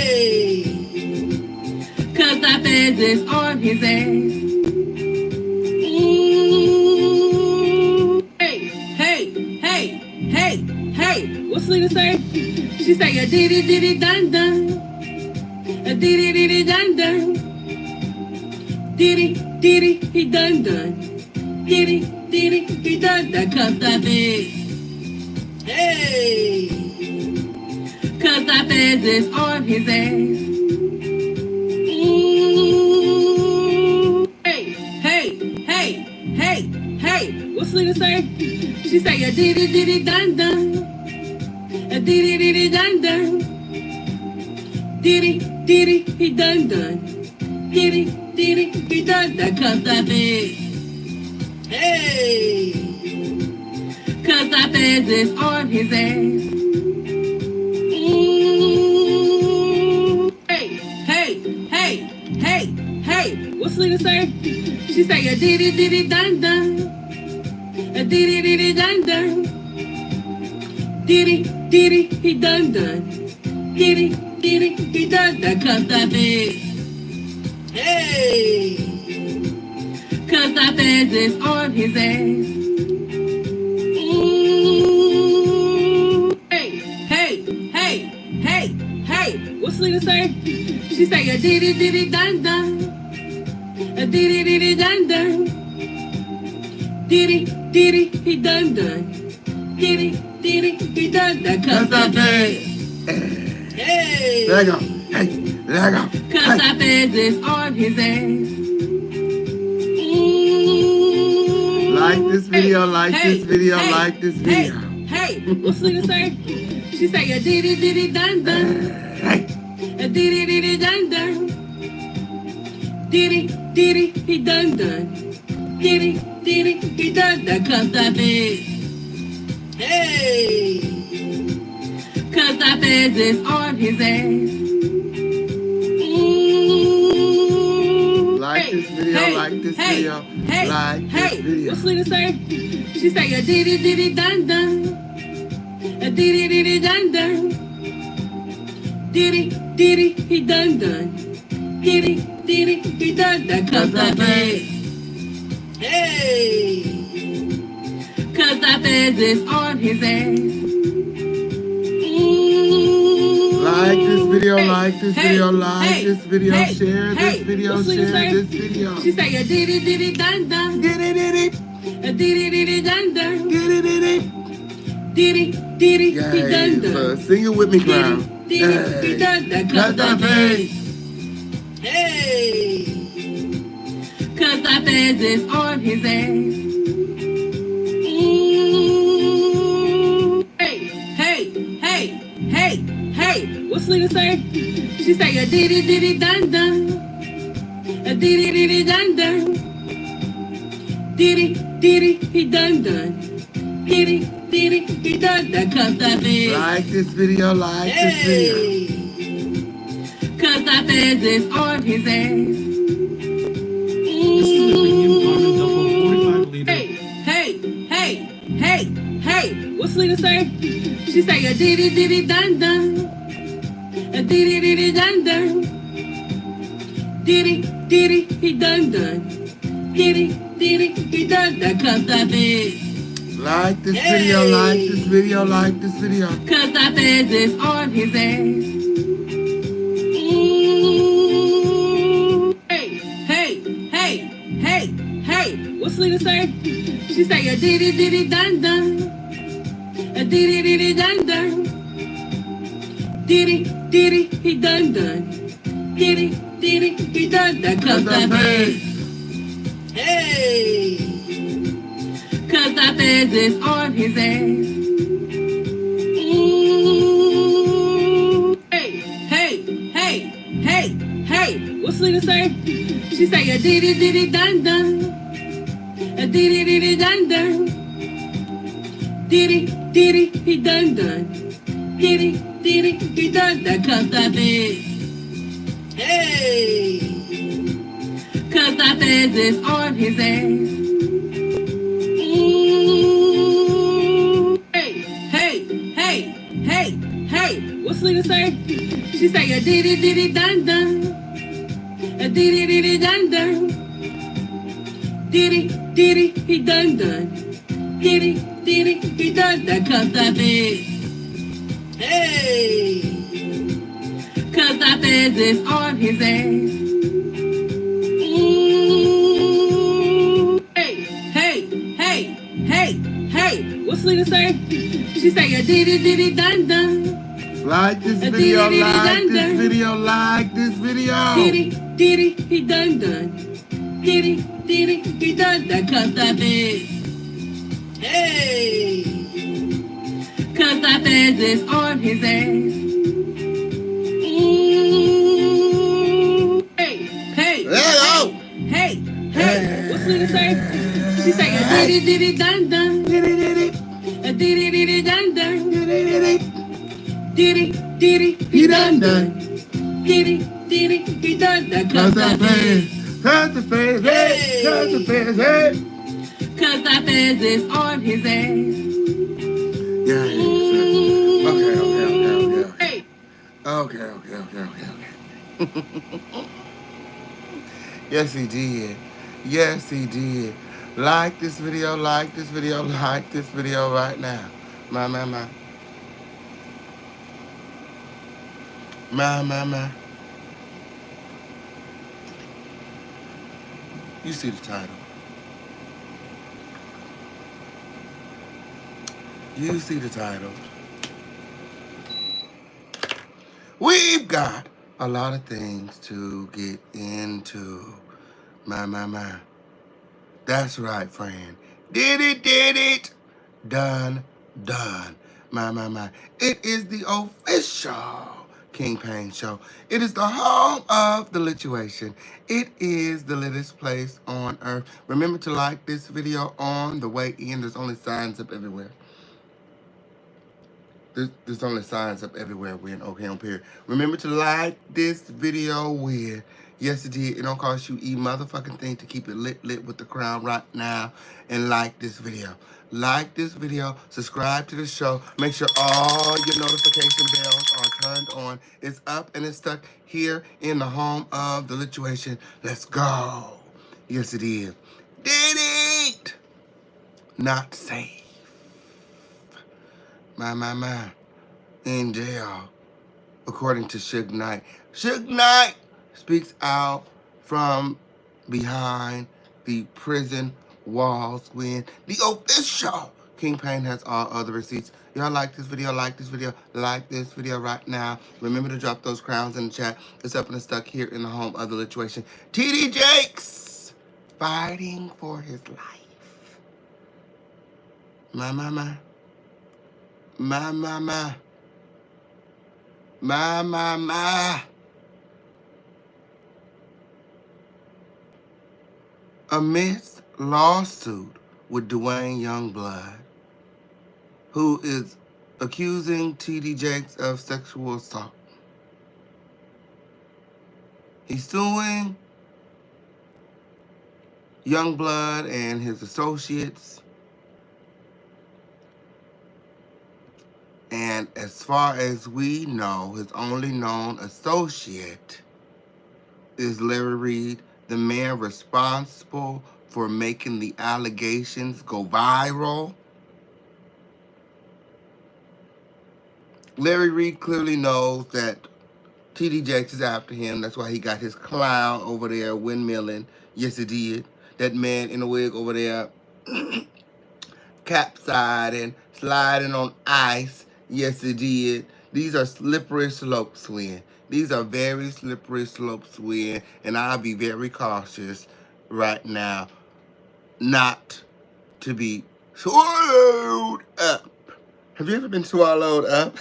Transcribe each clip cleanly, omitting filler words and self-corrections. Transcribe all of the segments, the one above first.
Hey, cause our feds is on his ass. Hey, what's Lena say? She say a diddy diddy dun dun, a diddy diddy dun dun, diddy diddy he dun dun, diddy diddy he dun dun. Cause our feds, hey, cause our feds is on his ass. Hey, what's Lena say? She say a diddy diddy dun dun, a diddy diddy dun dun, diddy diddy he dun dun, diddy diddy he dun dun. Cause our feds, hey, cause our feds is on his ass. Hey, what's Lena say? She say a diddy diddy dun dun, a diddy diddy dun dun, diddy diddy he dun dun, diddy diddy he dun dun. Cause our feds, hey, cause our feds is on his ass. Hey, what's Lena say? She say a diddy diddy dun dun, a diddy diddy dun dun, diddy diddy he dun dun, diddy diddy he dun dun. Cause our feds, hey, there you go. Hey, there you go. Cause our feds is on his ass. Like this video, like this video, like this video. Hey, what's Lena say? She say a diddy diddy dun dun, a diddy diddy dun dun, diddy diddy he dun dun, diddy diddy he dun dun. Cause our feds, hey, cause our feds is on his ass. Like this video, like this video, like this video. What's Lena say? She say a diddy diddy dun dun, a diddy diddy dun dun, diddy diddy he dun dun, diddy diddy he dun dun. Cause our feds, hey, cause our feds is on his ass. Like this video, like this video, like this video, share this video, share this video. She say a diddy diddy dun dun, Diddy diddy, a diddy diddy dun dun, diddy diddy. diddy diddy he dun dun. Sing it with me, Crown. Diddy he dun dun. Cause our feds, hey, cause our feds is on his ass. Hey, what's Lena say? She say a diddy diddy dun dun, a diddy diddy dun dun, diddy diddy he dun dun, diddy diddy he dun dun. Cause our feds, Like this video, like this video. Cause our feds is on his ass. This is the premium Garmin Duffel 45 liter. Hey, what's Lena say? She say a diddy diddy dun dun, a diddy diddy dun dun, diddy diddy he dun dun, diddy diddy he dun dun. Cause our feds, Like this video, like this video, like this video. cause our feds is on his ass. Hey, what's Lena say? She say a diddy diddy dun dun, a diddy diddy dun dun, diddy diddy he dun dun, diddy diddy he dun dun. Cause our feds, hey, cause our feds is on his ass. Hey, what's Lena say? She say a diddy diddy dun dun, a diddy diddy dun dun, diddy diddy he dun dun, diddy diddy he dun dun. Cause our feds, hey, cause our feds is on his ass. Hey, what's Lena say? She She say a diddy diddy dun dun, a diddy diddy dun dun, diddy diddy he dun dun, diddy diddy he dun dun. Cause I said, hey, cause I said this on his ass. Hey, hey, hey, hey, hey. What's Lena say? She say a diddy diddy dun dun. Like this video, like this video, like this video. Diddy diddy he dun dun. Diddy diddy he dun dun. Cause I said, hey, cause I said this on his ass. Hey, hey, Hey, hey, hey. What's Lena say? She say a diddy diddy dun dun. Diddy diddy. A diddy diddy dun dun. Diddy diddy. Diddy diddy He done done. Diddy diddy he dun dun. Cause I face, cause the face, hey, cause the face, hey. Cause I said this on his ass. Yeah, okay. Okay. Yes, he did. Yes, he did. Like this video, like this video, like this video right now. My. You see the title. You see the title. We've got a lot of things to get into. My. That's right, friend. Did it. Done. My. It is the official King Pain Show. It is the home of the lituation. It is the littest place on earth. Remember to like this video on the way in. There's only signs up everywhere. There's only signs up everywhere. We're in OK on Pier. Remember to like this video with, yes it did. It don't cost you a motherfucking thing to keep it lit with the crown right now. And like this video. Like this video. Subscribe to the show. Make sure all your notification bells are turned on. It's up and it's stuck here in the home of the lituation. Let's go. Yes it is. Did it! Not safe. My. In jail, according to Suge Knight. Suge Knight speaks out from behind the prison walls when the official King Pain has all other receipts. Y'all like this video, like this video right now. Remember to drop those crowns in the chat. It's up and it's stuck here in the home of the lituation. TD Jakes fighting for his life. My. Amidst lawsuit with Dwayne Youngblood, who is accusing TD Jakes of sexual assault. He's suing Youngblood and his associates. And as far as we know, his only known associate is Larry Reid, the man responsible for making the allegations go viral. Larry Reid clearly knows that TD Jakes is after him. That's why he got his clown over there windmilling. Yes, he did. That man in the wig over there capsiding, sliding on ice. Yes, it did. These are slippery slopes, Win. These are very slippery slopes, Win. And I'll be very cautious right now not to be swallowed up. Have you ever been swallowed up?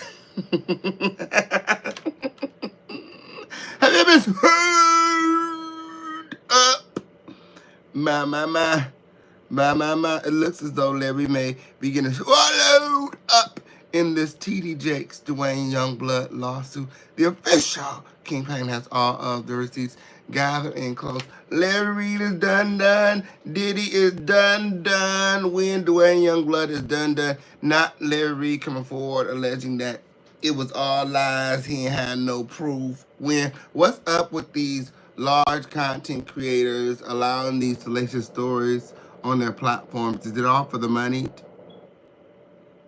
Have you ever been swallowed up? My. It looks as though Larry may be getting swallowed up in this TD Jakes Dwayne Youngblood lawsuit. The official King Pain has all of the receipts gathered in close. Larry Reid is done. Diddy is done. When Dwayne Youngblood is done. Not Larry Reid coming forward alleging that it was all lies. He ain't had no proof. What's up with these large content creators allowing these salacious stories on their platforms? Is it all for the money?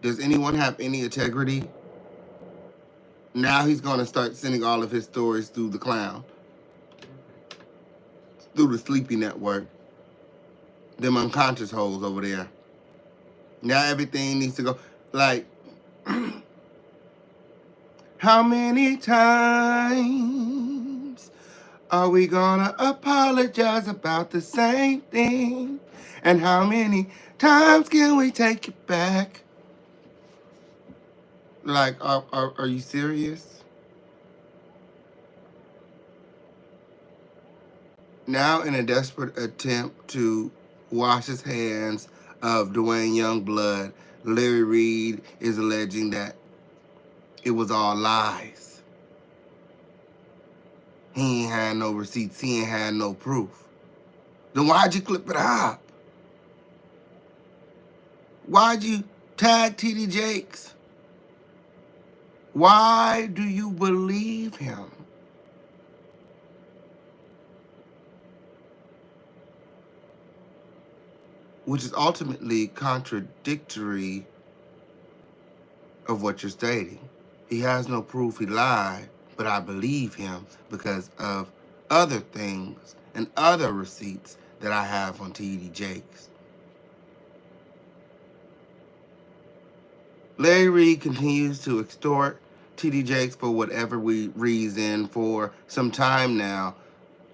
Does anyone have any integrity? Now he's going to start sending all of his stories through the clown, through the Sleepy Network, them unconscious holes over there. Now everything needs to go. Like, how many times are we gonna apologize about the same thing? And how many times can we take it back? Like, are you serious? Now, in a desperate attempt to wash his hands of Dwayne Youngblood, Larry Reid is alleging that it was all lies. He ain't had no receipts. He ain't had no proof. Then why'd you clip it up? Why'd you tag TD Jakes? Why do you believe him? Which is ultimately contradictory of what you're stating. He has no proof he lied, but I believe him because of other things and other receipts that I have on TD Jakes. Larry Reid continues to extort TD Jakes for whatever reason. For some time now,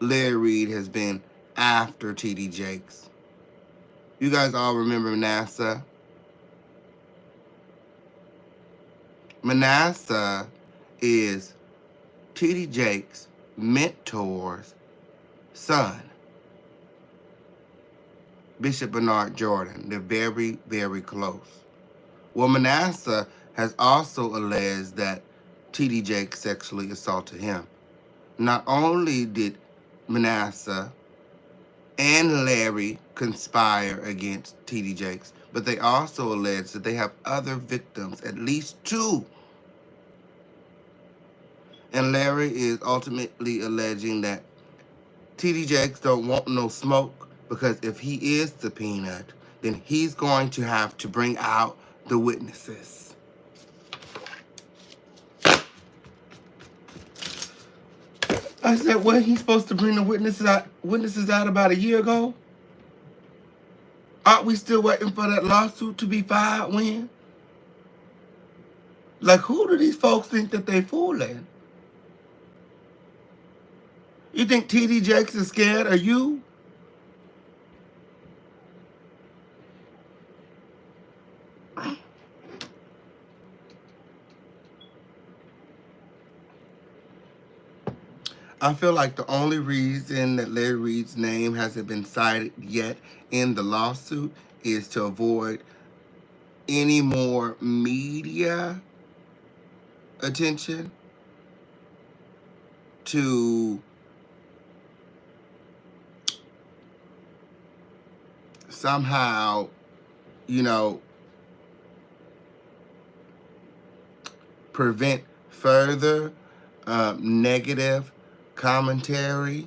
Larry Reid has been after TD Jakes. You guys all remember Manasseh? Manasseh is TD Jakes' mentor's son, Bishop Bernard Jordan. They're very, very close. Well, Manasseh has also alleged that TD Jakes sexually assaulted him. Not only did Manasseh and Larry conspire against TD Jakes, but they also allege that they have other victims, at least 2. And Larry is ultimately alleging that TD Jakes don't want no smoke because if he is subpoenaed, then he's going to have to bring out the witnesses. I said, well, he's supposed to bring the witnesses out about a year ago? Aren't we still waiting for that lawsuit to be filed when? Like, who do these folks think that they fooling? You think TD Jakes is scared of you? I feel like the only reason that Larry Reid's name hasn't been cited yet in the lawsuit is to avoid any more media attention to somehow, prevent further negative commentary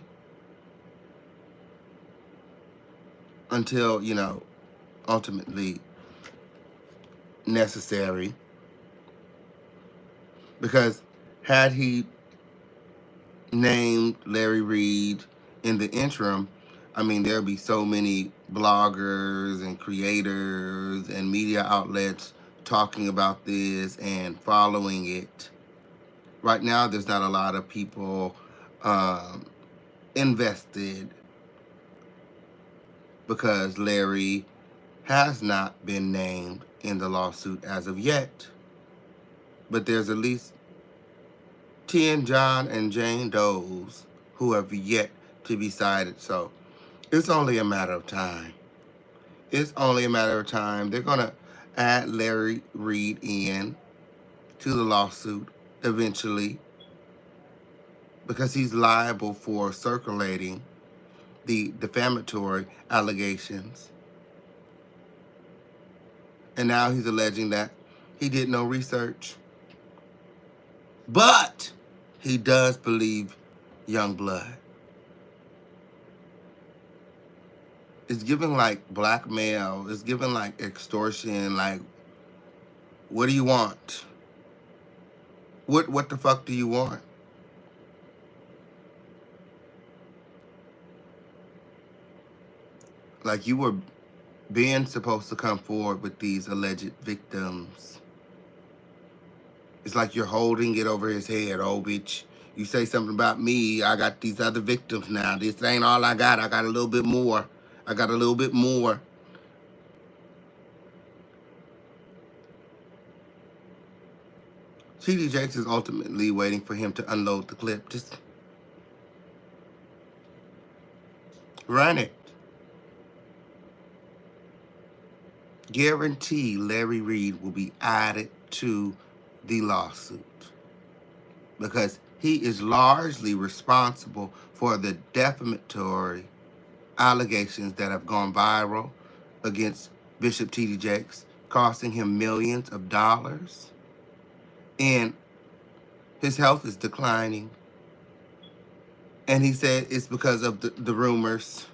until, ultimately necessary. Because had he named Larry Reid in the interim, there'll be so many bloggers and creators and media outlets talking about this and following it. Right now, there's not a lot of people invested because Larry has not been named in the lawsuit as of yet. But there's at least 10 John and Jane Does who have yet to be cited. So it's only a matter of time. It's only a matter of time. They're going to add Larry Reid in to the lawsuit eventually because he's liable for circulating the defamatory allegations. And now he's alleging that he did no research. But he does believe young blood. It's given like blackmail. It's given like extortion. Like, what do you want? What the fuck do you want? Like, you were being supposed to come forward with these alleged victims. It's like you're holding it over his head. Oh, bitch, you say something about me, I got these other victims now. This ain't all I got. I got a little bit more. I got a little bit more. TD Jakes is ultimately waiting for him to unload the clip. Just run it. Guarantee Larry Reid will be added to the lawsuit because he is largely responsible for the defamatory allegations that have gone viral against Bishop TD Jakes, costing him millions of dollars. And his health is declining. And he said it's because of the rumors.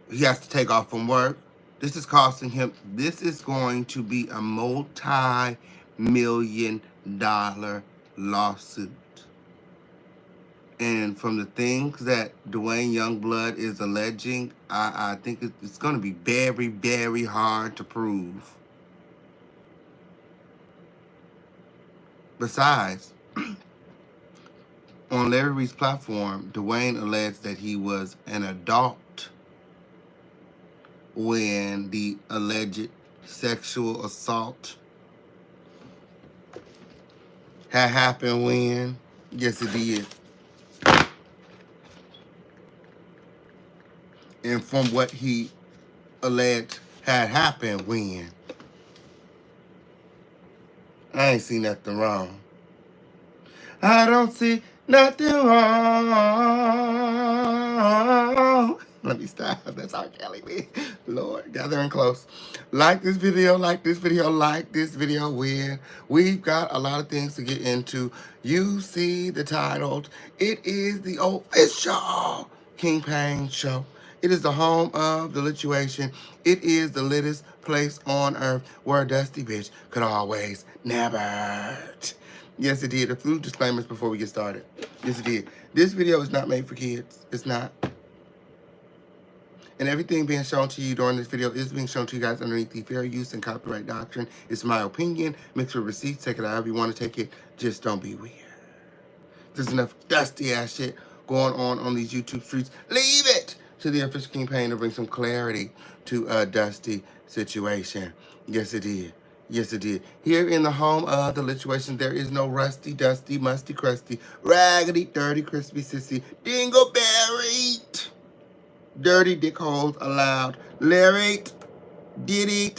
He has to take off from work. This is costing him, this is going to be a multi-million-dollar lawsuit. And from the things that Dwayne Youngblood is alleging, I think it's going to be very, very hard to prove. Besides, on Larry Reid's platform, Dwayne alleged that he was an adult when the alleged sexual assault had happened when? Yes, it did. And from what he alleged had happened when? I ain't see nothing wrong. I don't see nothing wrong. Let me stop. That's how Kelly be. Lord, gathering close. Like this video, like this video, like this video. We've got a lot of things to get into. You see the title. It is the official King Payne show. It is the home of the lituation. It is the littest place on earth where a dusty bitch could always never. Yes, it did. A few disclaimers before we get started. Yes, it did. This video is not made for kids. It's not. And everything being shown to you during this video is being shown to you guys underneath the fair use and copyright doctrine. It's my opinion. Mixed with receipts. Take it however you want to take it. Just don't be weird. There's enough dusty ass shit going on these YouTube streets. Leave it to the official King Payne to bring some clarity to a dusty situation. Yes, it did. Yes, it did. Here in the home of the lituation, there is no rusty, dusty, musty, crusty, raggedy, dirty, crispy, sissy, dingleberry, dirty dick holes allowed. Larry, Diddy.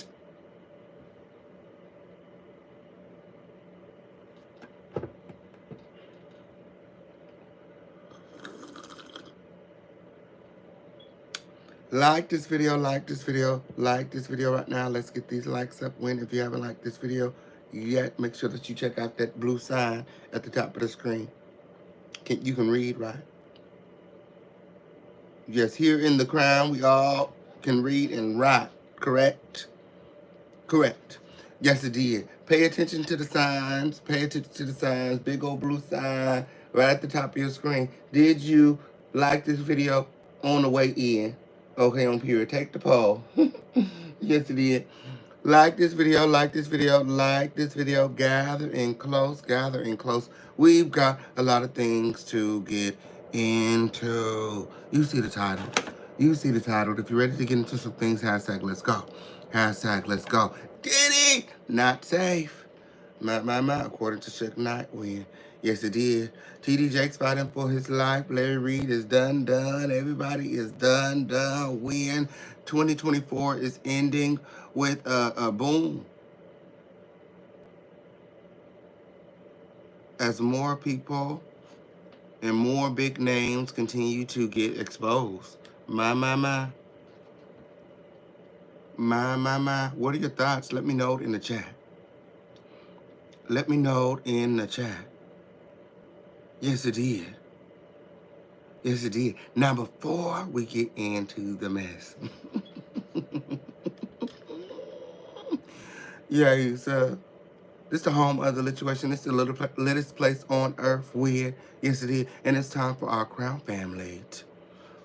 Like this video, like this video, like this video right now. Let's get these likes up. If you haven't liked this video yet, make sure that you check out that blue sign at the top of the screen. You can read, right? Yes, here in the crown, we all can read and write, correct? Correct. Yes, it did. Pay attention to the signs. Pay attention to the signs. Big old blue sign right at the top of your screen. Did you like this video on the way in? Okay, on period. Take the poll. Yes, it did. Like this video, like this video, like this video. Gather in close, gather in close. We've got a lot of things to get into. You see the title. You see the title. If you're ready to get into some things, hashtag let's go. Hashtag let's go. Diddy, not safe. My, according to Suge Knight, win. Yes, it did. TD Jakes fighting for his life. Larry Reid is done. Everybody is done. Win. 2024 is ending with a boom. As more people and more big names continue to get exposed. My. What are your thoughts? Let me know in the chat. Let me know in the chat. Yes, it did. Yes, it did. Now, before we get into the mess. Yeah, so this the home of the lituation. This is the littest place on earth where, yes, it is. And it's time for our crown family.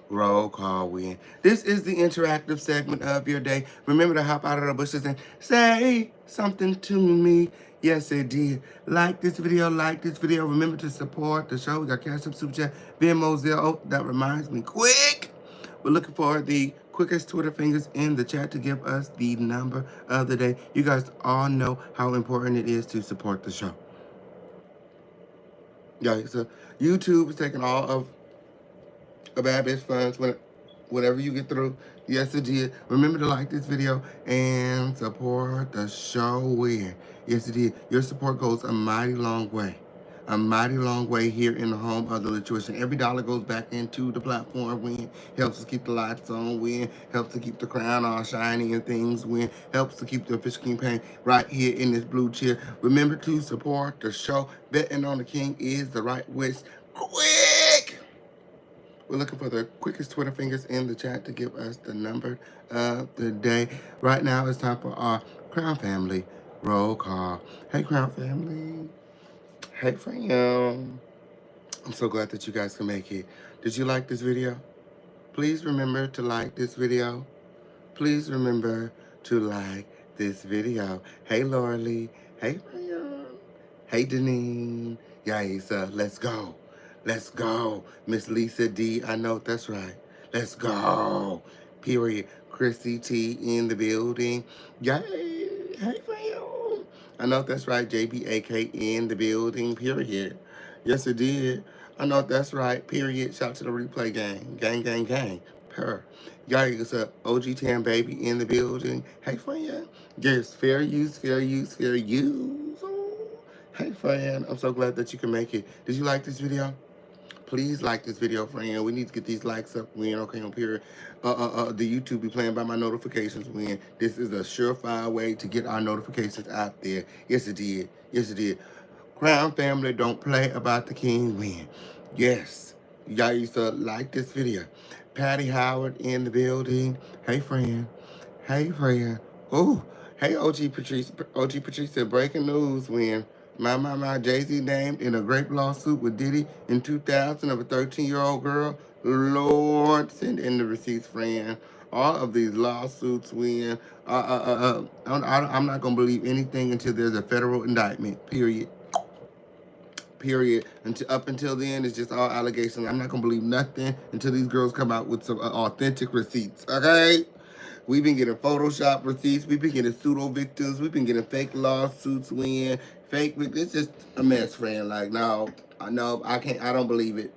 Roll call win. This is the interactive segment of your day. Remember to hop out of the bushes and say something to me. Yes, it did. Like this video, like this video. Remember to support the show. We got Cash App, Super Chat, Venmo, Zelle. Oh, that reminds me, quick. We're looking for the quickest Twitter fingers in the chat to give us the number of the day. You guys all know how important it is to support the show. Yeah, so YouTube is taking all of a bad bitch funds whatever you get through. Yes, it did. Remember to like this video and support the show where. Yes, it did. Your support goes a mighty long way. A mighty long way here in the home of the lituation. Every dollar goes back into the platform when helps us keep the lights on, when helps to keep the crown all shiny and things, when helps to keep the official campaign right here in this blue chair. Remember to support the show. Betting on the king is the right wish. Quick! We're looking for the quickest Twitter fingers in the chat to give us the number of the day. Right now, it's time for our Crown Family roll call. Hey, Crown Family. Hey, fam. I'm so glad that you guys can make it. Did you like this video? Please remember to like this video. Please remember to like this video. Hey, Laura Lee. Hey, fam. Hey, Deneen. Yes, let's go. Let's go. Miss Lisa D. I know that's right. Let's go. Period. Chrissy T in the building. Yay. Hey, fam. I know that's right. JBAK in the building. Period. Yes, it did. I know that's right. Period. Shout to the replay gang. Gang, gang, gang. Per. Y'all, it's up. OG Tan Baby in the building. Hey, fam. Yes, fair use, fair use, fair use. Hey, friend, I'm so glad that you can make it. Did you like this video? Please like this video, friend. We need to get these likes up when, okay, on period. The YouTube be playing by my notifications when. This is a surefire way to get our notifications out there. Yes, it did. Yes, it did. Crown Family, don't play about the king win. Yes. Y'all used to like this video. Patty Howard in the building. Hey, friend. Hey, friend. Oh, hey, OG Patrice. OG Patrice said, breaking news when my Jay-Z named in a grape lawsuit with Diddy in 2000 of a 13-year-old girl. Lord, send in the receipts, friend. All of these lawsuits when I'm not going to believe anything until there's a federal indictment, period. Period. Up until then, it's just all allegations. I'm not going to believe nothing until these girls come out with some authentic receipts, okay? We've been getting Photoshop receipts. We've been getting pseudo victims. We've been getting fake lawsuits when fake. It's just a mess, friend. Like, no, I can't. I don't believe it.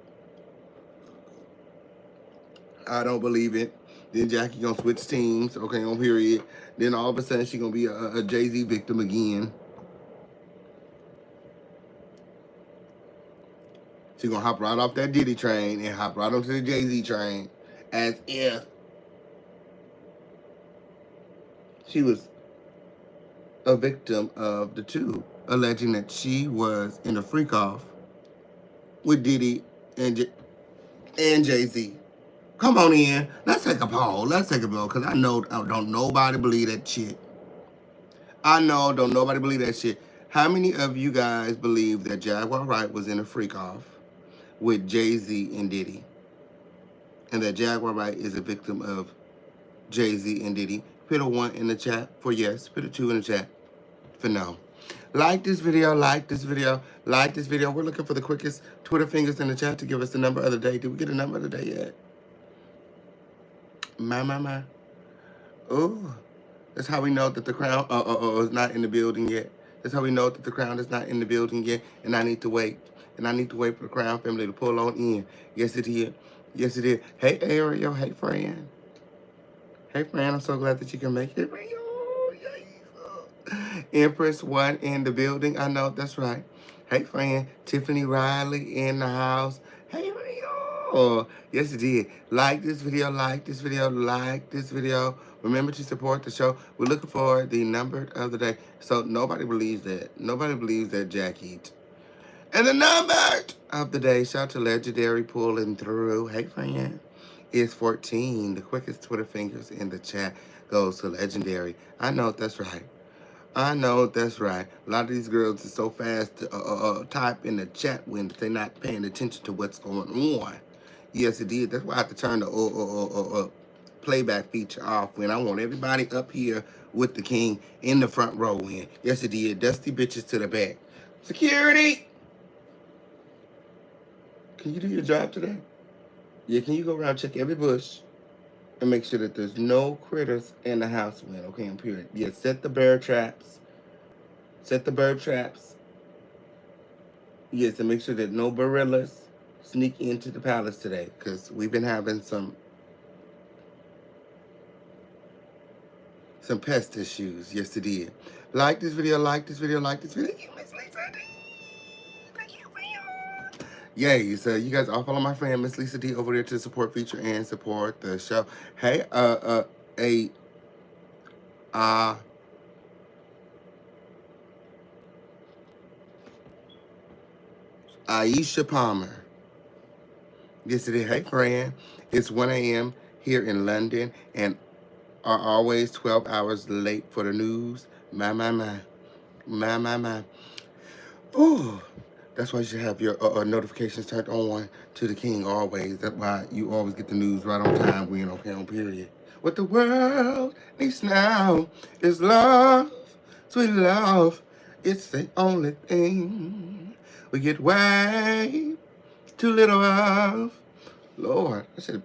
I don't believe it. Then Jackie gonna switch teams. Okay, on period. Then all of a sudden she gonna be a Jay-Z victim again. She gonna hop right off that Diddy train and hop right onto the Jay-Z train, as if she was a victim of the two, alleging that she was in a freak-off with Diddy and Jay-Z. Come on in. Let's take a poll. Let's take a poll, because I know don't nobody believe that shit. I know don't nobody believe that shit. How many of you guys believe that Jaguar Wright was in a freak-off with Jay-Z and Diddy? And that Jaguar Wright is a victim of Jay-Z and Diddy? Put a 1 in the chat for yes. Put a 2 in the chat for no. Like this video, like this video, like this video. We're looking for the quickest Twitter fingers in the chat to give us the number of the day. Did we get a number of the day yet? My. Oh, that's how we know that the crown is not in the building yet. That's how we know that the crown is not in the building yet. And I need to wait. And I need to wait for the Crown Family to pull on in. Yes, it is. Yes, it is. Hey, Ariel. Hey, friend. Hey, friend. I'm so glad that you can make it. Empress 1 in the building. I know, that's right. Hey, friend. Tiffany Riley in the house. Hey, friend. Yes, it did. Like this video, like this video, like this video. Remember to support the show. We're looking for the number of the day. So nobody believes that. Nobody believes that JAKES. And the number of the day, shout to Legendary pulling through. Hey, friend. Is 14. The quickest Twitter fingers in the chat goes to Legendary. I know that's right. I know that's right. A lot of these girls are so fast to type in the chat when they're not paying attention to what's going on. Yes, it did. That's why I have to turn the playback feature off when I want everybody up here with the king in the front row in. Yes, it did. Dusty bitches to the back. Security! Can you do your job today? Yeah, can you go around check every bush and make sure that there's no critters in the house when, okay, I'm period. Yeah, set the bear traps. Set the bird traps. Yes, and make sure that no gorillas sneak into the palace today, because we've been having some pest issues. Yes, it did. Like this video, like this video, like this video. Miss Lisa D. Thank you, friend. Yay, so you guys all follow my friend Miss Lisa D over there to support, feature, and support the show. Hey, Aisha Palmer. Yes, it is. Hey, friend. It's 1 a.m. here in London, and are always 12 hours late for the news. My. Oh, that's why you should have your notifications turned on to the king always. That's why you always get the news right on time. We in okay on period. What the world needs now is love, sweet love. It's the only thing we get way too little of. Lord, I should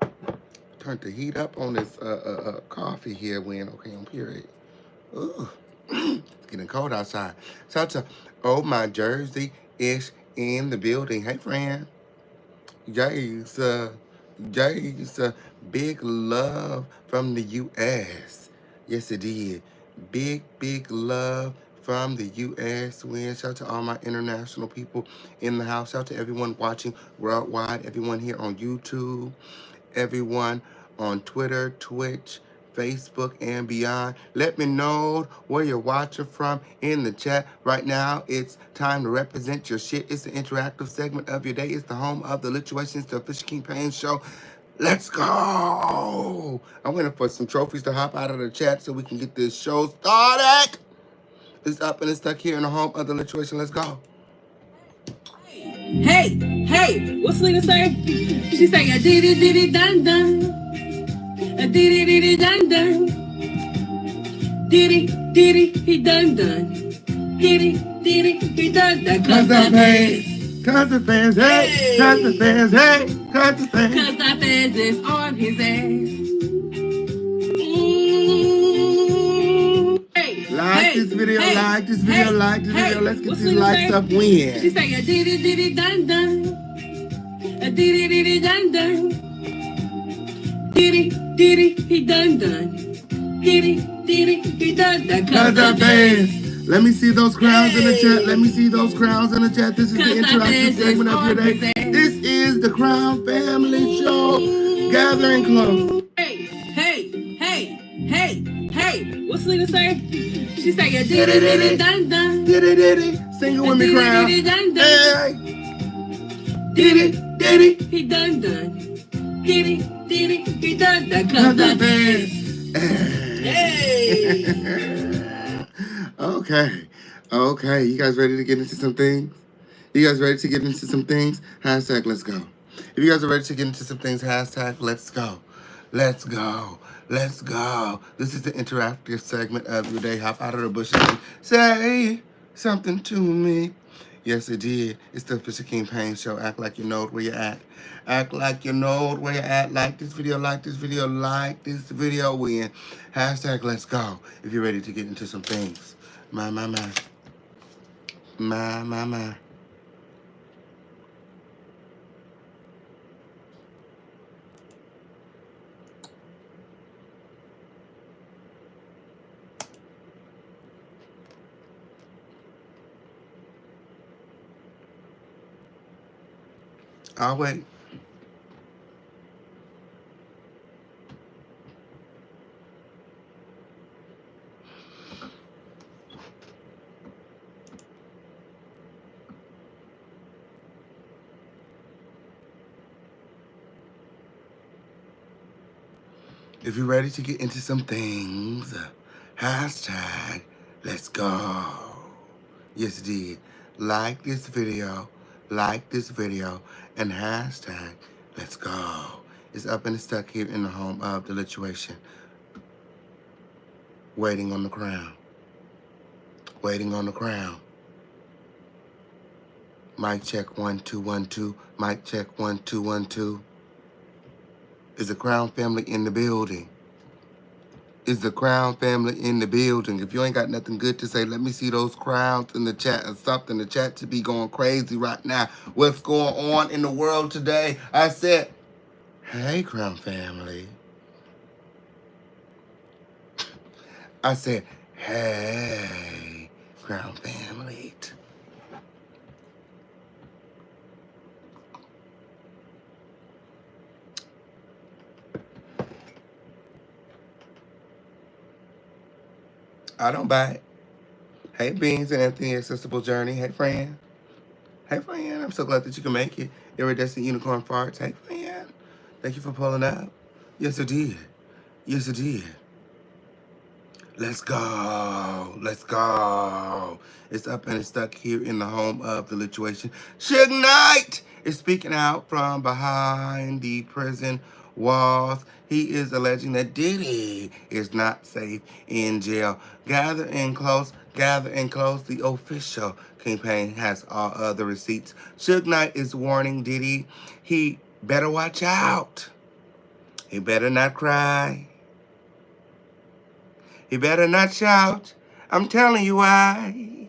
have turned the heat up on this coffee here. We in okay on period. Ooh. It's getting cold outside. Shout out to Oh My Jersey ish in the building. Hey, friend. James, big love from the U.S. Yes, it did. Big love from the U.S. Shout out to all my international people in the house. Shout out to everyone watching worldwide, everyone here on YouTube, everyone on Twitter, Twitch, Facebook, and beyond. Let me know where you're watching from in the chat. Right now, it's time to represent your shit. It's the interactive segment of your day. It's the home of the Lituations, the Fisher King Payne Show. Let's go! I'm waiting for some trophies to hop out of the chat so we can get this show started. It's up and it's stuck here in the home of the Lituation. Let's go. Hey, what's Lena say? She say a diddy dun dun, a diddy dun dun, diddy he dun dun, diddy he dun dun. Cause the fans, hey, cause the fans, hey, cause the fans. Cause the fans is on his ass. Like this video, like this video, like this video. Let's get these likes up win. She say a diddy dun dun, a diddy dun dun, diddy he dun dun, diddy he dun dun. Cause the fans. Let me see those crowns in the chat. Let me see those crowns in the chat. This is the interactive segment of your day. This is the Crown Family Show. Gathering close. Hey, what's Lena say? She say a diddy dun dun. Diddy. Sing it with me, Crown. Hey. Diddy. He dun dun. Diddy he dun dun. Cause the fans. Hey. Okay. You guys ready to get into some things? Hashtag let's go. If you guys are ready to get into some things, hashtag let's go. Let's go. This is the interactive segment of your day. Hop out of the bushes and say something to me. Yes, it did. It's the Fisher King Payne Show. Act like you know where you're at. Like this video, win. Hashtag let's go. If you're ready to get into some things. My. I'll wait. If you're ready to get into some things, hashtag let's go. Yes, it did. Like this video, and hashtag let's go. It's up and stuck here in the home of the lituation. Waiting on the crown. Waiting on the crown. Mic check 1 2 1 2. Mic check 1 2 1 2. Is the Crown family in the building? Is the Crown family in the building? If you ain't got nothing good to say, let me see those crowns in the chat or something. The chat to be going crazy right now. What's going on in the world today? I said, hey, Crown family. I said, hey, Crown family. I don't buy it. Hey, Beans and Anthony, Accessible Journey. Hey, friend. Hey, friend. I'm so glad that you can make it. Iridescent Unicorn Farts. Hey, friend. Thank you for pulling up. Yes, it did. Yes, it did. Let's go. Let's go. It's up and it's stuck here in the home of the lituation. Suge Knight is speaking out from behind the prison walls. He is alleging that Diddy is not safe in jail. Gather in close. The official campaign has all other receipts. Suge Knight is warning Diddy he better watch out. He better not cry. He better not shout. I'm telling you why.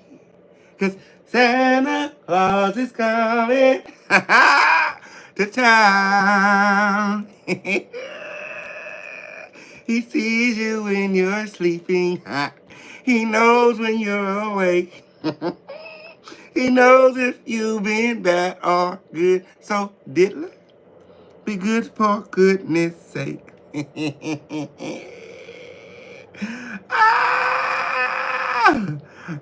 'Cause Santa Claus is coming to town. He sees you when you're sleeping. He knows when you're awake. He knows if you've been bad or good. So, diddler, be good for goodness sake.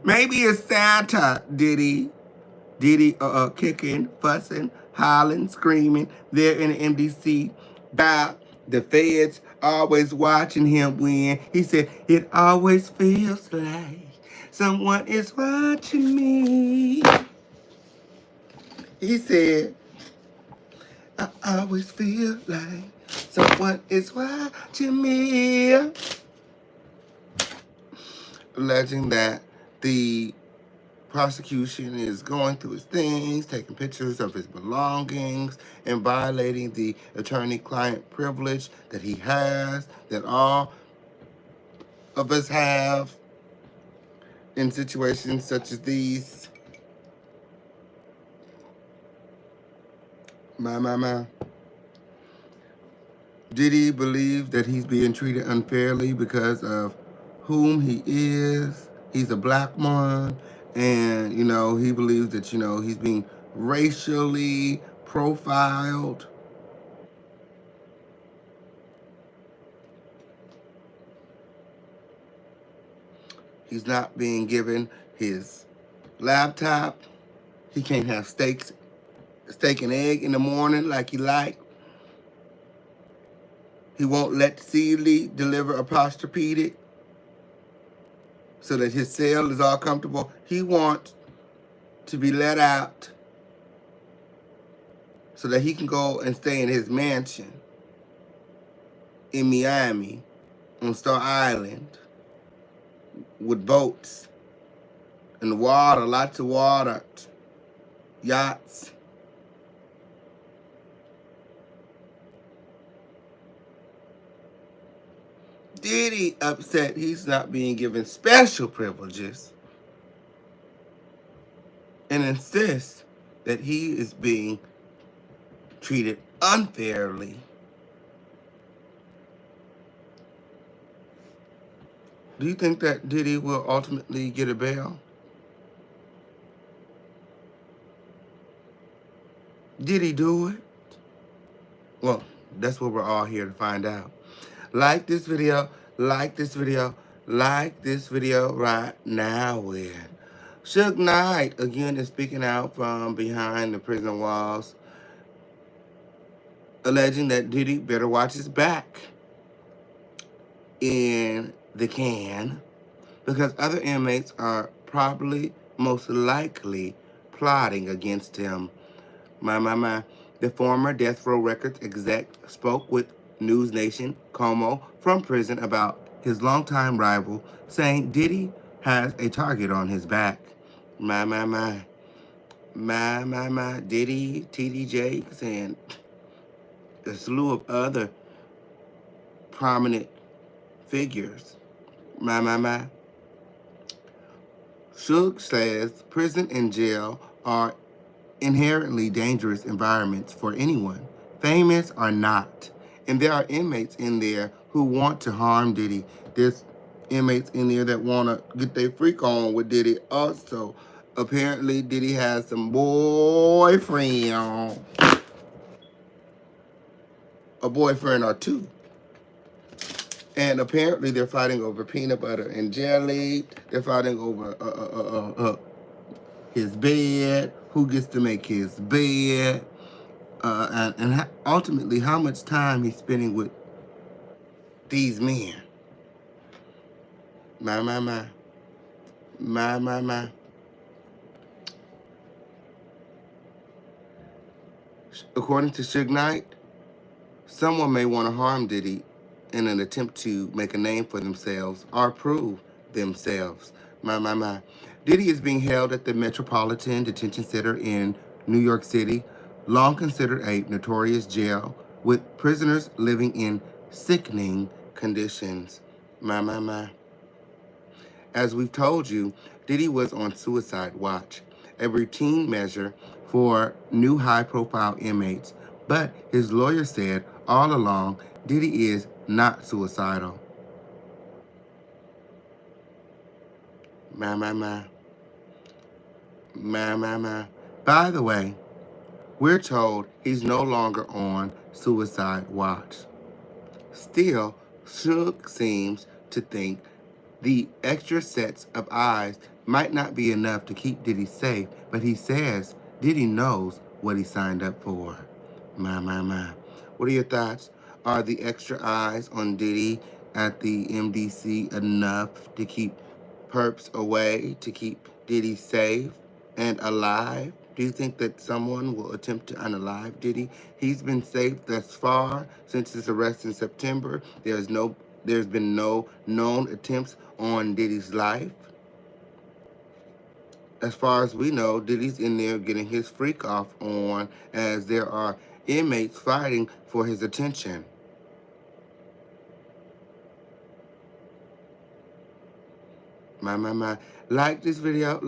Maybe it's Santa, Diddy, kicking, fussing, hollering, screaming there in the MDC. The feds always watching him win. He said, it always feels like someone is watching me. He said, I always feel like someone is watching me. Alleging that the prosecution is going through his things, taking pictures of his belongings, and violating the attorney-client privilege that he has, that all of us have in situations such as these. My. Diddy believes that he's being treated unfairly because of whom he is. He's a black man, and, he believes that, he's being racially profiled. He's not being given his laptop. He can't have steak and egg in the morning like he like. He won't let Seeley deliver a Posturepedic so that his cell is all comfortable. He wants to be let out so that he can go and stay in his mansion in Miami on Star Island with boats and water, lots of water, yachts. Diddy upset he's not being given special privileges and insists that he is being treated unfairly. Do you think that Diddy will ultimately get a bail? Did he do it? Well, that's what we're all here to find out. Like this video right now. Suge Knight again is speaking out from behind the prison walls, alleging that Diddy better watch his back. in the can because other inmates are probably most likely plotting against him. My. The former Death Row Records exec spoke with News Nation Como from prison about his longtime rival, saying Diddy has a target on his back. My. Diddy, TD Jakes, and a slew of other prominent figures. My. SUGE says prison and jail are inherently dangerous environments for anyone, famous or not. And there are inmates in there who want to harm Diddy. There's inmates in there that want to get their freak on with Diddy also. Apparently, Diddy has some boyfriend, a boyfriend or two. And apparently they're fighting over peanut butter and jelly. They're fighting over his bed, who gets to make his bed. And ultimately how much time he's spending with these men. My. According to Suge Knight, someone may want to harm Diddy in an attempt to make a name for themselves or prove themselves. My. Diddy is being held at the Metropolitan Detention Center in New York City, long considered a notorious jail with prisoners living in sickening conditions. My. As we've told you, Diddy was on suicide watch, a routine measure for new high-profile inmates. But his lawyer said all along, Diddy is not suicidal. My. By the way, we're told he's no longer on suicide watch. Still, Suge seems to think the extra sets of eyes might not be enough to keep Diddy safe, but he says Diddy knows what he signed up for. My. What are your thoughts? Are the extra eyes on Diddy at the MDC enough to keep perps away, to keep Diddy safe and alive? Do you think that someone will attempt to unalive Diddy? He's been safe thus far since his arrest in September. There's been no known attempts on Diddy's life. As far as we know, Diddy's in there getting his freak off on as there are inmates fighting for his attention. My. Like this video.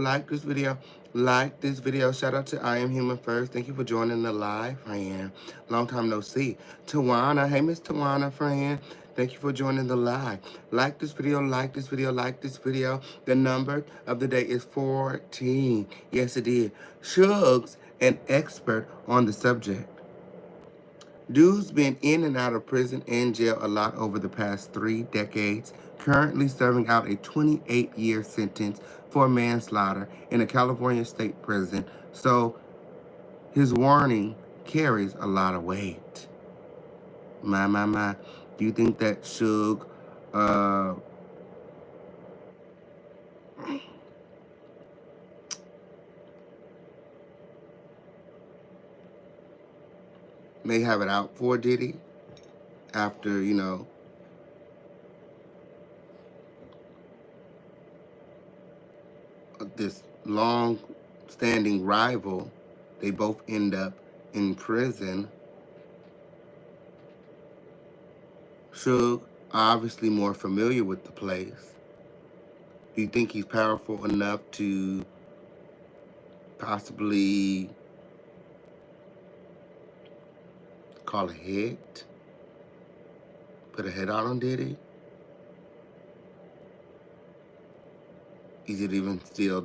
Shout out to I Am Human First. Thank you for joining the live, friend. Long time no see. Tawana. Hey, Miss Tawana, friend. Thank you for joining the live. Like this video. The number of the day is 14. Yes, it is. Suge's an expert on the subject. Dude's been in and out of prison and jail a lot over the past 3 decades, currently serving out a 28-year sentence for manslaughter in a California state prison, so his warning carries a lot of weight. My. Do you think that Suge may have it out for Diddy after, this long-standing rival, they both end up in prison? Suge, obviously more familiar with the place. Do you think he's powerful enough to possibly call a hit? Put a head out on Diddy? Is it even still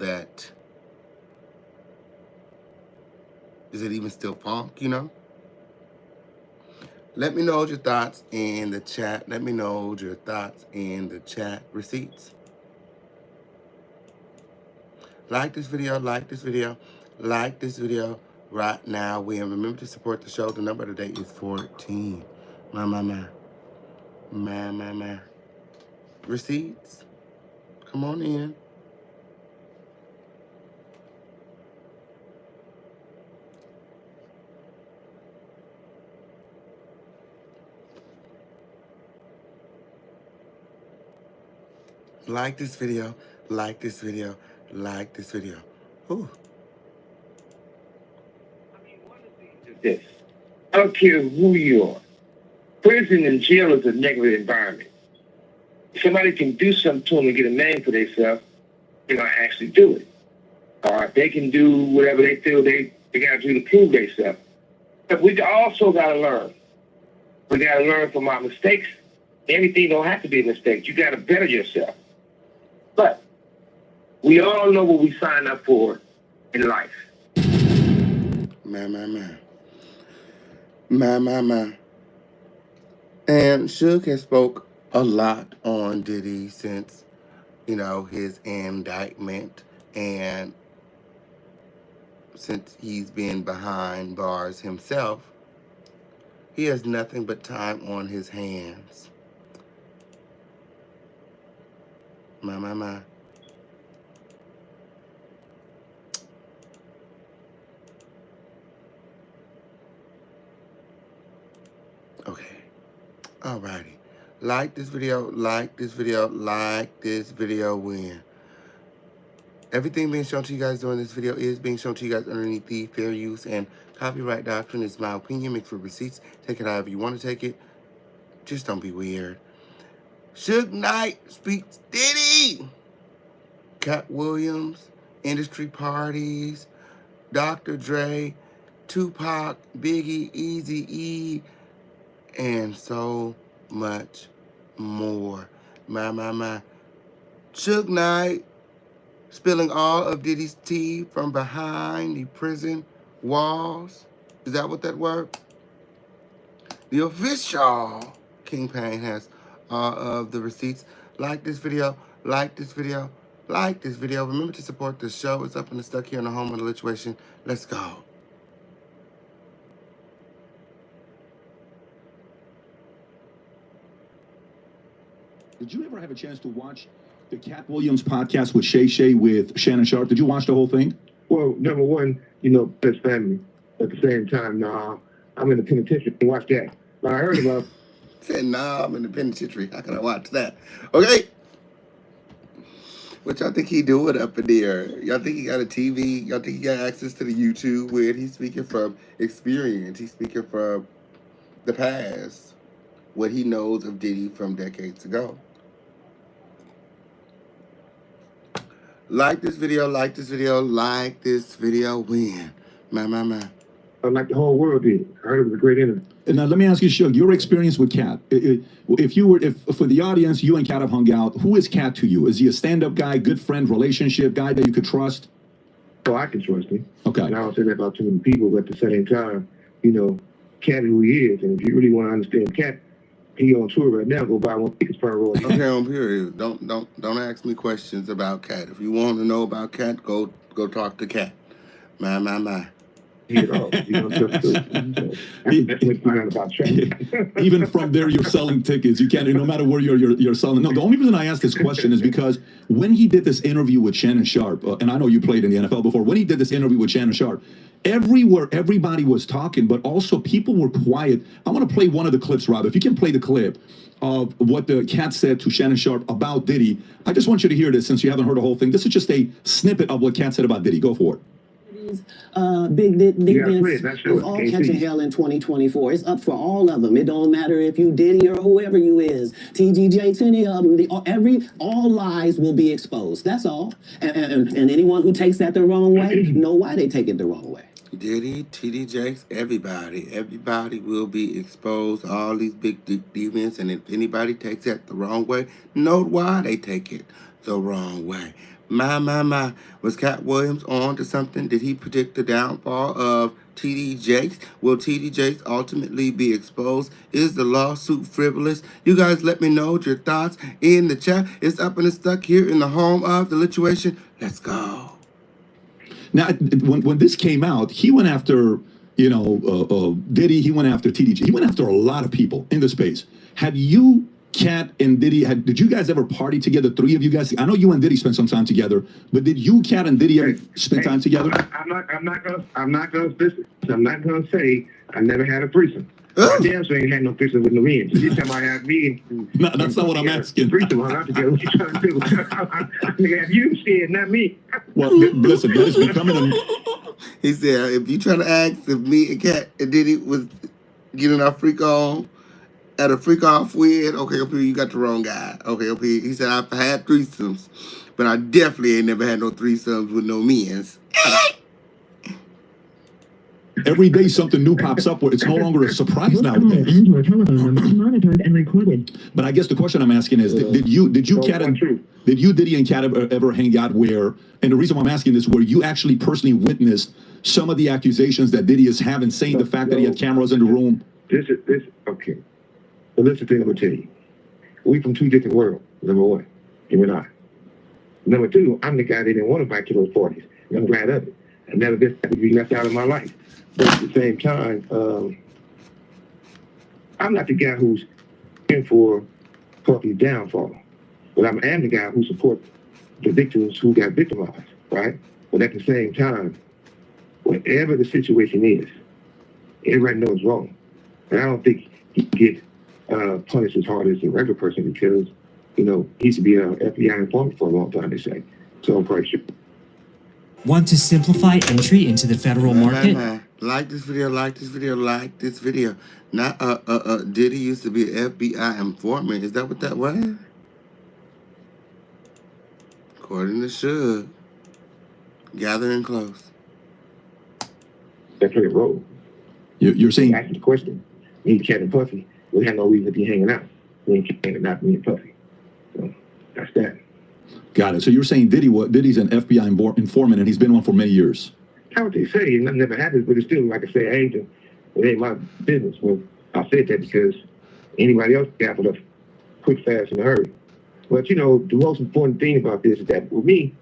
funk, Let me know your thoughts in the chat. Receipts. Like this video right now. Remember to support the show. The number today is 14. My. Receipts, come on in. Like this video, like this video, like this video. Ooh. This. I don't care who you are. Prison and jail is a negative environment. Somebody can do something to them and get a name for themselves, they're going to actually do it. Or they can do whatever they feel they got to do to prove themselves. But we also got to learn. We got to learn from our mistakes. Everything don't have to be a mistake. You got to better yourself. But we all know what we sign up for in life. Man. And SUGE has spoke a lot on Diddy since, you know, his indictment, and since he's been behind bars himself, he has nothing but time on his hands. My. Okay. Alrighty. Like this video, like this video, like this video when. Everything being shown to you guys during this video is being shown to you guys underneath the fair use and copyright doctrine. It's my opinion, mixed with receipts. Take it however you want to take it. Just don't be weird. Suge Knight speaks Diddy. Cat Williams, industry parties, Dr. Dre, Tupac, Biggie, Eazy-E, and so much more. My. Suge Knight spilling all of Diddy's tea from behind the prison walls. Is that what that word? The official Kingpin has all of the receipts. Like this video, like this video, like this video. Remember to support the show. It's up and stuck here in the home of the lituation. Let's go. Did you ever have a chance to watch the Cat Williams podcast with Shay with Shannon Sharp? Did you watch the whole thing? Well, number one, best family. At the same time, nah, I'm in the penitentiary. Watch that. But I heard about. Said, nah, I'm in the penitentiary. How can I watch that? Okay. What y'all think he doing up in there? Y'all think he got a TV? Y'all think he got access to the YouTube where he's speaking from experience? He's speaking from the past. What he knows of Diddy from decades ago. Like this video, like this video, like this video when. My. Like the whole world did. I heard it was a great interview. And now let me ask you, Suge, your experience with Cat. If for the audience, you and Cat have hung out, who is Cat to you? Is he a stand-up guy, good friend, relationship guy that you could trust? Oh, I can trust him. Okay. And I don't say that about too many people, but at the same time, Cat is who he is. And if you really want to understand Cat, he on tour right now. Go buy one ticket for a roll. Okay, on period. Don't ask me questions about Cat. If you want to know about Cat, go talk to Cat. My. Even from there, you're selling tickets. You can't, no matter where you're selling. No, the only reason I ask this question is because when he did this interview with Shannon Sharp, and I know you played in the NFL before, when he did this interview with Shannon Sharp, everywhere, everybody was talking, but also people were quiet. I want to play one of the clips, Rob. If you can play the clip of what the Cat said to Shannon Sharp about Diddy. I just want you to hear this since you haven't heard the whole thing. This is just a snippet of what Cat said about Diddy. Go for it. Big events is all catching hell in 2024. It's up for all of them. It don't matter if you Diddy or whoever you is. TGJ, any of them. All lies will be exposed. That's all. And anyone who takes that the wrong way, know why they take it the wrong way. Diddy, TD Jakes, everybody will be exposed. All these big events, and if anybody takes that the wrong way, know why they take it the wrong way. My. Was Cat Williams on to something? Did he predict the downfall of TD Jakes? Will TD Jakes ultimately be exposed? Is the lawsuit frivolous? You guys let me know your thoughts in the chat. It's up and it's stuck here in the home of the lituation. Let's go. Now, when this came out, he went after, Diddy, he went after TDJ. He went after a lot of people in the space. Have you Cat and Diddy, did you guys ever party together, three of you guys? I know you and Diddy spent some time together, but did you, Cat, and Diddy ever spend time together? I'm not gonna say I never had a threesome. I damn sure ain't had no threesome with no men. So this time I had me and No, that's not what I'm asking. Threesome, I'm not together. What you trying to do? Nigga, have you said, not me. Well, listen, that is becoming a... He said, if you try to ask if me and Cat and Diddy was getting our freak on at a freak off with, okay, up here, you got the wrong guy. Okay, up here. He said, I've had threesomes, but I definitely ain't never had no threesomes with no men's. Every day something new pops up where it's no longer a surprise nowadays. Monitored and recorded. But I guess the question I'm asking is, did you, Diddy and Cat ever hang out where, and the reason why I'm asking this, where you actually personally witnessed some of the accusations that Diddy is having, saying the fact that he had cameras in the room? Okay. So this is the thing I'm gonna tell you. We from two different worlds, number one, you and I. Number two, I'm the guy that didn't want to invite to those parties. And I'm glad of it. I never been to be left out of my life. But at the same time, I'm not the guy who's in for Puffy's downfall. But I am the guy who supports the victims who got victimized, right? But at the same time, whatever the situation is, everybody knows wrong. And I don't think he can get punished as hard as a regular person because, you know, he used to be an FBI informant for a long time, they say. So I'm pretty sure. Want to simplify entry into the federal market? Like this video, like this video, like this video. Not Diddy used to be an FBI informant. Is that what that was? According to SUGE. Gathering close. They play a role. You're saying... Asking the question. Me, Cat, and Puffy, we have no reason to be hanging out. We ain't hanging out, me and Puffy. So that's that. Got it. So you're saying Diddy's an FBI informant and he's been one for many years. That's what they say. Nothing never happens, but it's still, like I say, it ain't my business. Well, I said that because anybody else got it up quick, fast, in a hurry. But, you know, the most important thing about this is that with me,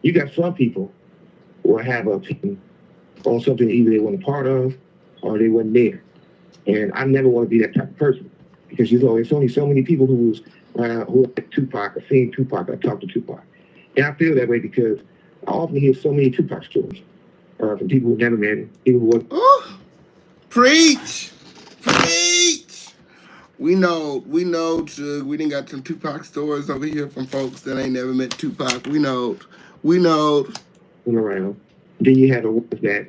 you got some people who will have a opinion on something either they weren't a part of or they weren't there. And I never want to be that type of person because, you know, it's only so many people who like Tupac, I've seen Tupac, I talked to Tupac. And I feel that way because I often hear so many Tupac stories from people who never met him, people who were... Oh, preach! Preach! We know, Suge, we done got some Tupac stories over here from folks that ain't never met Tupac. We know. Around. Then you had the ones that,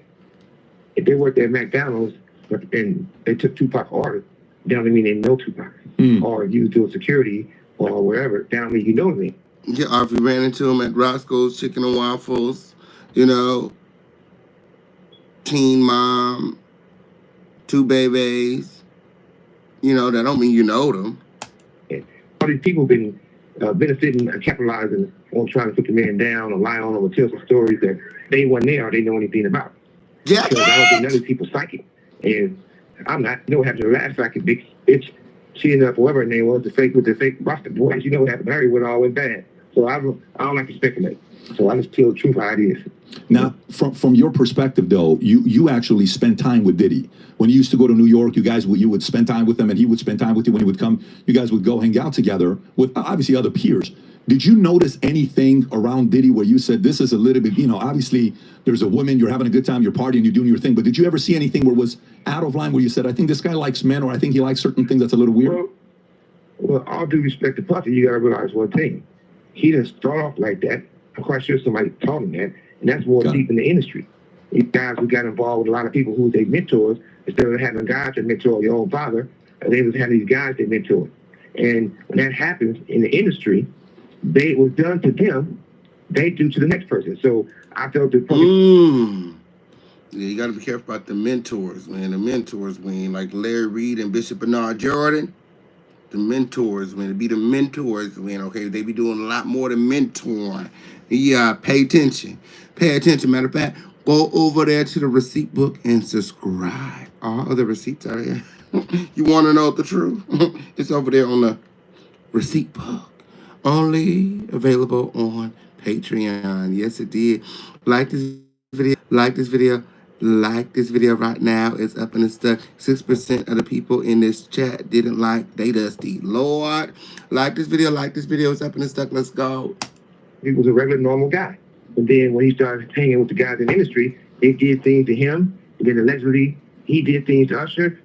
if they worked at McDonald's and they took Tupac orders, doesn't mean they know Tupac. Or if you do security or wherever, down mean you know me. Yeah, or if you ran into him at Roscoe's Chicken and Waffles, you know, teen mom, two babies, you know, that don't mean you know them. And all these people been benefiting and capitalizing on trying to put the man down or lie on him or tell some stories that they weren't there or they know anything about. Yeah. Because I don't think none of these people psychic. And I'm not, you know what happened to the last psychic bitch. She ended up, whoever her name was, the fake roster boys. You know what happened to her when it all went bad. So I don't like to speculate. So I just tell the truth how it is. Now, from your perspective, though, you actually spent time with Diddy. When you used to go to New York, you would spend time with him, and he would spend time with you when he would come. You guys would go hang out together with obviously other peers. Did you notice anything around Diddy where you said, this is a little bit, you know, obviously there's a woman, you're having a good time, you're partying, you're doing your thing, but did you ever see anything where it was out of line where you said, I think this guy likes men, or I think he likes certain things that's a little weird? Well, all due respect to Puffy, you got to realize one thing. He didn't start off like that. I'm quite sure somebody taught him that, and that's more deep in the industry. These guys who got involved with a lot of people who were their mentors, instead of having guys that mentor your own father, they was having these guys that mentor. And when that happens in the industry, it was done to them, they do to the next person. So I felt that Puffy... Yeah, you got to be careful about the mentors, man. The mentors, man, like Larry Reid and Bishop Bernard Jordan. The mentors, man, to be the mentors, man, okay? They be doing a lot more than mentoring. Yeah, pay attention. Pay attention. Matter of fact, go over there to the receipt book and subscribe. All of the receipts are there. You want to know the truth? It's over there on the receipt book. Only available on Patreon. Yes, it did. Like this video. Like this video. Like this video right now. It's up and it's stuck. 6% of the people in this chat didn't like. They dusty. Lord. Like this video. Like this video. It's up and it's stuck. Let's go. He was a regular, normal guy. But then when he started hanging with the guys in the industry, they did things to him. And then allegedly, he did things to Usher.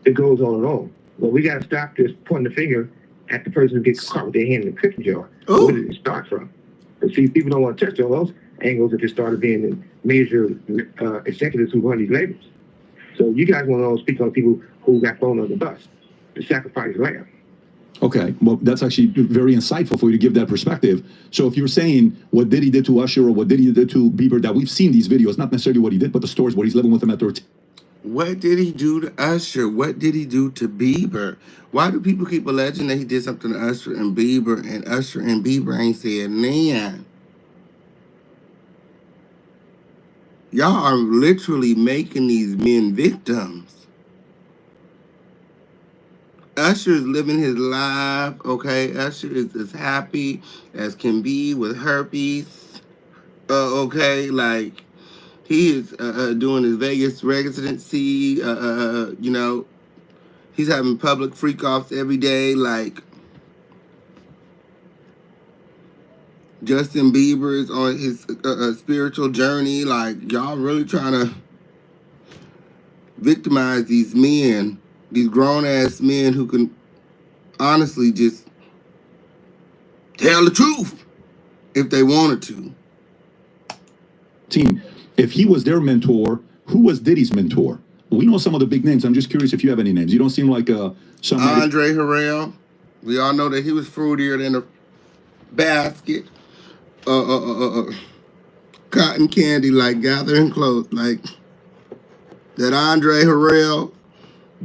It goes on and on. But we got to stop this pointing the finger at the person who gets caught with their hand in the cookie jar. Ooh. Where did it start from? But see, people don't want to touch all those angles if it started being the major executives who run these labels. So you guys want to speak on people who got thrown on the bus, the sacrifice lamb. Okay, well, that's actually very insightful for you to give that perspective. So if you're saying what Diddy did to Usher or what Diddy did to Bieber, that we've seen these videos, not necessarily what he did, but the stories, what he's living with him at 13. What did he do to Usher? What did he do to Bieber? Why do people keep alleging that he did something to Usher and Usher and Bieber ain't said nan? Y'all are literally making these men victims. Usher is living his life, okay? Usher is as happy as can be with herpes, okay? Like, he is doing his Vegas residency, you know. He's having public freak-offs every day, like, Justin Bieber is on his spiritual journey. Like, y'all really trying to victimize these men. These grown-ass men who can honestly just tell the truth if they wanted to. Team, if he was their mentor, who was Diddy's mentor? We know some of the big names. I'm just curious if you have any names. You don't seem like somebody. Andre Harrell. We all know that he was fruitier than a basket. Cotton candy, like gathering clothes. Like, that Andre Harrell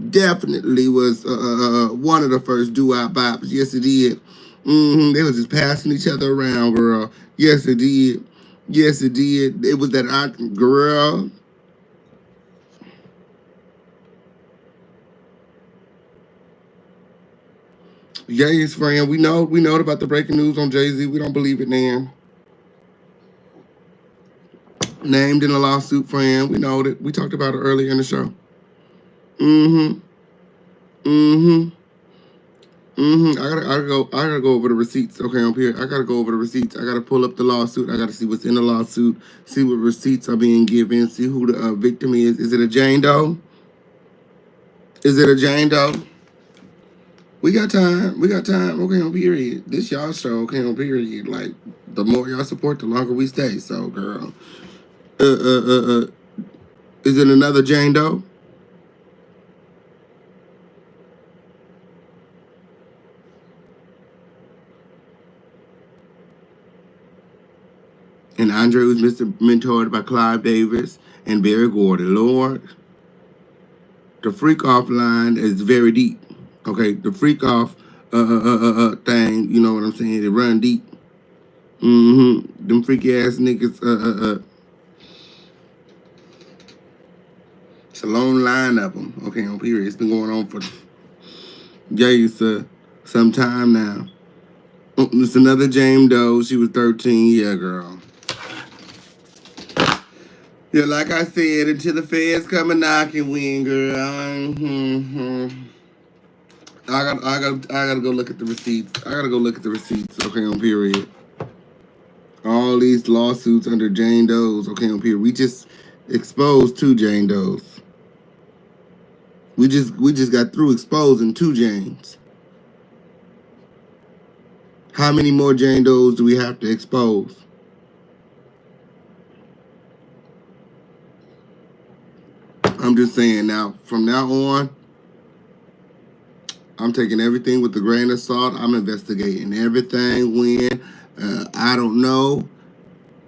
definitely was one of the first doo-wop bops. Yes, it did. They was just passing each other around, girl. Yes, it did. Yes, it did. It was that girl. Jay's friend. We know about the breaking news on Jay-Z. We don't believe it, man. Named in a lawsuit, friend. We know that. We talked about it earlier in the show. I gotta go over the receipts. Okay, I'm here. I gotta go over the receipts. I gotta pull up the lawsuit. I gotta see what's in the lawsuit. See what receipts are being given. See who the victim is. Is it a Jane Doe? Is it a Jane Doe? We got time. We got time. Okay, on period. This y'all show. Okay, on period. Like, the more y'all support, the longer we stay. So, girl. Is it another Jane Doe? And Andre was mentored by Clive Davis and Barry Gordy. Lord, the freak off line is very deep. Okay, the freak off thing, you know what I'm saying? It run deep. Them freaky ass niggas. It's a long line of them. Okay, on period. It's been going on for some time now. It's another Jane Doe. She was 13. Yeah, girl. Yeah, like I said, until the feds come and knocking, win, girl. I gotta go look at the receipts. Okay, on period. All these lawsuits under Jane Does. Okay, on period. We just exposed 2 Jane Does. We just got through exposing 2 Janes. How many more Jane Does do we have to expose? I'm just saying now, from now on, I'm taking everything with a grain of salt. I'm investigating everything when I don't know,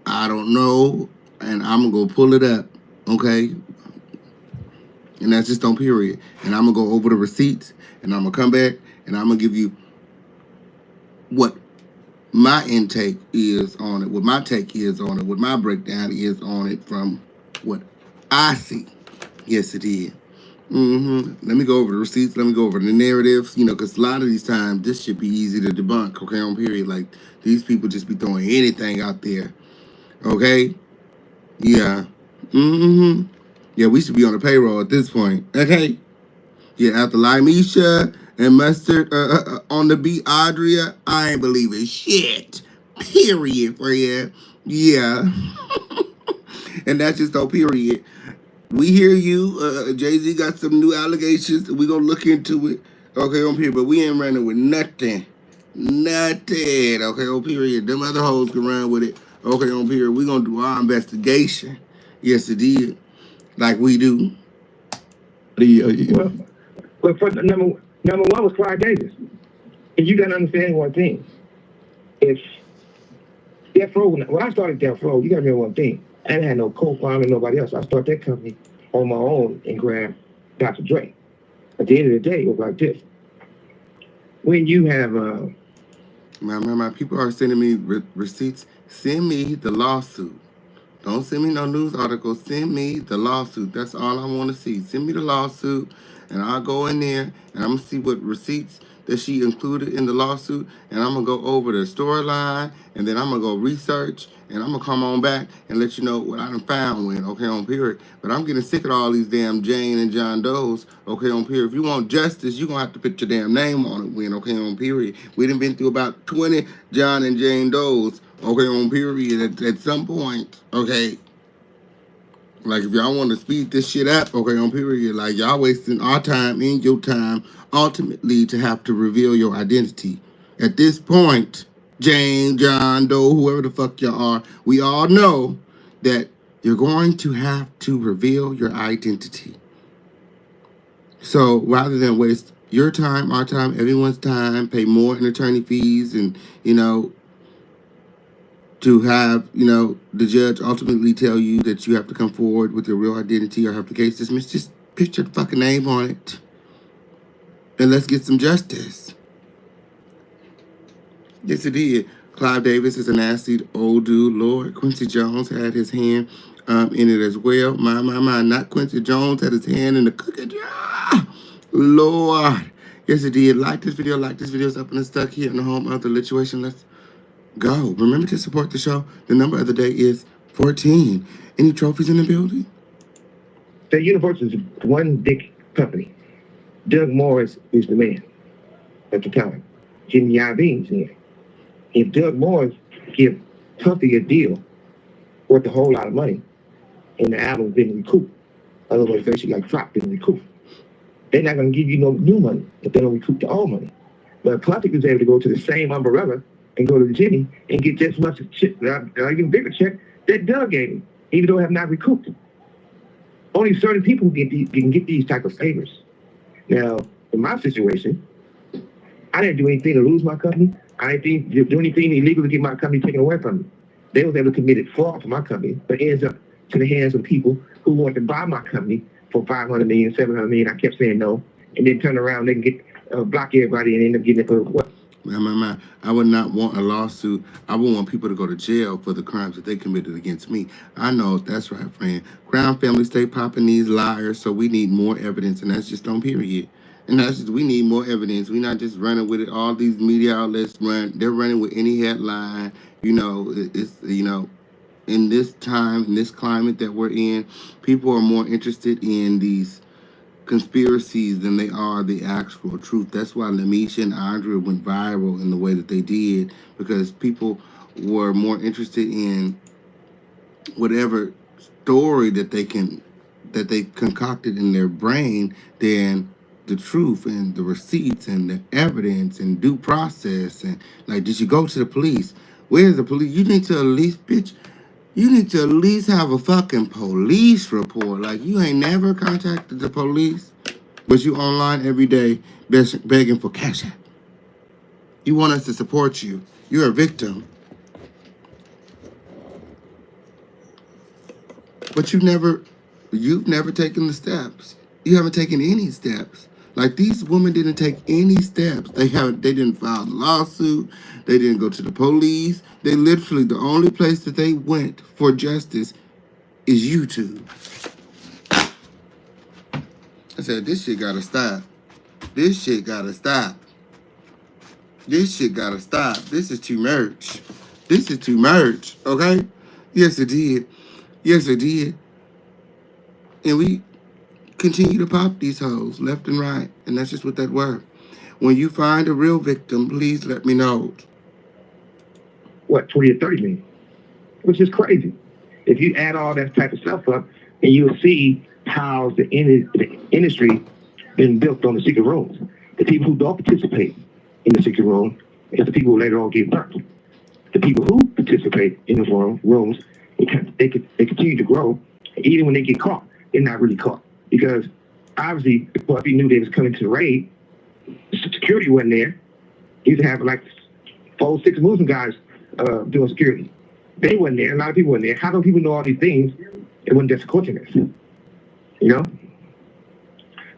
and I'm going to pull it up, okay? And that's just on period. And I'm going to go over the receipts, and I'm going to come back, and I'm going to give you what my intake is on it, what my take is on it, what my breakdown is on it from what I see. Yes, it is. Let me go over the receipts. Let me go over the narratives. You know, because a lot of these times, this should be easy to debunk, okay, on period. Like, these people just be throwing anything out there, okay? Yeah. Mm-hmm. Yeah, we should be on the payroll at this point. Okay. Yeah, after Limeisha and Mustard on the beat, Adria, I ain't believing shit. Period, friend. Yeah. And that's just no period. We hear you. Jay-Z got some new allegations. We gonna look into it. Okay, on period. But we ain't running with nothing. Nothing. Okay, on period. Them other hoes can run with it. Okay, on period. We gonna do our investigation. Yes, it did. Like we do. Well, for number one was Clyde Davis. And you got to understand one thing. If Death Row, when I started Death Row, you got to remember one thing. I didn't have no co-founder, nobody else. I started that company on my own and grabbed Dr. Dre. At the end of the day, it was like this. When you have... My people are sending me receipts. Send me the lawsuit. Don't send me no news articles. Send me the lawsuit. That's all I want to see. Send me the lawsuit, and I'll go in there, and I'm going to see what receipts that she included in the lawsuit, and I'm going to go over the storyline, and then I'm going to go research, and I'm going to come on back and let you know what I done found when, okay, on period. But I'm getting sick of all these damn Jane and John Does, okay, on period. If you want justice, you're going to have to put your damn name on it when, okay, on period. We done been through about 20 John and Jane Does, okay, on period, at some point, okay? Like, if y'all want to speed this shit up, okay, on period, like, y'all wasting our time and your time, ultimately, to have to reveal your identity. At this point, Jane, John, Doe, whoever the fuck y'all are, we all know that you're going to have to reveal your identity. So, rather than waste your time, our time, everyone's time, pay more in attorney fees and, you know, to have, you know, the judge ultimately tell you that you have to come forward with your real identity or have the case dismissed, just put your fucking name on it. And let's get some justice. Yes, it did. Clive Davis is a nasty old dude. Lord, Quincy Jones had his hand in it as well. My. Not Quincy Jones had his hand in the cookie jar. Lord. Yes, it did. Like this video. It's up and stuck here in the home of the lituation. Let's go. Remember to support the show. The number of the day is 14. Any trophies in the building? The Universal is one big company. Doug Morris is the man at the time. Jimmy Iovine's in. If Doug Morris give Puffy a deal worth a whole lot of money and the album's been recouped, in other words, basically like Flop been recouped, they're not going to give you no new money if they don't recoup the old money. But Puffy was able to go to the same umbrella and go to Jimmy and get just as much even bigger check that Doug gave him, even though have not recouped it. Only certain people can get these type of favors. Now, in my situation, I didn't do anything to lose my company. I didn't do anything illegal to get my company taken away from me. They was able to commit fraud for my company, but it ends up to the hands of people who want to buy my company for $500 million, $700 million. I kept saying no, and then turn around, they can get block everybody and end up getting it for what? I would not want a lawsuit. I would want people to go to jail for the crimes that they committed against me. I know that's right, friend. Crown family stay popping these liars, so we need more evidence, and that's just on period. And that's just, we need more evidence. We're not just running with it. All these media outlets they're running with any headline. You know, it's, you know, in this time, in this climate that we're in, people are more interested in these conspiracies than they are the actual truth. That's why Lamisha and Andrea went viral in the way that they did, because people were more interested in whatever story that they concocted in their brain than the truth and the receipts and the evidence and due process. And like, did you go to the police? Where's the police? You need to at least, bitch, you need to at least have a fucking police report. Like, you ain't never contacted the police, but you online every day begging for cash out. You want us to support you. You're a victim. But you've never taken the steps. You haven't taken any steps. Like, these women didn't take any steps. They didn't file a lawsuit. They didn't go to the police. They literally, the only place that they went for justice is YouTube. I said, this shit gotta stop. This shit gotta stop. This shit gotta stop. This is too much. This is too much, okay? Yes, it did. Yes, it did. And we continue to pop these hoes left and right. And that's just what that word. When you find a real victim, please let me know. What, 20 or 30 million? Which is crazy. If you add all that type of stuff up, and you'll see how the industry been built on the secret rooms. The people who don't participate in the secret room is the people who later on get burnt. The people who participate in the rooms, they continue to grow. Even when they get caught, they're not really caught. Because obviously, if he knew they was coming to the raid, security wasn't there. He used to have like 4, 6 Muslim guys doing security. They wasn't there. A lot of people weren't there. How do people know all these things? It wasn't just coordinates, you know?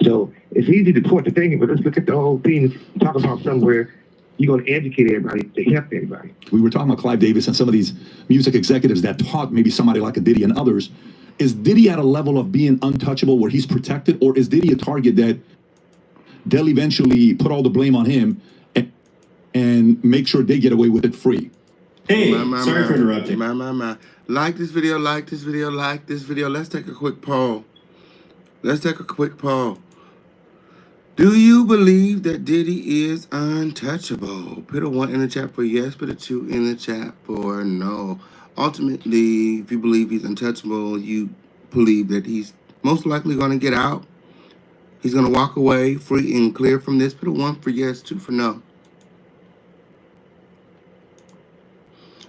So it's easy to point the thing, but let's look at the whole thing and talk about somewhere you're going to educate everybody to help everybody. We were talking about Clive Davis and some of these music executives that taught maybe somebody like a Diddy and others. Is Diddy at a level of being untouchable where he's protected, or is Diddy a target that they'll eventually put all the blame on him and make sure they get away with it free? Hey, sorry for interrupting. Like this video, like this video, like this video. Let's take a quick poll. Do you believe that Diddy is untouchable? Put a 1 in the chat for yes, put a 2 in the chat for no. Ultimately, if you believe he's untouchable, you believe that he's most likely going to get out. He's going to walk away free and clear from this. Put a 1 for yes, 2 for no.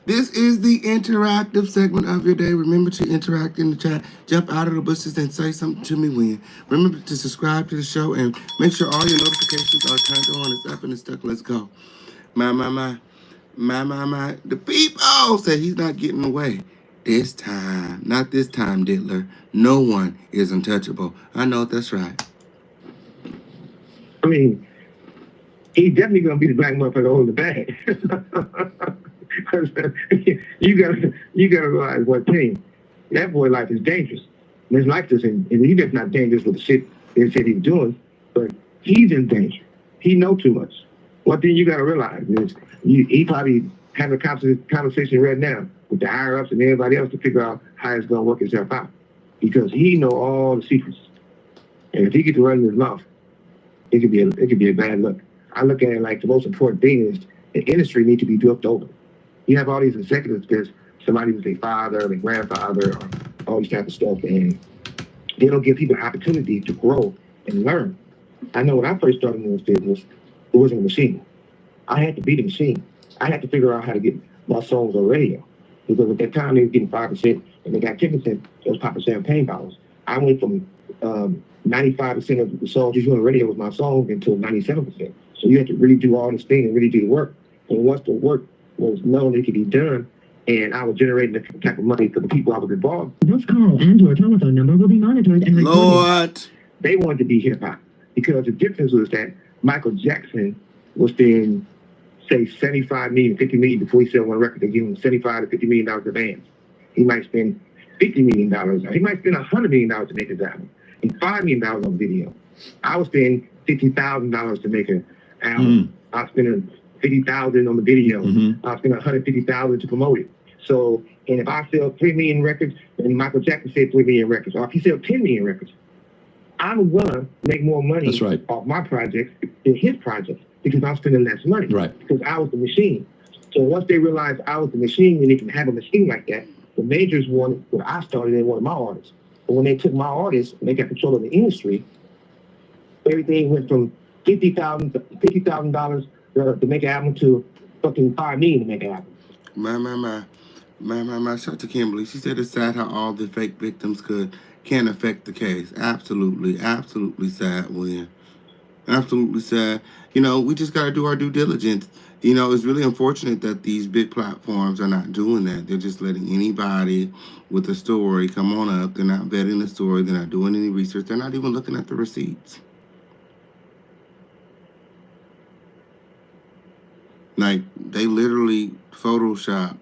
This is the interactive segment of your day. Remember to interact in the chat. Jump out of the bushes and say something to me when. Remember to subscribe to the show and make sure all your notifications are turned on. It's up and it's stuck. Let's go. My. The people say he's not getting away. This time. Not this time, Diddler. No one is untouchable. I know that's right. I mean, he's definitely going to be the black motherfucker holding the bag. you gotta realize one thing. That boy life is dangerous. And his life isn't, and he's just not dangerous with the shit they said he's doing, but he's in danger. He knows too much. One thing you gotta realize is he probably having a conversation right now with the higher ups and everybody else to figure out how it's gonna work itself out. Because he know all the secrets. And if he gets to run his mouth, it could be a bad look. I look at it like the most important thing is the industry needs to be built over. You have all these executives because somebody was their father, their grandfather, or all these type of stuff, and they don't give people an opportunity to grow and learn. I know when I first started in this business, it wasn't a machine. I had to be the machine. I had to figure out how to get my songs on radio. Because at that time, they were getting 5%, and they got 10%. Those popping champagne bottles. I went from 95% of the songs you hear on the radio was my songs until 97%. So you had to really do all this thing and really do the work. And once the work was known it could be done, and I was generating the type of money for the people I was involved. This call and/or telephone number will be monitored and recorded. Lord. They wanted to be hip hop because the difference was that Michael Jackson was spending, say, $75 million, $50 million before he sold one record. They give him $75 to $50 million advance. He might spend $50 million. He might spend $100 million to make his album, and $5 million on video. I was spending $50,000 to make an album. I was spending $50,000 on the video. I was spending $150,000 to promote it. So, and if I sell 3 million records, and Michael Jackson said 3 million records, or if he sells 10 million records, I'm gonna make more money off my projects than his projects because I'm spending less money. Right. Because I was the machine. So once they realized I was the machine, and they can have a machine like that, the majors wanted what I started. They wanted my artists. But when they took my artists and they got control of the industry, everything went from $50,000 to make an album to fucking $5 million to make an album. Shout out to Kimberly. She said it's sad how all the fake victims can affect the case. Absolutely sad, William. Absolutely sad. You know, we just got to do our due diligence. You know, it's really unfortunate that these big platforms are not doing that. They're just letting anybody with a story come on up. They're not vetting the story. They're not doing any research. They're not even looking at the receipts. Like, they literally Photoshop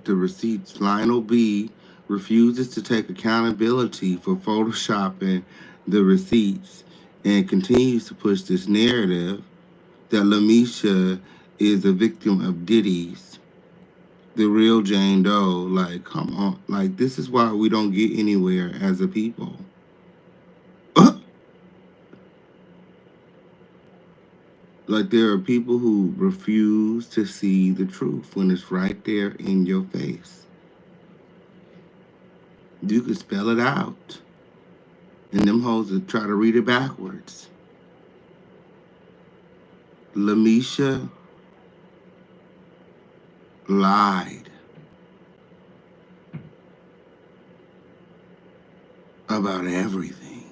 the receipts. Lionel B refuses to take accountability for photoshopping the receipts and continues to push this narrative that Lamisha is a victim of Diddy's, the real Jane Doe. Like, come on. Like, this is why we don't get anywhere as a people. Like, there are people who refuse to see the truth when it's right there in your face. You can spell it out. And them hoes that try to read it backwards. Lamisha lied about everything.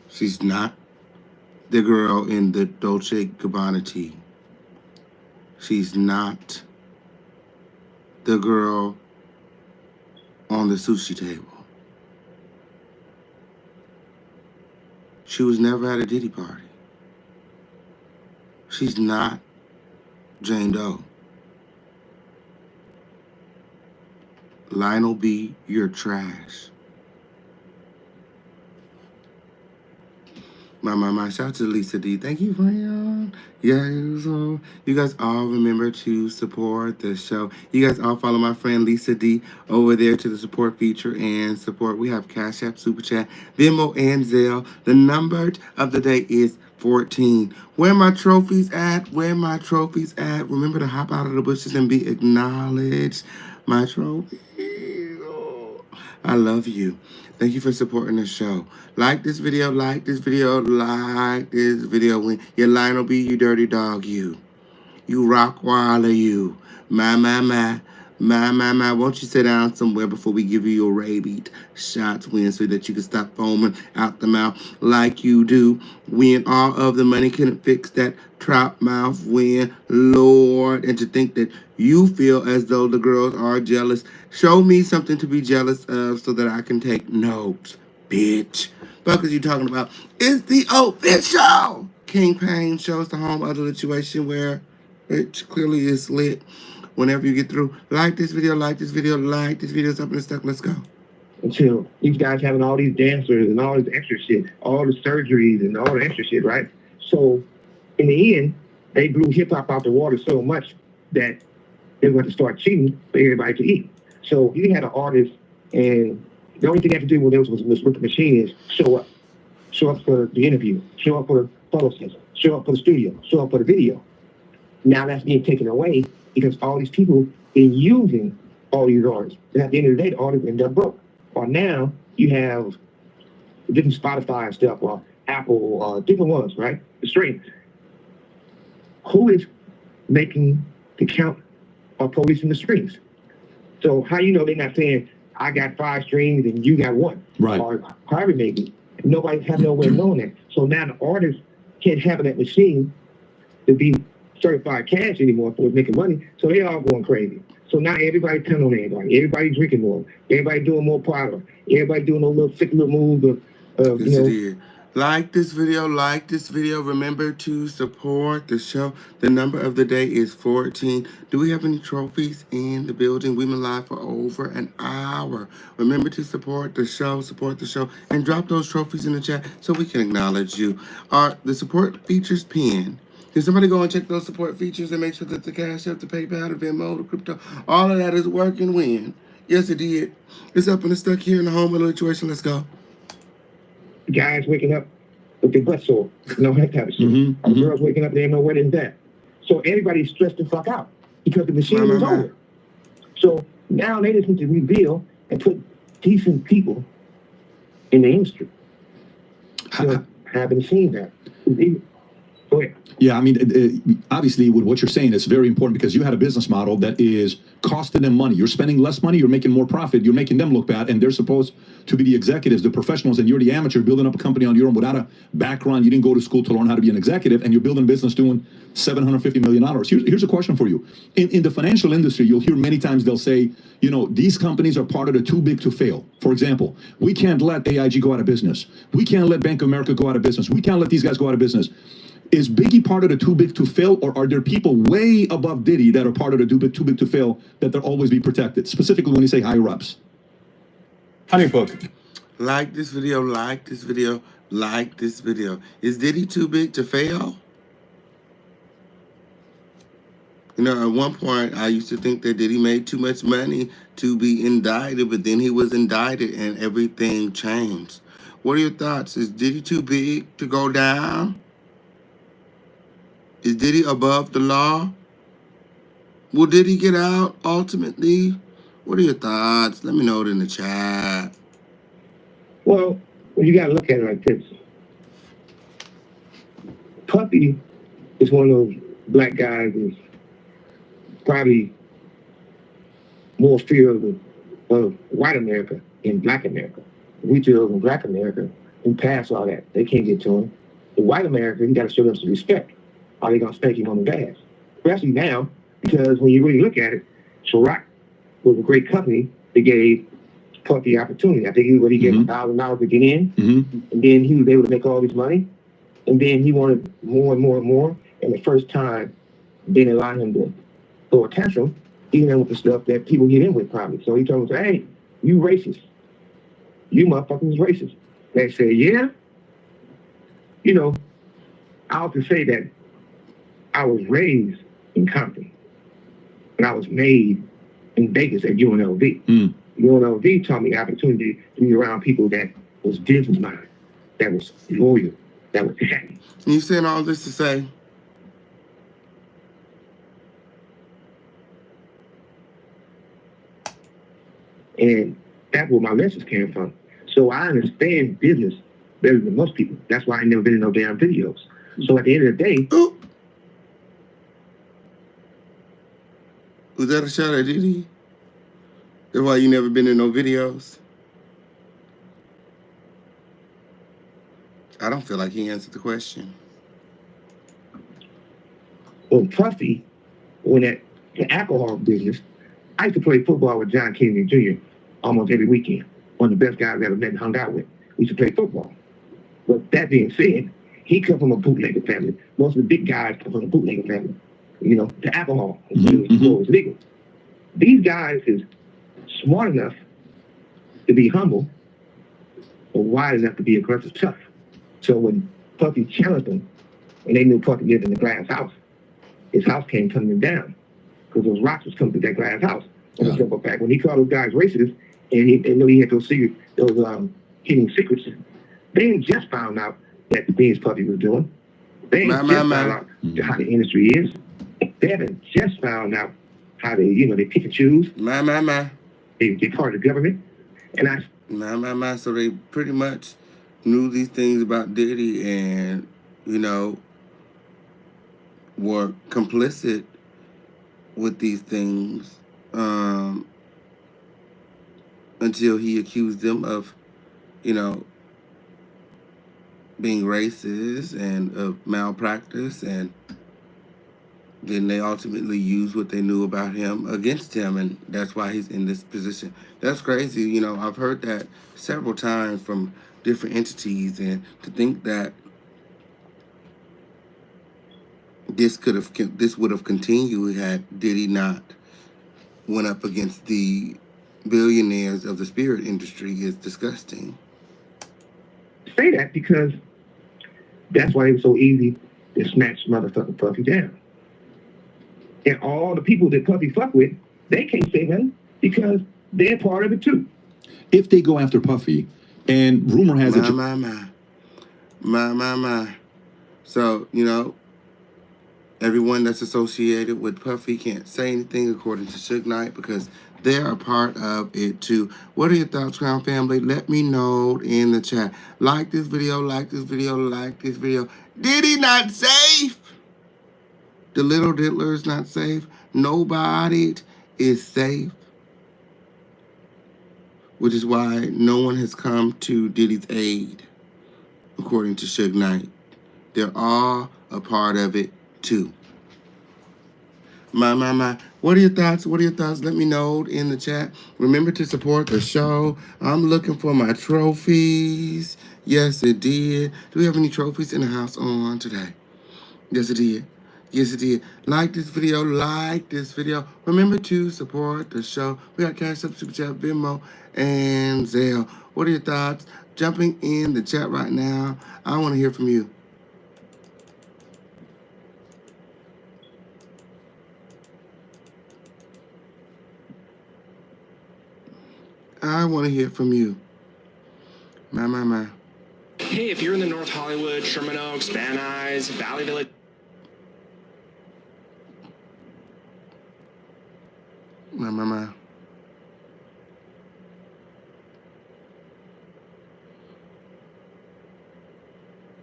She's not the girl in the Dolce & Gabbana tee. She's not the girl on the sushi table. She was never at a Diddy party. She's not Jane Doe. Lionel B., you're trash. My shout out to Lisa D. Thank you, friend. Yes, you guys all remember to support the show. You guys all follow my friend Lisa D over there to the support feature and support. We have Cash App, Super Chat, Venmo, and Zelle. The number of the day is 14. Where my trophies at? Where my trophies at? Remember to hop out of the bushes and be acknowledged. My trophies. Oh, I love you. Thank you for supporting the show. Like this video, like this video, like this video. When you Lionel B, you dirty dog, you. You Rockwaller, you. My. Won't you sit down somewhere before we give you your rabies shots when so that you can stop foaming out the mouth like you do when all of the money couldn't fix that trout mouth when, Lord, and to think that you feel as though the girls are jealous. Show me something to be jealous of so that I can take notes, bitch. Fuck is you talking about? It's the official King Payne shows the home of the situation where it clearly is lit. Whenever you get through, like this video, like this video, like this video. It's up and stuck. Let's go. Until these guys having all these dancers and all this extra shit, all the surgeries and all the extra shit, right? So in the end, they blew hip hop out the water so much that they were going to start cheating for everybody to eat. So you had an artist, and the only thing they had to do with the machine is show up for the interview, show up for the photo session, show up for the studio, show up for the video. Now that's being taken away because all these people been using all these artists. And at the end of the day, the artists end up broke. Or now you have different Spotify and stuff, or Apple, or different ones, right? The streams. Who is making the count or policing the streams? So how you know they're not saying, I got 5 streams and you got 1? Right. Or however maybe. Nobody has no way of knowing that. So now the artist can't have that machine to be certified cash anymore for making money, so they all going crazy. So now everybody telling on everybody. Everybody drinking more. Everybody doing more powder. Everybody doing those little sick little moves of you know. Like this video, like this video. Remember to support the show. The number of the day is 14. Do we have any trophies in the building? We've been live for over an hour. Remember to support the show, and drop those trophies in the chat so we can acknowledge you. The support features pinned. Can somebody go and check those support features and make sure that the Cash App, the PayPal, the Venmo, the crypto, all of that is working when? Yes, it did. It's up and it's stuck here in the home of the situation. Let's go. Guys waking up with their butt sore, you know, that type of shit. Girls waking up, they don't know where they're at. So everybody's stressed the fuck out because the machine is over. So now they just need to reveal and put decent people in the industry. Haven't seen that. Go ahead. Yeah, I mean, obviously, with what you're saying, it's very important because you had a business model that is costing them money. You're spending less money, you're making more profit, you're making them look bad, and they're supposed to be the executives, the professionals, and you're the amateur building up a company on your own without a background. You didn't go to school to learn how to be an executive, and you're building a business doing $750 million. Here's a question for you. In the financial industry, you'll hear many times they'll say, you know, these companies are part of the too big to fail. For example, we can't let AIG go out of business. We can't let Bank of America go out of business. We can't let these guys go out of business. Is Biggie part of the too big to fail, or are there people way above Diddy that are part of the too big to fail that they'll always be protected? Specifically when you say higher ups. Honeybook. Like this video, like this video, like this video. Is Diddy too big to fail? You know, at one point, I used to think that Diddy made too much money to be indicted, but then he was indicted and everything changed. What are your thoughts? Is Diddy too big to go down? Is Diddy above the law? Will Diddy get out ultimately? What are your thoughts? Let me know it in the chat. Well, you got to look at it like this. Puffy is one of those black guys who's probably more fear of white America than black America. We deal in black America and pass all that. They can't get to him. The white America, you got to show them some respect. Are they going to spank him on the ass? Especially now, because when you really look at it, Ciroc was a great company that gave Puffy opportunity. I think he gave him $1,000 to get in, and then he was able to make all this money, and then he wanted more and more and more. And the first time, they didn't allow him to throw a tantrum, even with the stuff that people get in with probably. So he told them, hey, you racist. You motherfuckers racist. They say, yeah. You know, I often say that I was raised in Compton, but I was made in Vegas at UNLV. UNLV taught me the opportunity to be around people that was business-minded, that was loyal, that was happy. You saying all this to say, and that's where my message came from. So I understand business better than most people. That's why I never been in no damn videos. So at the end of the day, was that a shot at Diddy? That's why you never been in no videos? I don't feel like he answered the question. well, Puffy, when at the alcohol business, I used to play football with John Kennedy Jr. almost every weekend. One of the best guys I ever met and hung out with. We used to play football. But that being said, he come from a bootlegger family. Most of the big guys come from a bootlegger family. You know, the alcohol was legal. These guys is smart enough to be humble, but wise enough to be aggressive tough. So when Puffy challenged them, and they knew Puffy lived in the glass house, his house came tumbling down because those rocks was coming through that glass house. And the simple fact, when he called those guys racist, and they knew he had those secrets, those hidden secrets, they ain't just found out that the things Puffy was doing. They ain't just found out how the industry is. They haven't just found out how they, you know, they pick and choose. They're part of the government. And So they pretty much knew these things about Diddy and, you know, were complicit with these things until he accused them of, you know, being racist and of malpractice, and then they ultimately used what they knew about him against him, and that's why he's in this position. That's crazy. You know, I've heard that several times from different entities, and to think that this would have continued had Diddy not went up against the billionaires of the spirit industry is disgusting. Say that because that's why it was so easy to snatch motherfucking Puffy down. And all the people that Puffy fuck with, they can't say nothing because they're part of it too. If they go after Puffy, and rumor has it... So, you know, everyone that's associated with Puffy can't say anything according to Suge Knight because they're a part of it too. What are your thoughts, Crown Family? Let me know in the chat. Like this video, like this video, like this video. Diddy not safe? The little diddler is not safe. Nobody is safe. Which is why no one has come to Diddy's aid, according to Suge Knight. They're all a part of it too. What are your thoughts? What are your thoughts? Let me know in the chat. Remember to support the show. I'm looking for my trophies. Yes, it did. Do we have any trophies in the house on today? Yes, it did. Yes, it did. Like this video. Like this video. Remember to support the show. We got Cash App, Super Chat, Venmo, and Zelle. What are your thoughts? Jumping in the chat right now. I want to hear from you. I want to hear from you. My. Hey, if you're in the North Hollywood, Sherman Oaks, Van Nuys, Valley Village. My.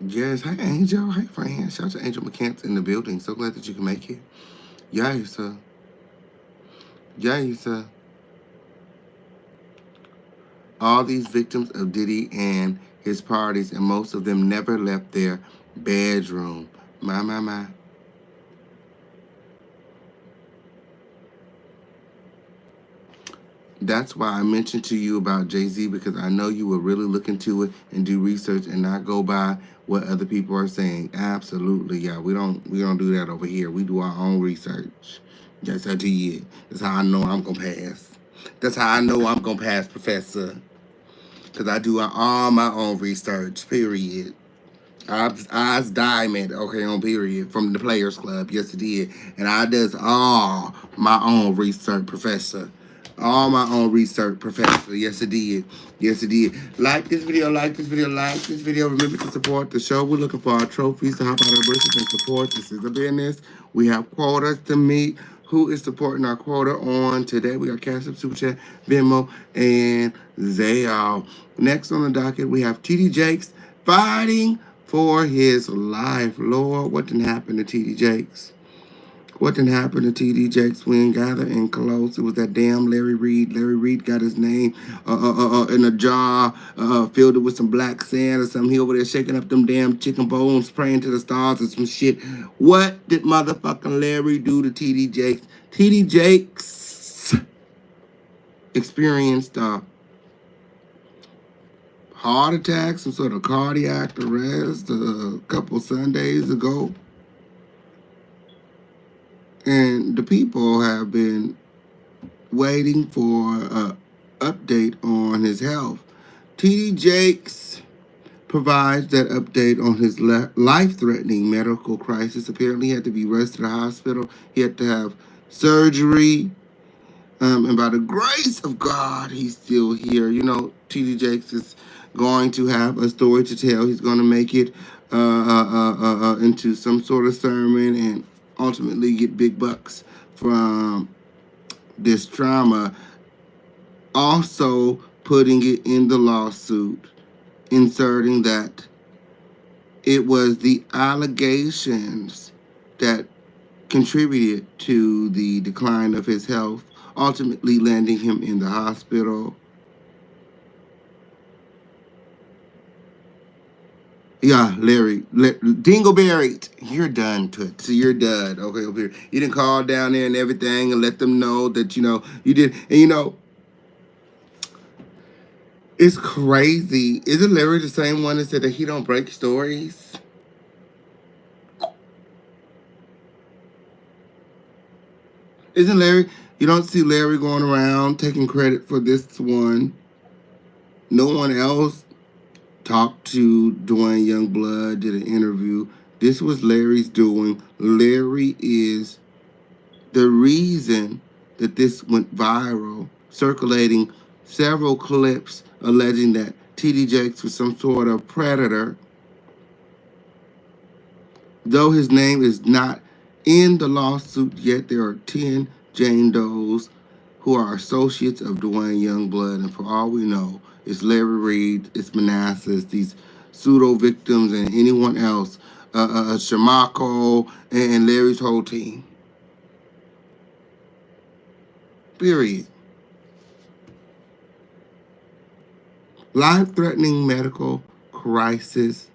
Yes, hey Angel, hey friend. Shout out to Angel McCants in the building. So glad that you can make it. Yes, sir. Yes, sir. All these victims of Diddy and his parties, and most of them never left their bedroom. My. That's why I mentioned to you about Jay-Z, because I know you will really look into it and do research and not go by what other people are saying. Absolutely, yeah. We don't do that over here. We do our own research. Yes, I did. That's how I know I'm gonna pass. That's how I know I'm gonna pass, Professor. Because I do all my own research, period. I's diamond, okay, on period, from the Players Club. Yes, it did. And I does all my own research, Professor. All my own research, Professor. Yes, it did. Yes, it did. Like this video, like this video, like this video. Remember to support the show. We're looking for our trophies to hop out our bushes and support. This is a business. We have quotas to meet. Who is supporting our quota on today? We got Cash App, Super Chat, Venmo, and Zayal. Next on the docket, we have TD Jakes fighting for his life. Lord, what didn't happen to TD Jakes? What didn't happen to TD Jakes when gathering close? It was that damn Larry Reid. Larry Reid got his name in a jar, filled it with some black sand or something. He over there shaking up them damn chicken bones, praying to the stars and some shit. What did motherfucking Larry do to TD Jakes? TD Jakes experienced heart attack, some sort of cardiac arrest a couple Sundays ago. And the people have been waiting for an update on his health. TD Jakes provides that update on his life-threatening medical crisis. Apparently, he had to be rushed to the hospital. He had to have surgery. And by the grace of God, he's still here. You know, TD Jakes is going to have a story to tell. He's going to make it into some sort of sermon and ultimately get big bucks from this trauma. Also putting it in the lawsuit, inserting that it was the allegations that contributed to the decline of his health, ultimately landing him in the hospital. Yeah, Larry, Dingleberry, you're done, Tootsie. You're done. Okay, over here. You didn't call down there and everything and let them know that, you know, you did. And, you know, it's crazy. Isn't Larry the same one that said that he don't break stories? Isn't Larry, you don't see Larry going around taking credit for this one. No one else talked to Dwayne Youngblood, did an interview. This was Larry's doing. Larry is the reason that this went viral, circulating several clips alleging that TD Jakes was some sort of predator. Though his name is not in the lawsuit yet, there are 10 Jane Does who are associates of Dwayne Youngblood, and for all we know, it's Larry Reid, it's Manassas, these pseudo victims, and anyone else, Shamako, and Larry's whole team. Period. Life-threatening medical crisis,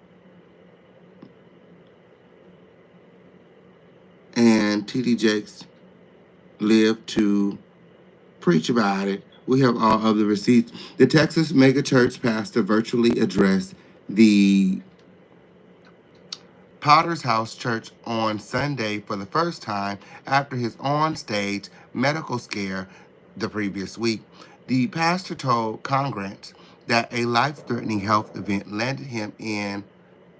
and TD Jakes lived to preach about it. We have all of the receipts. The Texas megachurch pastor virtually addressed the Potter's House Church on Sunday for the first time after his on-stage medical scare the previous week. The pastor told Congress that a life-threatening health event landed him in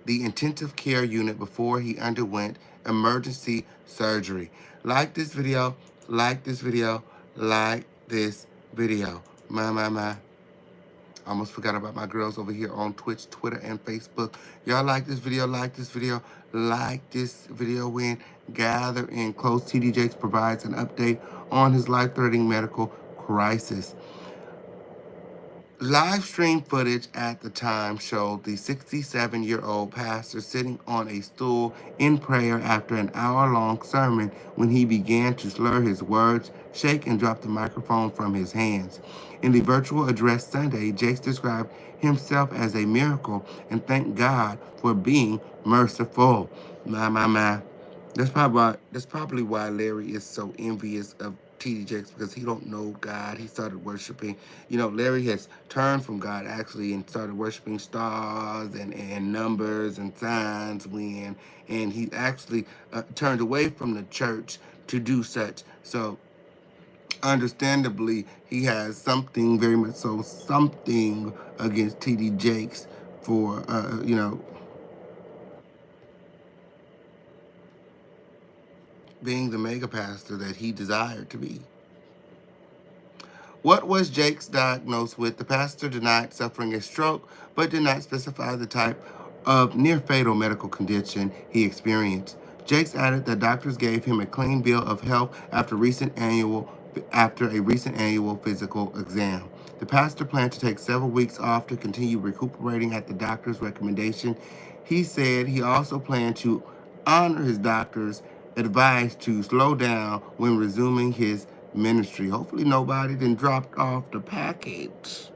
the intensive care unit before he underwent emergency surgery. Like this video, like this video, like this video. My. Almost forgot about my girls over here on Twitch, Twitter, and Facebook. Y'all like this video, like this video, like this video when gather in close. TD Jakes provides an update on his life-threatening medical crisis. Live stream footage at the time showed the 67-year-old pastor sitting on a stool in prayer after an hour-long sermon when he began to slur his words, shake, and drop the microphone from his hands. In the virtual address Sunday, Jakes described himself as a miracle and thanked God for being merciful. My. That's probably why Larry is so envious of TD Jakes, because he don't know God. He started worshiping. You know, Larry has turned from God actually and started worshiping stars and numbers and signs and he actually turned away from the church to do such. So understandably, he has something, very much so, something against TD Jakes for, being the mega pastor that he desired to be. What was Jakes diagnosed with? The pastor denied suffering a stroke, but did not specify the type of near-fatal medical condition he experienced. Jakes added that doctors gave him a clean bill of health after a recent annual physical exam. The pastor planned to take several weeks off to continue recuperating at the doctor's recommendation. He said he also planned to honor his doctor's advice to slow down when resuming his ministry. Hopefully nobody then dropped off the package.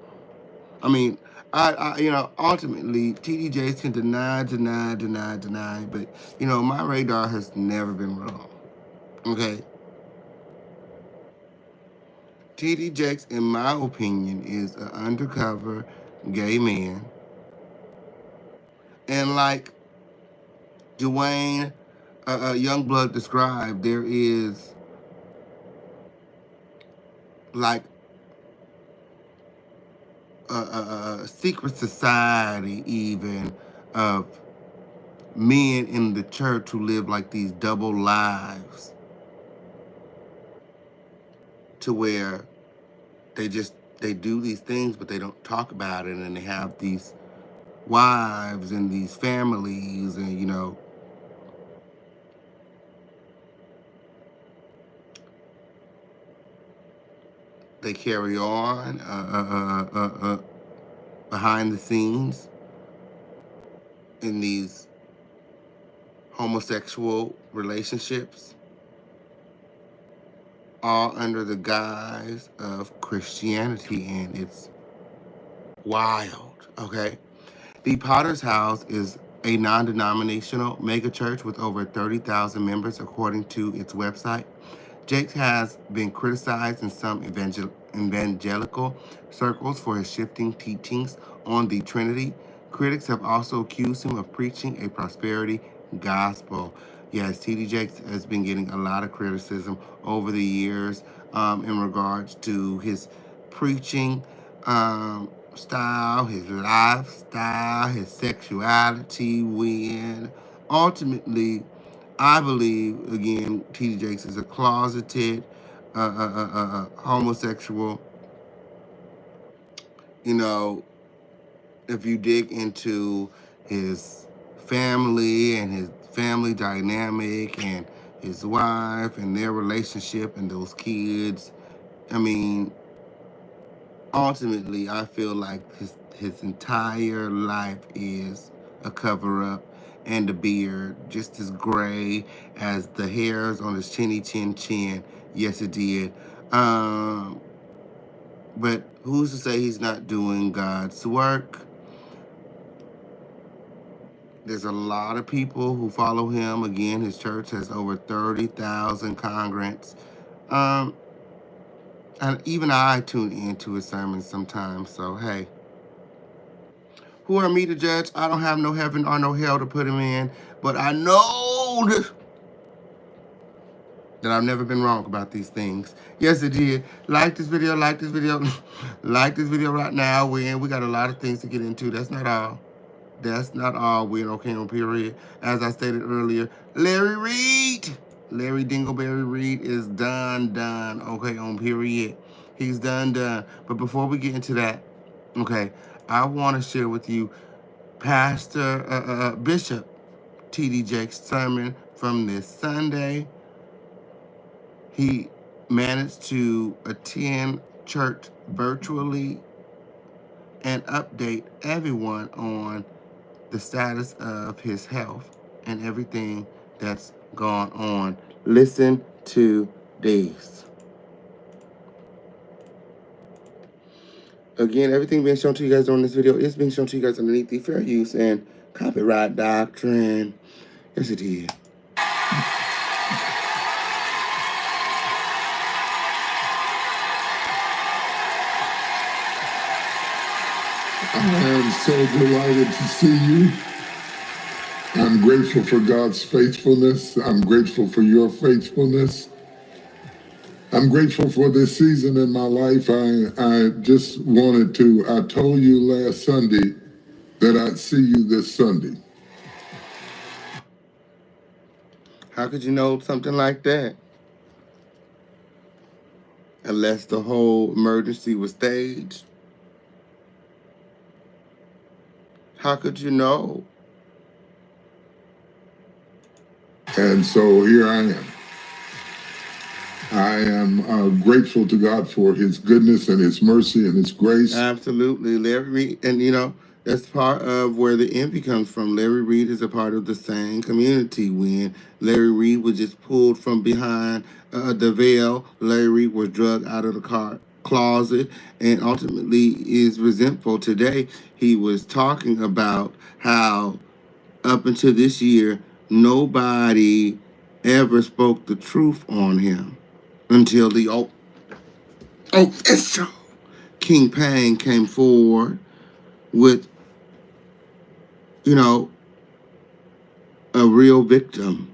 I mean, ultimately, TD Jakes can deny, but, my radar has never been wrong. Okay? TD Jakes, in my opinion, is an undercover gay man. And like Dwayne Youngblood described, there is like a secret society even of men in the church who live like these double lives, to where they do these things but they don't talk about it, and they have these wives and these families, and they carry on behind the scenes in these homosexual relationships, all under the guise of Christianity, and it's wild, okay? The Potter's House is a non-denominational megachurch with over 30,000 members, according to its website. Jakes has been criticized in some evangelical circles for his shifting teachings on the Trinity. Critics have also accused him of preaching a prosperity gospel. Yes, TD Jakes has been getting a lot of criticism over the years in regards to his preaching style, his lifestyle, his sexuality, when ultimately, I believe, again, TD Jakes is a closeted homosexual. If you dig into his family and his family dynamic and his wife and their relationship and those kids, ultimately, I feel like his entire life is a cover-up, and the beard just as gray as the hairs on his chinny chin. Yes, it did. But who's to say he's not doing God's work? There's a lot of people who follow him. Again, his church has over 30,000 congregants. And even I tune into his sermons sometimes. So, hey, who are me to judge? I don't have no heaven or no hell to put him in. But I know that I've never been wrong about these things. Yes, it did. Like this video, like this video. Like this video right now. We got a lot of things to get into. That's not all. That's not all. We're in okay on period. As I stated earlier, Larry Dingleberry Reid is done, okay on period. He's done. But before we get into that, Okay, I want to share with you Pastor Bishop T.D. Jakes' sermon from this Sunday. He managed to attend church virtually and update everyone on the status of his health and everything that's gone on. Listen to these. Again, everything being shown to you guys on this video is being shown to you guys underneath the fair use and copyright doctrine. Yes, it is. I am so delighted to see you. I'm grateful for God's faithfulness. I'm grateful for your faithfulness. I'm grateful for this season in my life. I just wanted to, I told you last Sunday that I'd see you this Sunday. How could you know something like that? Unless the whole emergency was staged. How could you know? And so here I am. I am grateful to God for his goodness and his mercy and his grace. Absolutely. Larry Reid, and you know, that's part of where the envy comes from. Larry Reid is a part of the same community. When Larry Reid was just pulled from behind the veil, Larry Reid was drugged out of the closet and ultimately is resentful today. He was talking about how up until this year, nobody ever spoke the truth on him until the official King Payne came forward with, you know, a real victim.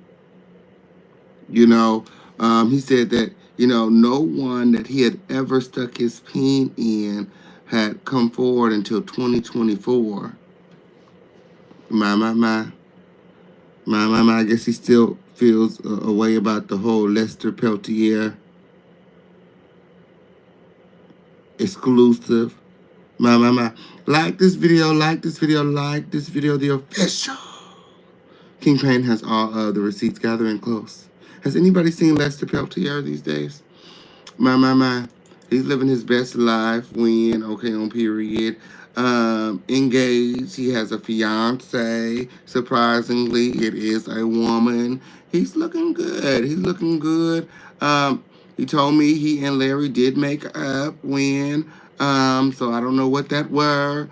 You know, he said that, you know, no one that he had ever stuck his pen in had come forward until 2024. My. I guess he still feels a way about the whole Lester Peltier exclusive. My. Like this video, the official. King Payne has all of the receipts gathering close. Has anybody seen Lester Peltier these days? My. He's living his best life when, okay, on period. Engaged. He has a fiance. Surprisingly, it is a woman. He's looking good. He told me he and Larry did make up when, so I don't know what that were.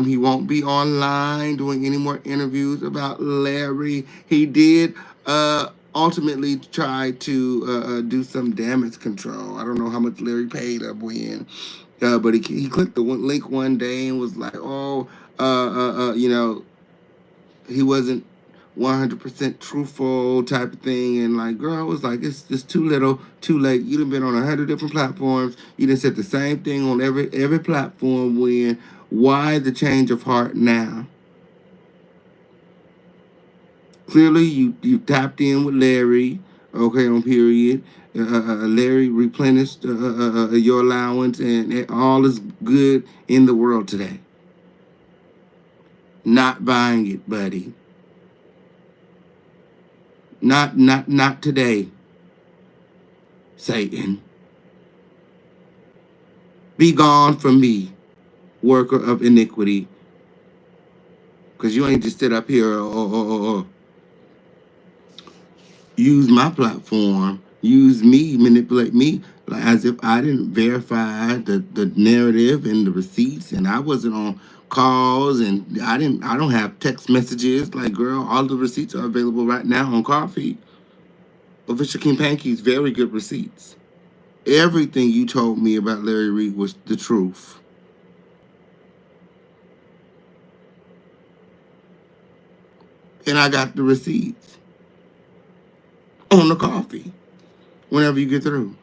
He won't be online doing any more interviews about Larry. He did, ultimately try to do some damage control. I don't know how much Larry paid up when, but he clicked the link one day and was like, oh, you know, he wasn't 100% truthful type of thing. And like, girl, I was like, it's too little, too late. You done been on 100 different platforms. You done said the same thing on every platform. When, why the change of heart now? Clearly, you tapped in with Larry, okay, on period. Larry replenished your allowance, and all is good in the world today. Not buying it, buddy. Not today, Satan. Be gone from me, worker of iniquity. Because you ain't just sit up here or use my platform, use me, manipulate me, like as if I didn't verify the narrative and the receipts, and I wasn't on calls, and I don't have text messages. Like, girl, all the receipts are available right now on Coffee. Official King Panky's very good receipts. Everything you told me about Larry Reid was the truth. And I got the receipts on the Coffee whenever you get through.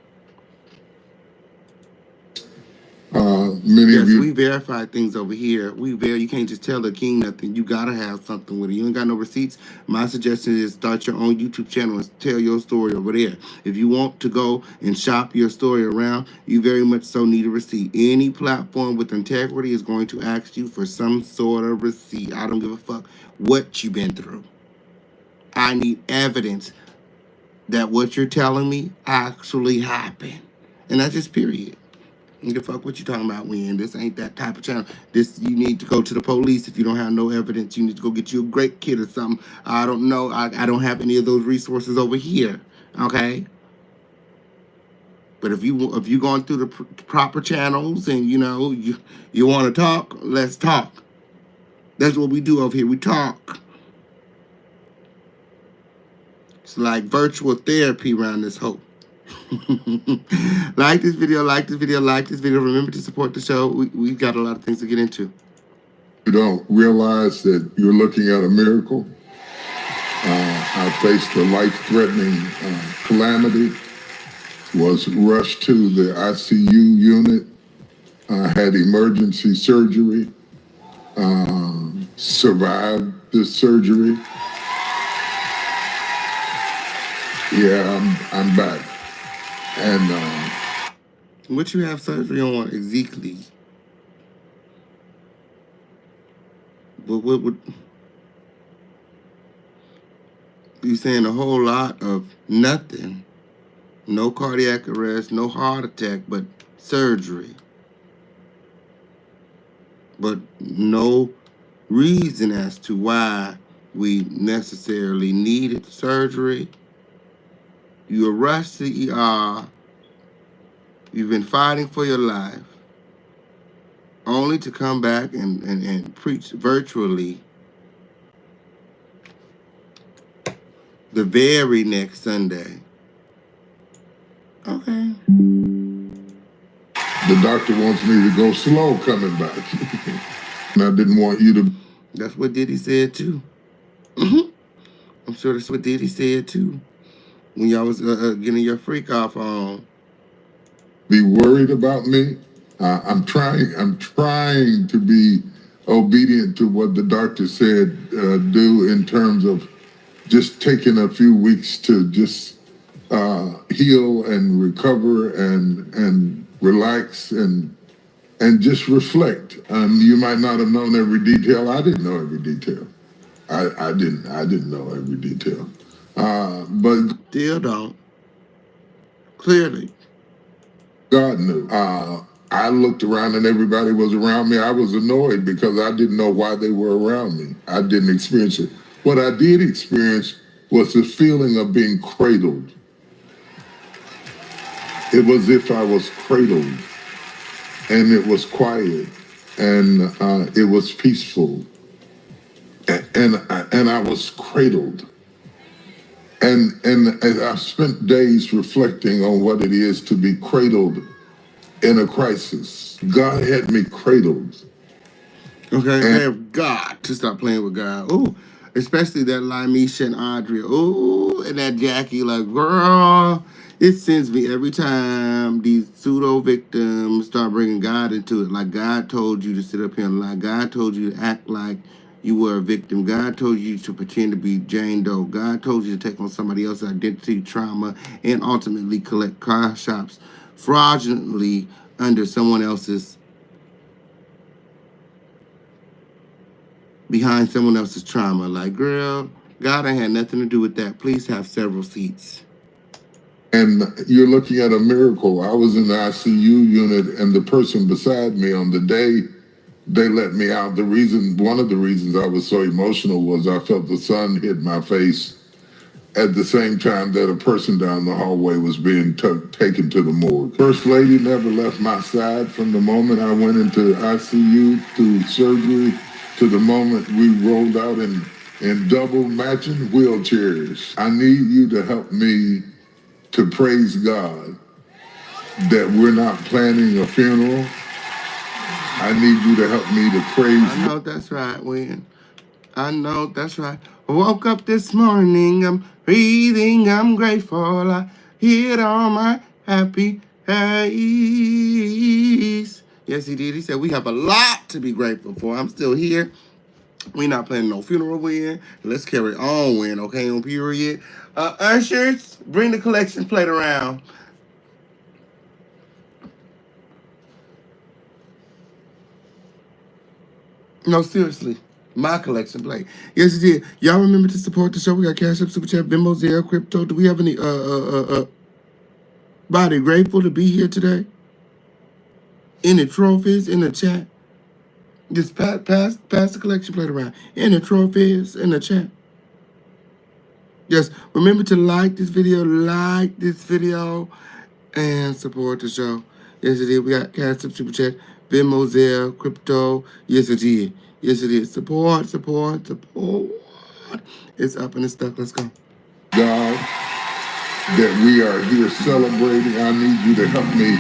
Many Yes, of you. we verify things over here. You can't just tell the king nothing. You gotta have something with it. You ain't got no receipts. My suggestion is start your own YouTube channel and tell your story over there. If you want to go and shop your story around, you very much so need a receipt. Any platform with integrity is going to ask you for some sort of receipt. I don't give a fuck what you've been through. I need evidence that what you're telling me actually happened. And that's just period. You can fuck what you talking about, when this ain't that type of channel. This, you need to go to the police if you don't have no evidence. You need to go get you a great kid or something. I don't know. I don't have any of those resources over here. Okay. But if you going through the proper channels and you want to talk, let's talk. That's what we do over here. We talk. It's like virtual therapy around this hoe. Like this video, like this video, like this video. Remember to support the show. We've got a lot of things to get into. You don't realize that you're looking at a miracle. I faced a life-threatening calamity, was rushed to the ICU unit, had emergency surgery, survived the surgery. Yeah, I'm back. And what you have surgery on exactly? What you saying? A whole lot of nothing. No cardiac arrest, no heart attack, but surgery. But no reason as to why we necessarily needed surgery. You were rushed to the ER. You've been fighting for your life, only to come back and preach virtually the very next Sunday. Okay. The doctor wants me to go slow coming back. And I didn't want you to. That's what Diddy said too. I'm sure that's what Diddy said too. When y'all was getting your freak off on. Be worried about me. I'm trying to be obedient to what the doctor said do in terms of just taking a few weeks to just heal and recover and relax and just reflect. You might not have known every detail. I didn't know every detail. I didn't know every detail. But still don't. Clearly. God knew. I looked around and everybody was around me. I was annoyed because I didn't know why they were around me. I didn't experience it. What I did experience was the feeling of being cradled. It was as if I was cradled, and it was quiet, and it was peaceful, and I was cradled. And I spent days reflecting on what it is to be cradled in a crisis. God had me cradled. Okay, I have got to stop playing with God. Ooh, especially that Limeisha and Audrey. Ooh, and that Jackie, like, girl, it sends me every time these pseudo victims start bringing God into it. Like, God told you to sit up here and lie. God told you to act like you were a victim. God told you to pretend to be Jane Doe. God told you to take on somebody else's identity trauma and ultimately collect car shops fraudulently under someone else's, behind someone else's trauma. Like, girl, God ain't had nothing to do with that. Please have several seats. And you're looking at a miracle. I was in the ICU unit, and the person beside me on the day they let me out, one of the reasons I was so emotional was I felt the sun hit my face at the same time that a person down the hallway was being taken to the morgue. First Lady never left my side from the moment I went into ICU through surgery to the moment we rolled out in double matching wheelchairs. I need you to help me to praise God that we're not planning a funeral. I need you to help me to praise. I know that's right, Win. I know that's right. I woke up this morning, I'm breathing, I'm grateful. I hit all my happy days. Yes, he did. He said, we have a lot to be grateful for. I'm still here. We're not planning no funeral win. Let's carry on win, okay, on period. Ushers, bring the collection plate around. No, seriously. My collection plate. Yes, it did. Y'all remember to support the show. We got Cash App, Super Chat, Venmo, Zelle, Crypto. Do we have any body grateful to be here today? Any trophies in the chat? Just pass the collection plate around. Any trophies in the chat? Yes, remember to like this video, and support the show. Yes, it did. We got Cash App, Super Chat, Venmo, Zelle, Crypto. Yes, it did. Yes, it is. Support. It's up and it's stuck. Let's go. God, that we are here celebrating. I need you to help me.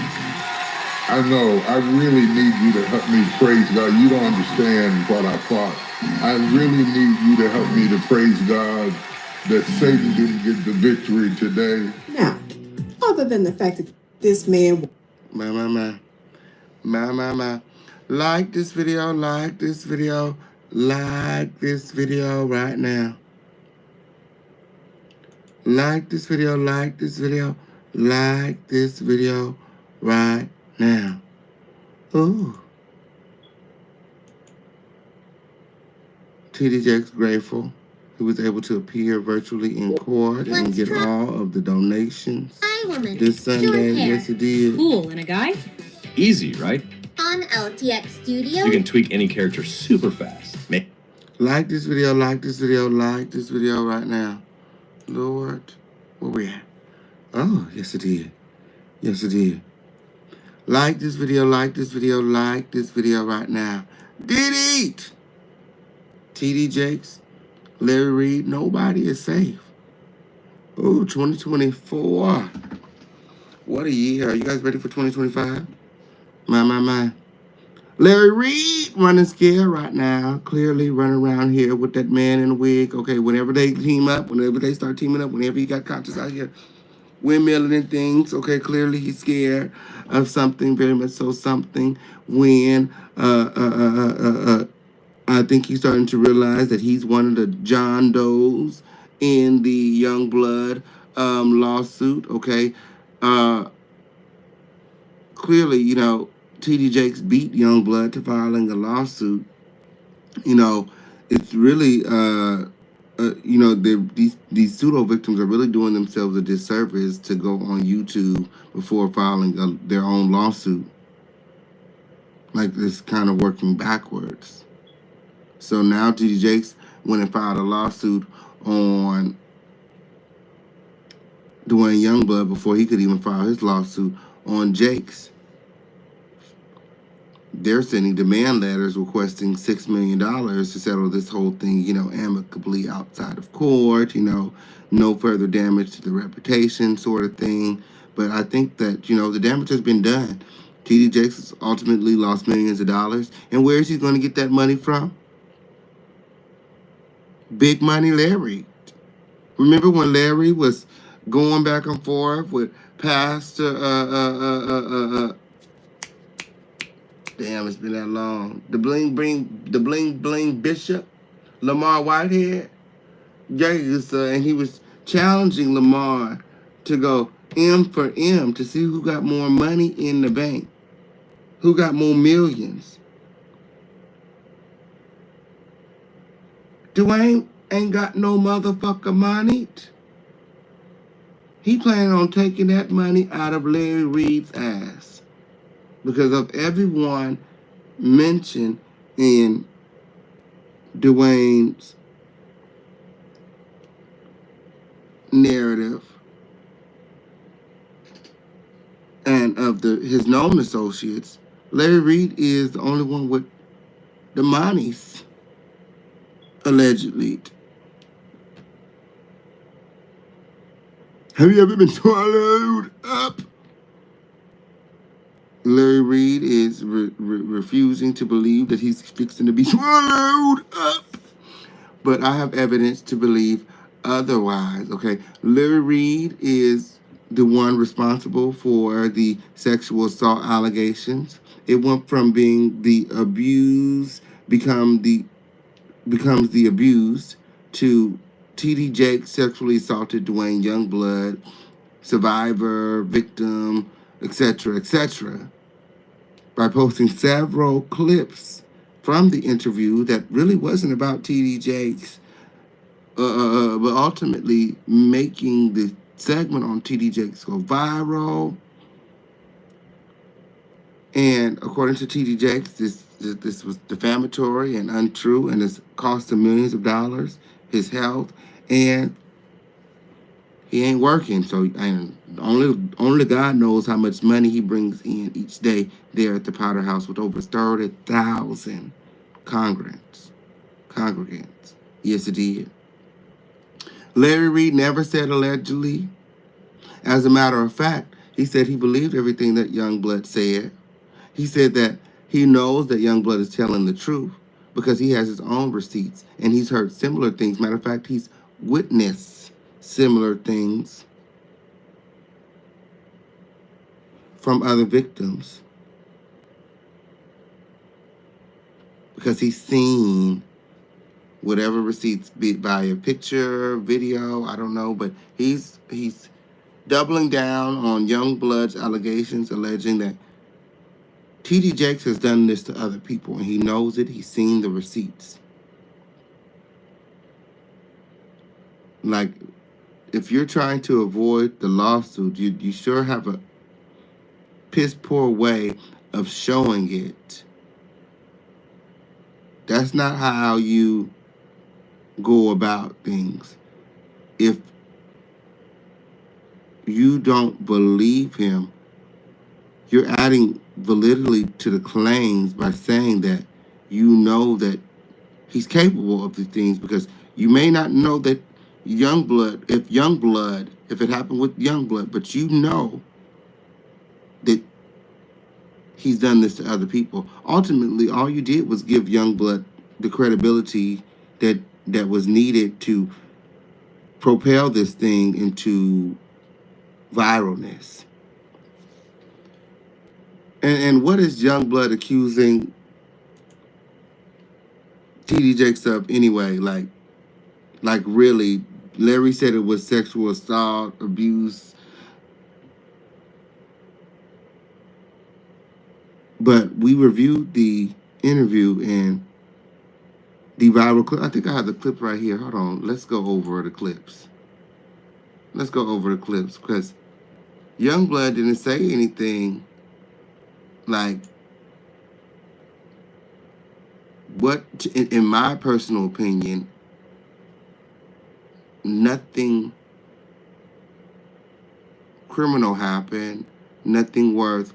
I know, I really need you to help me praise God. You don't understand what I thought. I really need you to help me to praise God that Satan didn't get the victory today. Now, other than the fact that this man... My. Like this video right now. Like this video right now. Ooh. TD Jakes grateful he was able to appear virtually in court and get all of the donations this Sunday. Yes, he did. Cool, and a guy? Easy, right? On LTX Studio. You can tweak any character super fast. Like this video right now. Lord, where we at? Oh, yes it did. Like this video right now. Diddy! TD Jakes, Larry Reid, nobody is safe. Ooh, 2024. What a year. Are you guys ready for 2025? My. Larry Reid running scared right now. Clearly running around here with that man in a wig. Okay, whenever they start teaming up, whenever he got conscious out here, windmilling and things. Okay, clearly he's scared of something, very much so something. When I think he's starting to realize that he's one of the John Does in the Youngblood lawsuit. Okay, clearly, you know, TD Jakes beat Youngblood to filing a lawsuit. You know, it's really, you know, these pseudo victims are really doing themselves a disservice to go on YouTube before filing their own lawsuit. Like this kind of working backwards. So now TD Jakes went and filed a lawsuit on Dwayne Youngblood before he could even file his lawsuit on Jakes. They're sending demand letters requesting $6 million to settle this whole thing, you know, amicably outside of court, you know, no further damage to the reputation sort of thing. But I think that, you know, the damage has been done. TD Jakes has ultimately lost millions of dollars. And where is he going to get that money from? Big Money Larry. Remember when Larry was going back and forth with Pastor, damn, it's been that long. The bling bling bishop, Lamar Whitehead. JAKES, and he was challenging Lamar to go M for M to see who got more money in the bank, who got more millions. Dwayne ain't got no motherfucker money. He planning on taking that money out of Larry Reid's ass because of everyone mentioned in Dwayne's narrative and of his known associates. Larry Reid is the only one with the monies, allegedly. Have you ever been swallowed up? Larry Reid is refusing to believe that he's fixing to be swallowed up. But I have evidence to believe otherwise, okay? Larry Reid is the one responsible for the sexual assault allegations. It went from being the abused becomes the abused to TD Jakes sexually assaulted Dwayne Youngblood, survivor, victim, etc., by posting several clips from the interview that really wasn't about TD Jakes, but ultimately making the segment on TD Jakes go viral. And according to TD Jakes, this was defamatory and untrue, and it's cost him millions of dollars, his health, and he ain't working. So and only God knows how much money he brings in each day there at the Powder House with over 30,000 congregants. Yes, it did. Larry Reid never said allegedly. As a matter of fact, he said he believed everything that Youngblood said. He said that he knows that Youngblood is telling the truth because he has his own receipts and he's heard similar things. Matter of fact, he's witnessed similar things from other victims because he's seen whatever receipts, be it via picture, video, I don't know, but he's doubling down on Youngblood's allegations, alleging that TD Jakes has done this to other people, and he knows it. He's seen the receipts. Like, if you're trying to avoid the lawsuit, you sure have a piss poor way of showing it. That's not how you go about things. If you don't believe him, you're adding validity to the claims by saying that you know that he's capable of these things, because you may not know that Youngblood, if it happened with Youngblood, but you know that he's done this to other people. Ultimately, all you did was give Youngblood the credibility that was needed to propel this thing into viralness. And what is Youngblood accusing TD Jakes of anyway? Like really, Larry said it was sexual assault, abuse. But we reviewed the interview and the viral clip. I think I have the clip right here. Hold on. Let's go over the clips. Because Youngblood didn't say anything like what, in my personal opinion, nothing criminal happened, nothing worth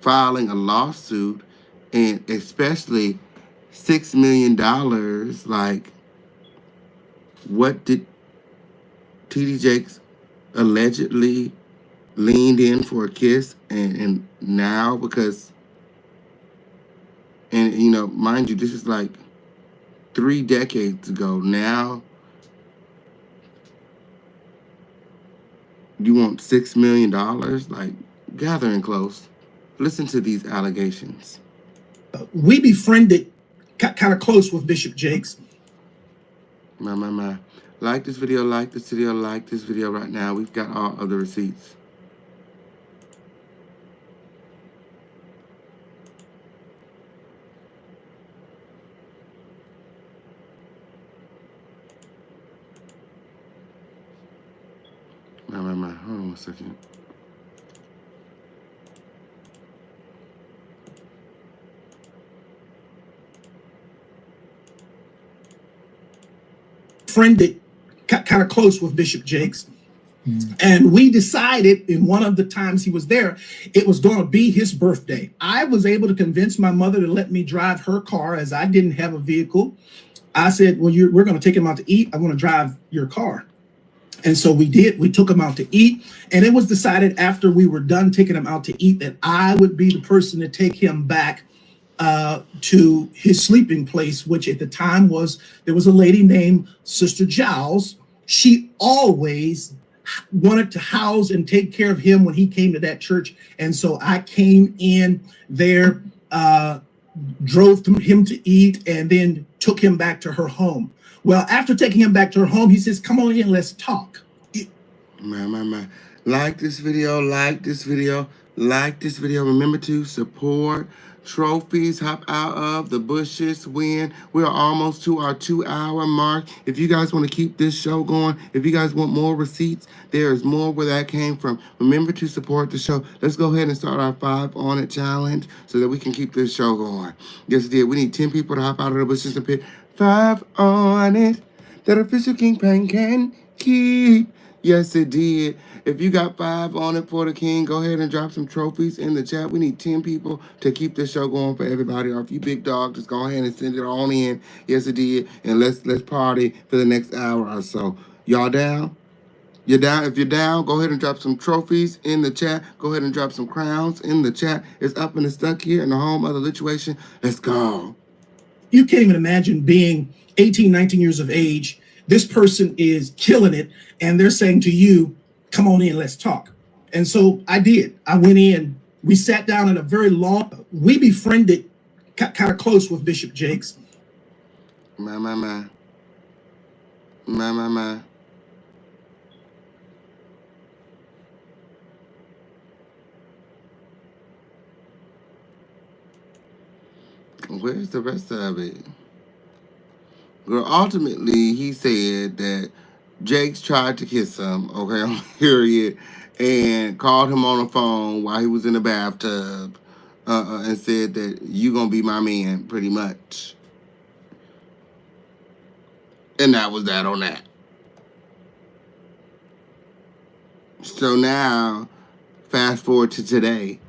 filing a lawsuit, and especially $6 million. Like, what did TD Jakes allegedly leaned in for a kiss, and now because, and you know, mind you, this is like 3 decades ago. Now you want $6 million? Like, gathering close. Listen to these allegations. We befriended, kind of close with Bishop Jakes. My. Like this video, like this video, like this video right now. We've got all of the receipts. My. Hold on 1 second. Friended, kind of close with Bishop Jakes. And we decided in one of the times he was there, it was going to be his birthday. I was able to convince my mother to let me drive her car as I didn't have a vehicle. I said, well, we're going to take him out to eat. I want to drive your car. And so we did. We took him out to eat. And it was decided after we were done taking him out to eat that I would be the person to take him back to his sleeping place, which at the time there was a lady named Sister Giles. She always wanted to house and take care of him when he came to that church. And so I came in there, drove him to eat, and then took him back to her home. Well, after taking him back to her home, he says, come on in, let's talk. Man. Like this video, like this video, like this video. Remember to support trophies. Hop out of the bushes when we're almost to our 2-hour mark. If you guys want to keep this show going, if you guys want more receipts, there is more where that came from. Remember to support the show. Let's go ahead and start our 5 on it challenge so that we can keep this show going. Yes, it did. We need 10 people to hop out of the bushes and pick 5 on it that official kingpin can keep. Yes, it did. If you got 5 on it for the king, go ahead and drop some trophies in the chat. We need 10 people to keep this show going for everybody. Or if you big dog, just go ahead and send it on in. Yes, it did. And let's party for the next hour or so. Y'all down? You're down? If you're down, go ahead and drop some trophies in the chat. Go ahead and drop some crowns in the chat. It's up and it's stuck here in the home of the lituation. Let's go. You can't even imagine being 18, 19 years of age. This person is killing it, and they're saying to you, come on in, let's talk. And so I did. I went in. We sat down at a very long, we befriended kind of close with Bishop Jakes. Man. Where's the rest of it? Well, ultimately, he said that Jakes tried to kiss him, okay, on period, and called him on the phone while he was in the bathtub and said that you gonna be my man, pretty much. And that was that on that. So now, fast forward to today.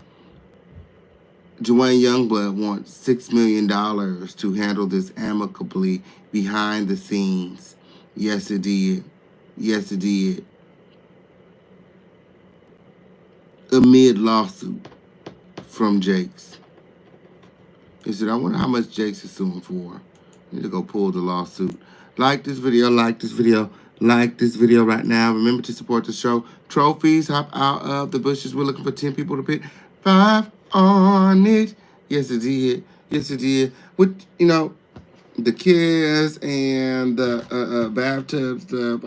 Dwayne Youngblood wants $6 million to handle this amicably behind the scenes. Yes, it did. Yes, it did. Amid lawsuit from Jakes. He said, I wonder how much Jakes is suing for. I need to go pull the lawsuit. Like this video, like this video, like this video right now. Remember to support the show. Trophies, hop out of the bushes. We're looking for 10 people to pick 5 on it. Yes, it did. Yes, it did. With, you know, the kiss and the bathtub stuff,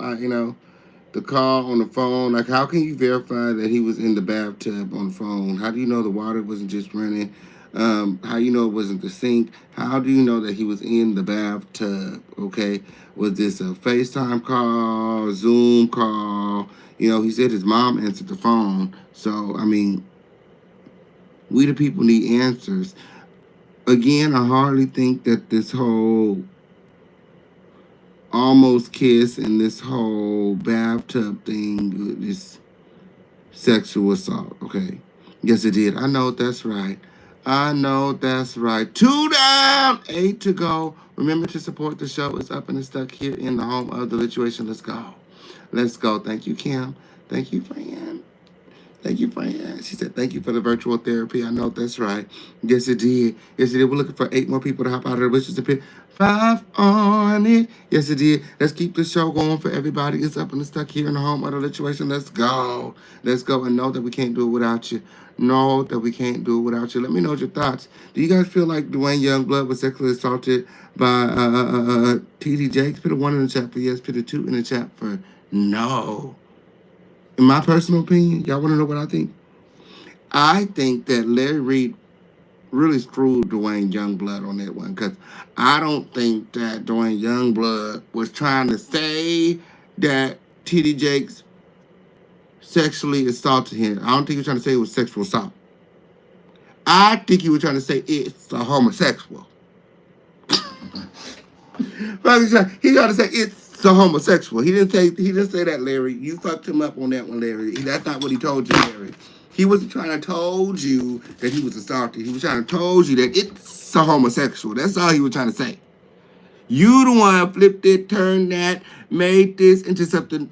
the call on the phone. Like, how can you verify that he was in the bathtub on the phone? How do you know the water wasn't just running? How you know it wasn't the sink? How do you know that he was in the bathtub? Okay, was this a FaceTime call, Zoom call? You know, he said his mom answered the phone. So, I mean, we the people need answers. Again, I hardly think that this whole almost kiss and this whole bathtub thing is sexual assault, okay? Yes, it did. I know that's right. I know that's right. 2 down, 8 to go. Remember to support the show. It's up and it's stuck here in the home of the lituation. Let's go. Let's go. Thank you, Kim. Thank you, friend. Thank you, friend. She said, thank you for the virtual therapy. I know that's right. Yes, it did. Yes, it did. We're looking for 8 more people to hop out of the bushes to pick 5 on it. Yes, it did. Let's keep the show going for everybody. It's up and it's stuck here in the home of the lituation. Let's go. Let's go and know that we can't do it without you. Know that we can't do it without you. Let me know your thoughts. Do you guys feel like Dwayne Youngblood was sexually assaulted by T.D. Jakes? Put a 1 in the chat for yes. Put a 2 in the chat for no. In my personal opinion, y'all want to know what I think? I think that Larry Reid really screwed Dwayne Youngblood on that one, because I don't think that Dwayne Youngblood was trying to say that T.D. Jakes sexually assaulted him. I don't think he was trying to say it was sexual assault. I think he was trying to say it's a homosexual. He tried to say it's a homosexual. He didn't say that, Larry. You fucked him up on that one, Larry. That's not what he told you, Larry. He wasn't trying to told you that he was assaulted. He was trying to told you that it's a homosexual. That's all he was trying to say. You the one flipped it, turned that, made this into something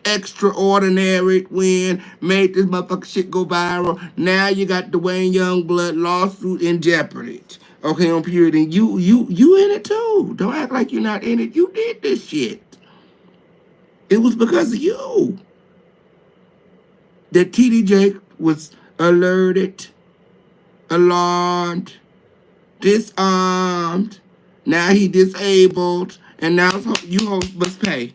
extraordinary, made this motherfucking shit go viral. Now you got Dwayne Youngblood lawsuit in jeopardy. Okay, on period, and you in it too. Don't act like you're not in it. You did this shit. It was because of you that TD Jake was alerted, alarmed, disarmed. Now he disabled, and now you hoes must pay.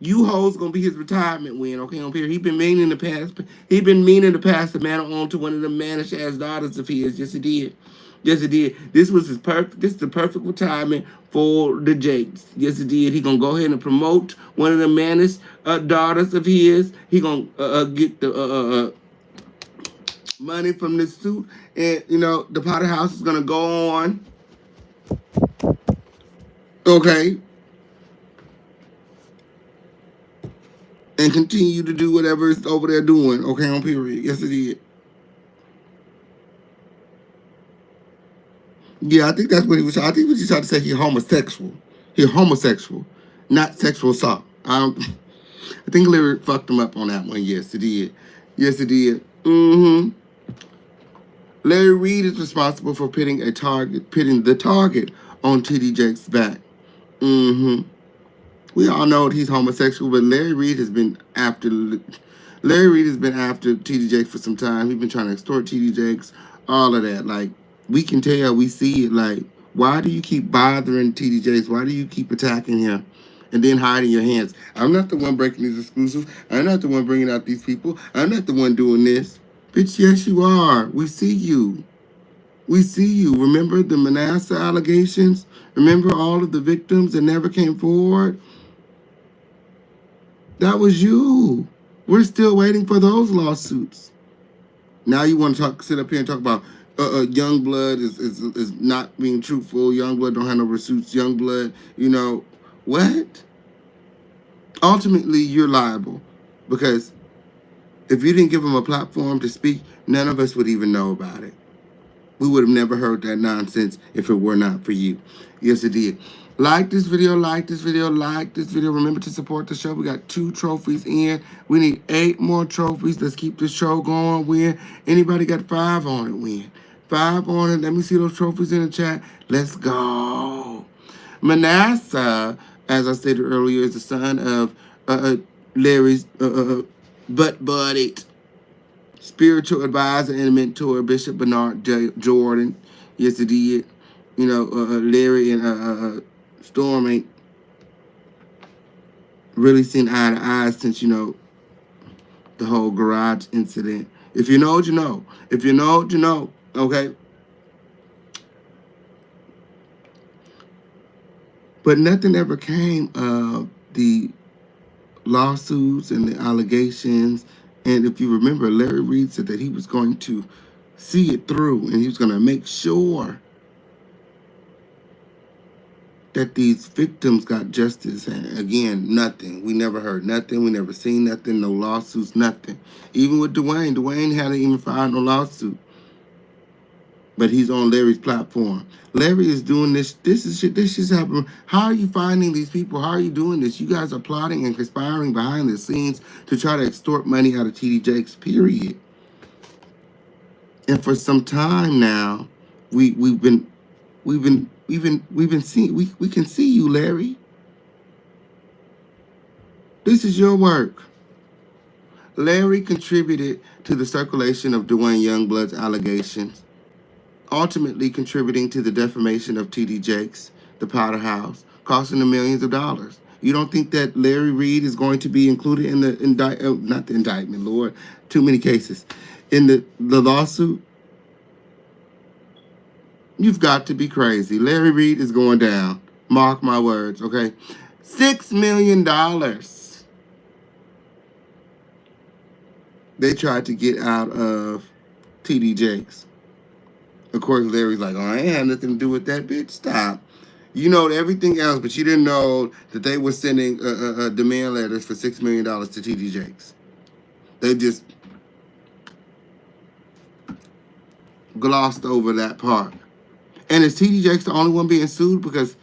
You hoes gonna be his retirement win, okay? On here, he been mean in the past. He been mean in the past to man on to one of the mannish ass daughters of his. Yes, he did. Yes, it did. This was his perfect. This is the perfect retirement for the Jakes. Yes, it did. He gonna go ahead and promote one of the mannish daughters of his. He gonna get the money from this suit, and you know the Potter House is gonna go on. Okay, and continue to do whatever it's over there doing. Okay, on period. Yes, it did. Yeah, I think that's what he was. I think he was just trying to say he's homosexual. He's homosexual, not sexual assault. I think Larry fucked him up on that one. Yes, it did. Yes, it did. Larry Reid is responsible for pitting the target on TD Jake's back. We all know that he's homosexual, but Larry Reid has been after TD Jakes for some time. He's been trying to extort TD Jakes, all of that. Like, we can tell, we see it. Like, why do you keep bothering TD Jakes? Why do you keep attacking him and then hiding your hands? I'm not the one breaking these exclusives. I'm not the one bringing out these people. I'm not the one doing this. Bitch, yes, you are. We see you. We see you. Remember the Manasseh allegations? Remember all of the victims that never came forward? That was you. We're still waiting for those lawsuits. Now you want to sit up here and talk about Youngblood is not being truthful. Youngblood don't have no receipts. Youngblood, you know, what? Ultimately, you're liable because if you didn't give him a platform to speak, none of us would even know about it. We would have never heard that nonsense if it were not for you. Yes, it did. Like this video, like this video, like this video. Remember to support the show. We got 2 trophies in. We need 8 more trophies. Let's keep this show going. Win. Anybody got 5 on it? Win. 5 on it. Let me see those trophies in the chat. Let's go. Manasseh, as I stated earlier, is the son of Larry's butt-buddied spiritual advisor and mentor, Bishop Bernard Jordan. Yes, it did. You know, Larry and Storm ain't really seen eye to eye since, you know, the whole garage incident. If you know, you know. If you know, you know. Okay? But nothing ever came of the lawsuits and the allegations. And if you remember, Larry Reid said that he was going to see it through and he was going to make sure that these victims got justice. And again, nothing. We never heard nothing. We never seen nothing. No lawsuits, nothing. Even with Dwayne hadn't even filed no lawsuit. But he's on Larry's platform. Larry is doing this. This is happening. How are you finding these people? How are you doing this? You guys are plotting and conspiring behind the scenes to try to extort money out of TD Jakes, period. And for some time now, we can see you, Larry. This is your work. Larry contributed to the circulation of Dwayne Youngblood's allegations, ultimately contributing to the defamation of TD Jakes, the Powder House, costing them millions of dollars. You don't think that Larry Reid is going to be included in the not the indictment, Lord, too many cases, in the lawsuit? You've got to be crazy. Larry Reid is going down. Mark my words, okay? $6 million. They tried to get out of TD Jakes. Of course, Larry's like, oh, I ain't had nothing to do with that, bitch. Stop. You know everything else, but you didn't know that they were sending demand letters for $6 million to TD Jakes. They just glossed over that part. And is TD Jakes the only one being sued? Because,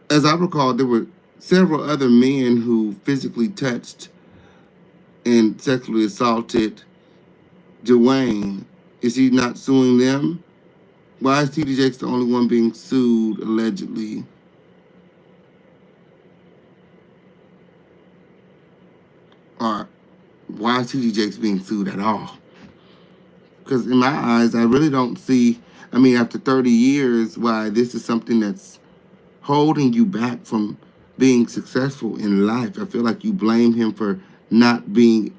as I recall, there were several other men who physically touched and sexually assaulted Dwayne. Is he not suing them? Why is TD Jakes the only one being sued, allegedly? Or why is TD Jakes being sued at all? Because in my eyes, I really don't see, I mean, after 30 years, why this is something that's holding you back from being successful in life. I feel like you blame him for not being,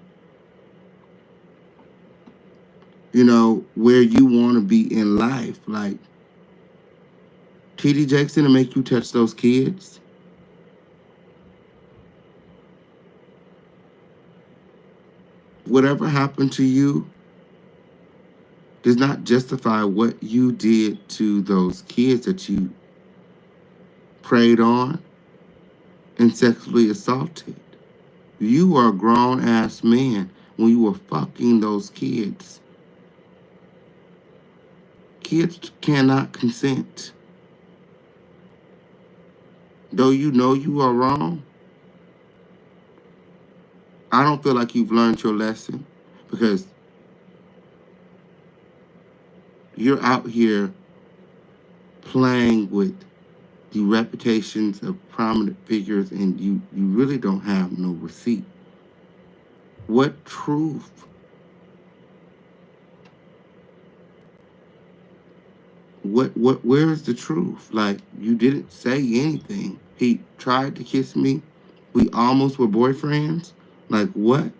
you know, where you want to be in life. Like, TD Jakes didn't make you touch those kids. Whatever happened to you does not justify what you did to those kids that you preyed on and sexually assaulted. You are a grown-ass man when you were fucking those kids. Kids cannot consent. Though you know you are wrong, I don't feel like you've learned your lesson, because you're out here playing with the reputations of prominent figures, and you really don't have no receipt. What truth? Where is the truth? Like, you didn't say anything. He tried to kiss me. We almost were boyfriends. Like, what?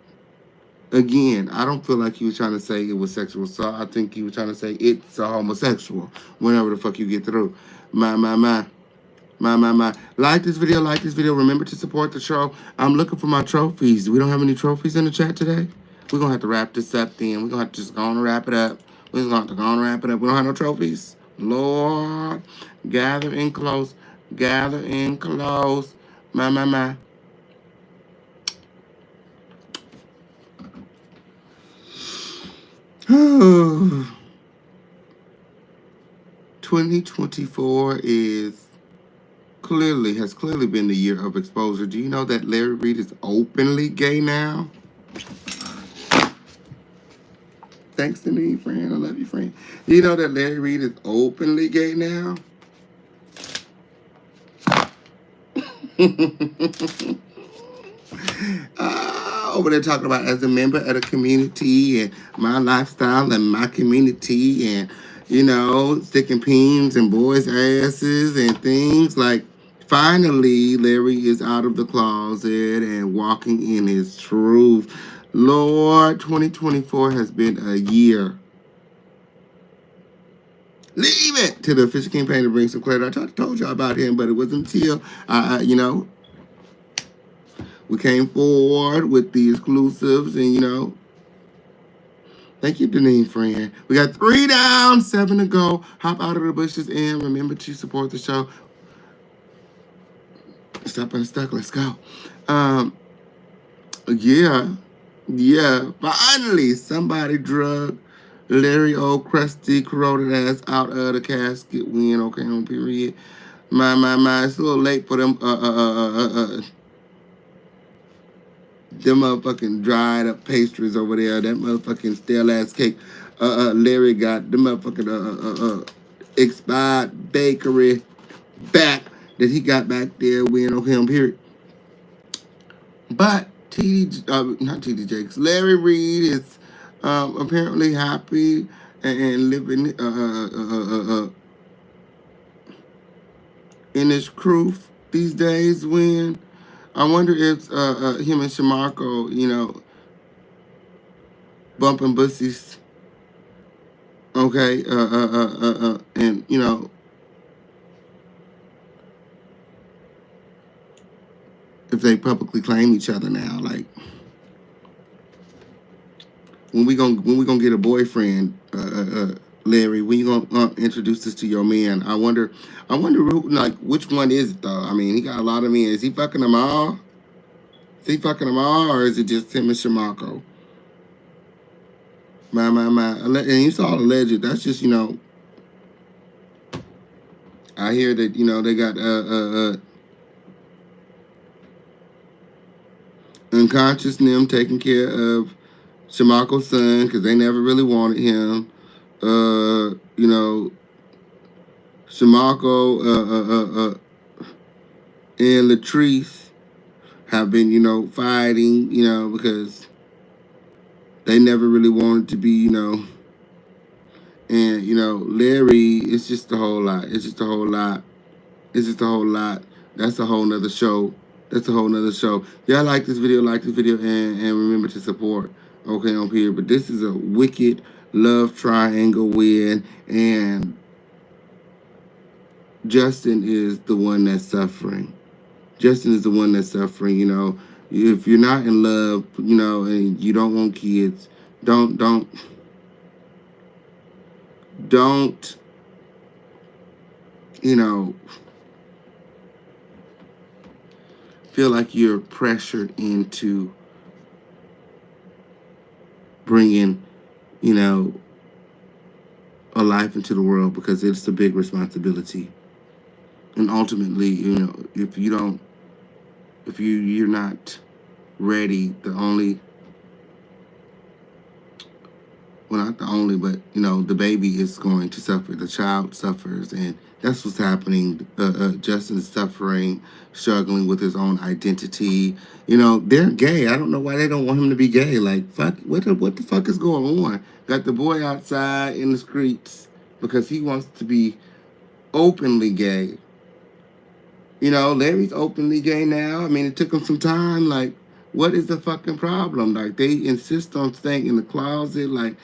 Again, I don't feel like he was trying to say it was sexual assault. I think he was trying to say it's a homosexual. Whenever the fuck you get through. My. Like this video. Remember to support the show. I'm looking for my trophies. We don't have any trophies in the chat today. We're going to have to wrap this up then. We're going to have to just go on and wrap it up. We're just going to have to go on and wrap it up. We don't have no trophies. Lord, gather in close. Gather in close. My. 2024 has clearly been the year of exposure. Do you know that Larry Reid is openly gay now? Thanks to me, friend. I love you, friend. Do you know that Larry Reid is openly gay now? Over there talking about as a member of the community and my lifestyle and my community and, you know, sticking pins in boys' asses and things. Like, finally, Larry is out of the closet and walking in his truth. Lord, 2024 has been a year. Leave it to the official campaign to bring some clarity. I told y'all about him, but it wasn't until, you know, we came forward with the exclusives and, you know, thank you, Deneen, friend. We got 3 down, 7 to go. Hop out of the bushes and remember to support the show. Stop unstuck. Let's go. Yeah. Finally, somebody drug Larry old crusty corroded ass out of the casket. We in okay on period. My. It's a little late for them. Them motherfucking dried up pastries over there. That motherfucking stale ass cake. Larry got the motherfucking expired bakery back that he got back there. We ain't on him, period. But not TD Jakes. Larry Reid is apparently happy and living in his truth these days. When I wonder if him and Shamarko, you know, bumping bussies. Okay, and you know, if they publicly claim each other now, like when we gonna get a boyfriend, Larry? When you gonna introduce this to your man? I wonder who, like, which one is it though? I mean, he got a lot of men. Is he fucking them all? Is he fucking them all, or is it just him and Shamarko? My. And you saw alleged. That's just, you know. I hear that, you know, they got unconscious Nim taking care of Shamarko's son because they never really wanted him. You know, Shamarko and Latrice have been, you know, fighting, you know, because they never really wanted to be, you know. And, you know, Larry, it's just a whole lot. It's just a whole lot. It's just a whole lot. That's a whole nother show. That's a whole nother show. Y'all like this video, and remember to support Okay on Here. But this is a wicked love triangle win, and Justin is the one that's suffering. Justin is the one that's suffering, you know. If you're not in love, you know, and you don't want kids, don't you know, feel like you're pressured into bringing, you know, a life into the world, because it's a big responsibility. And ultimately, you know, if you're not ready, not the only, but, you know, the baby is going to suffer. The child suffers, and that's what's happening. Justin is suffering, struggling with his own identity. You know, they're gay. I don't know why they don't want him to be gay. Like, fuck, what the fuck is going on? Got the boy outside in the streets because he wants to be openly gay. You know, Larry's openly gay now. I mean, it took him some time. Like, what is the fucking problem? Like, they insist on staying in the closet. Like,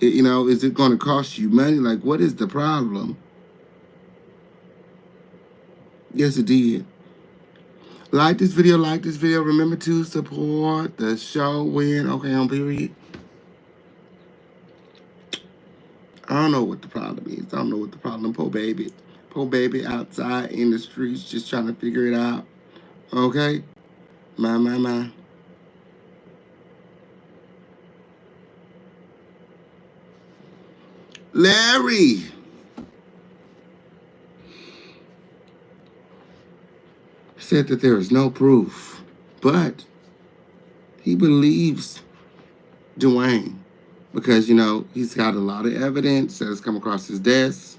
you know, is it going to cost you money? Like, what is the problem? Yes, it did. Like this video. Remember to support the show when Okay on Period. I don't know what the problem is. I don't know what the problem. Poor baby outside in the streets just trying to figure it out. Okay? My. Larry said that there is no proof, but he believes Dwayne because, you know, he's got a lot of evidence that has come across his desk.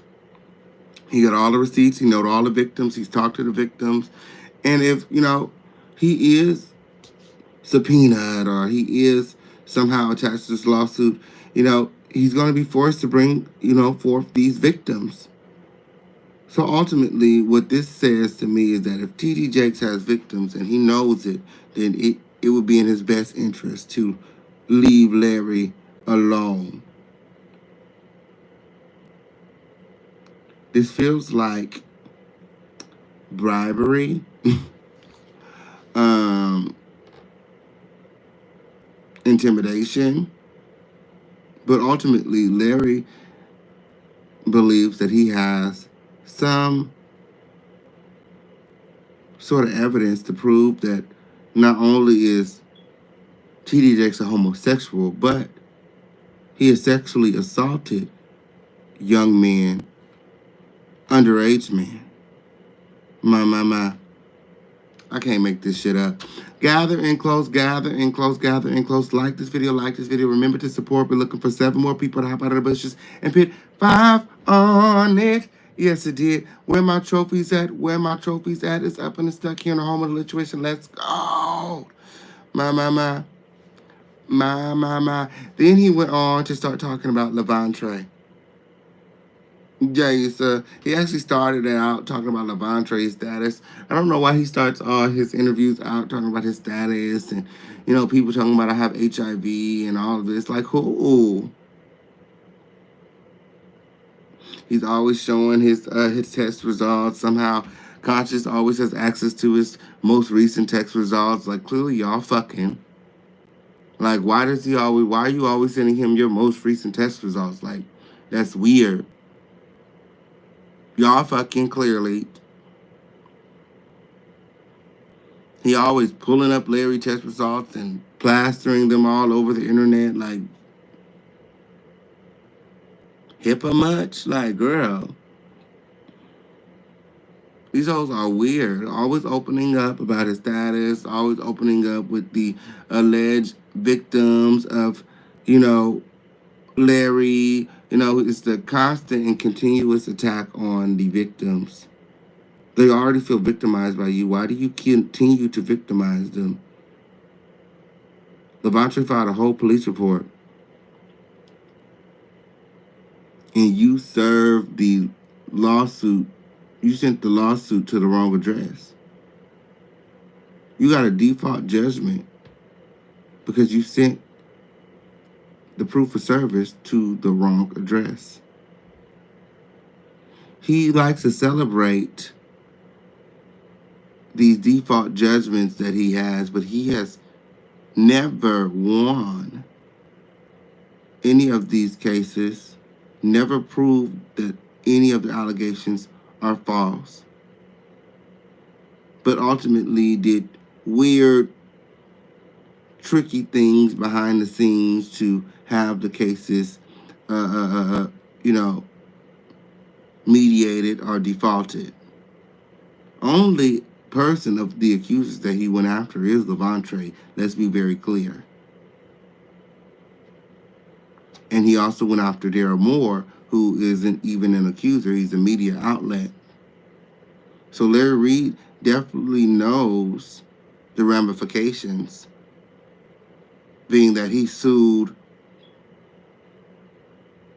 He got all the receipts. He knows all the victims. He's talked to the victims. And if, you know, he is subpoenaed or he is somehow attached to this lawsuit, you know, he's going to be forced to bring, you know, forth these victims. So ultimately, what this says to me is that if T.D. Jakes has victims and he knows it, then it would be in his best interest to leave Larry alone. This feels like bribery, intimidation, but ultimately Larry believes that he has some sort of evidence to prove that not only is T.D. Jakes a homosexual, but he has sexually assaulted young men, underage men. My. I can't make this shit up. Gather in close. Like this video. Remember to support. We're looking for 7 more people to hop out of the bushes and put 5 on it. Yes, it did. Where my trophies at? It's up and it's stuck here in the home of the lituation. Let's go. My. Then he went on to start talking about Levante. Yeah, he actually started out talking about Levantre's status. I don't know why he starts all his interviews out talking about his status and, you know, people talking about I have HIV and all of this. Like, who? He's always showing his test results. Somehow, Conscious always has access to his most recent test results. Like, clearly y'all fucking. Like, why are you always sending him your most recent test results? Like, that's weird. Y'all fucking clearly. He always pulling up Larry test results and plastering them all over the internet. Like, HIPAA much? Like, girl. These hoes are weird. Always opening up about his status. Always opening up with the alleged victims of, you know, Larry. You know, it's the constant and continuous attack on the victims. They already feel victimized by you. Why do you continue to victimize them? Levante filed a whole police report, and you served the lawsuit. You sent the lawsuit to the wrong address. You got a default judgment because you sent the proof of service to the wrong address. He likes to celebrate these default judgments that he has, but he has never won any of these cases, never proved that any of the allegations are false, but ultimately did weird, tricky things behind the scenes to have the cases, mediated or defaulted. Only person of the accusers that he went after is Levante. Let's be very clear. And he also went after Daryl Moore, who isn't even an accuser. He's a media outlet. So Larry Reid definitely knows the ramifications, being that he sued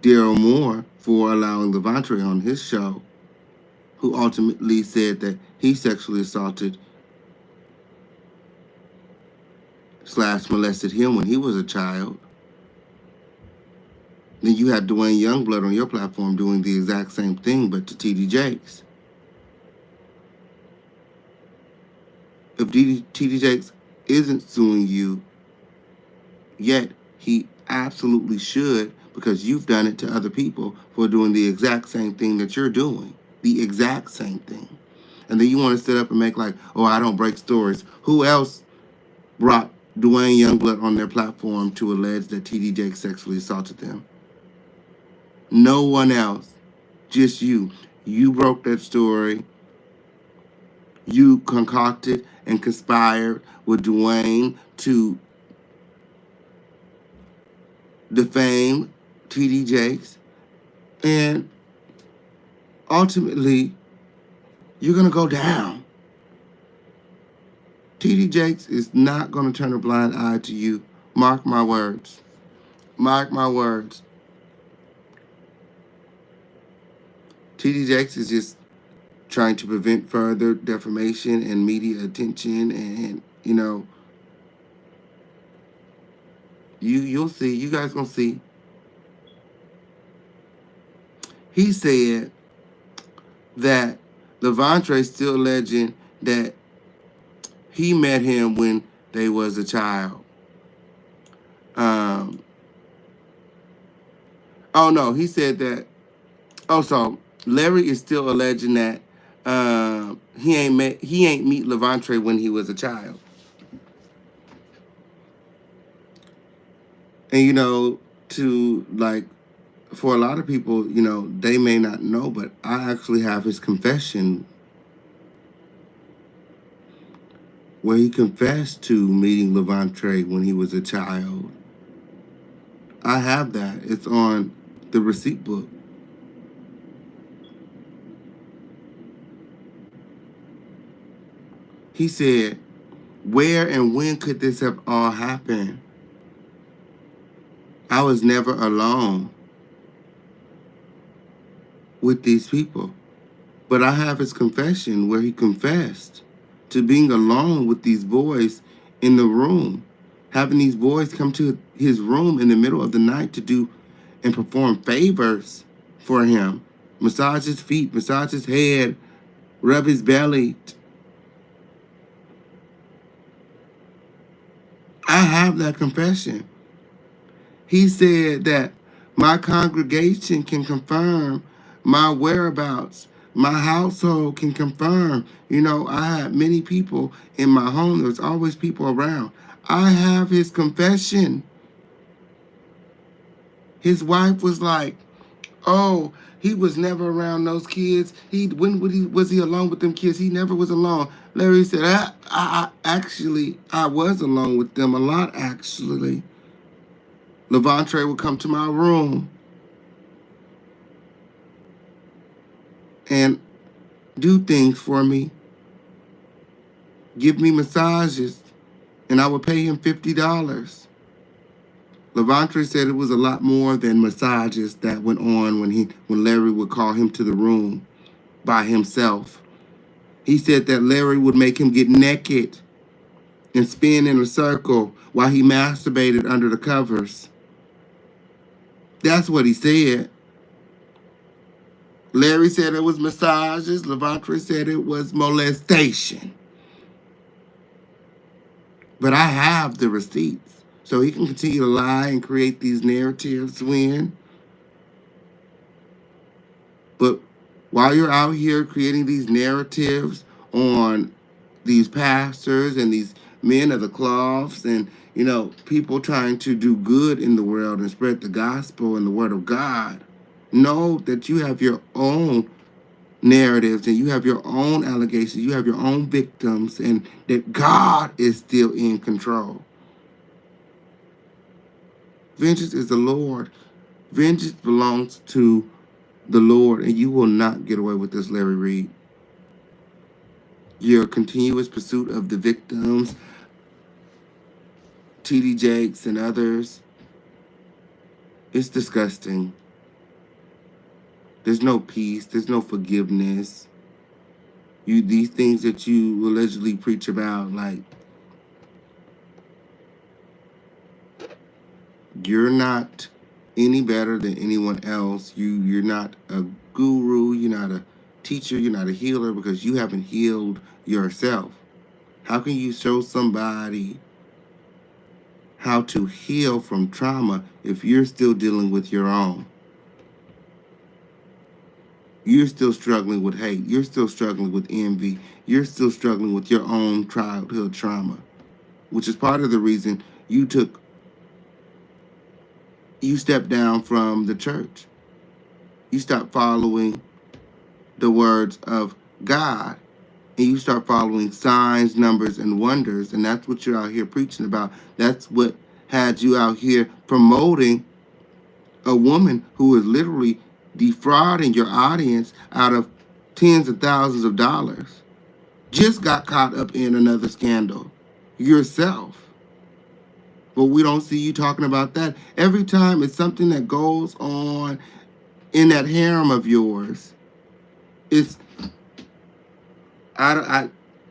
Daryl Moore for allowing Levante on his show, who ultimately said that he sexually assaulted / molested him when he was a child. Then you had Dwayne Youngblood on your platform doing the exact same thing, but to TD Jakes. If TD Jakes isn't suing you yet, he absolutely should, because you've done it to other people for doing the exact same thing that you're doing. The exact same thing. And then you want to sit up and make like, oh, I don't break stories. Who else brought Dwayne Youngblood on their platform to allege that TD Jakes sexually assaulted them? No one else. Just you. You broke that story. You concocted and conspired with Dwayne to defame TD Jakes. And ultimately, you're going to go down. TD Jakes is not going to turn a blind eye to you. Mark my words. Mark my words. TD Jakes is just trying to prevent further defamation and media attention, and you'll see. You guys gonna see. He said that Levantre's still alleging that he met him when they was a child. Oh no, he said that. Oh, so Larry is still alleging that he ain't meet Levante when he was a child. And for a lot of people, they may not know, but I actually have his confession where he confessed to meeting Levante when he was a child. I have that. It's on the receipt book. He said, where and when could this have all happened? I was never alone with these people. But I have his confession where he confessed to being alone with these boys in the room, having these boys come to his room in the middle of the night to do and perform favors for him. Massage his feet, massage his head, rub his belly. I have that confession. He said that my congregation can confirm my whereabouts. My household can confirm. I had many people in my home. There's always people around. I have his confession. His wife was like, oh, he was never around those kids. Was he alone with them kids? He never was alone. Larry said, I was alone with them a lot, actually. Levante would come to my room, and do things for me, give me massages, and I would pay him $50. Levante said it was a lot more than massages that went on when Larry would call him to the room by himself. He said that Larry would make him get naked and spin in a circle while he masturbated under the covers. That's what he said. Larry said it was massages. Levante said it was molestation. But I have the receipts. So he can continue to lie and create these narratives But while you're out here creating these narratives on these pastors and these men of the cloths and, people trying to do good in the world and spread the gospel and the word of God, know that you have your own narratives and you have your own allegations, you have your own victims, and that God is still in control. Vengeance is the Lord. Vengeance belongs to the Lord, and you will not get away with this, Larry Reid. Your continuous pursuit of the victims, TD Jakes and others, it's disgusting. There's no peace. There's no forgiveness. These things that you allegedly preach about, like, you're not any better than anyone else. You're not a guru. You're not a teacher. You're not a healer because you haven't healed yourself. How can you show somebody how to heal from trauma if you're still dealing with your own? You're still struggling with hate. You're still struggling with envy. You're still struggling with your own childhood trauma, which is part of the reason you stepped down from the church. You stopped following the words of God, and you start following signs, numbers, and wonders, and that's what you're out here preaching about. That's what had you out here promoting a woman who is literally defrauding your audience out of tens of thousands of dollars. Just got caught up in another scandal yourself. But we don't see you talking about that. Every time it's something that goes on in that harem of yours, it's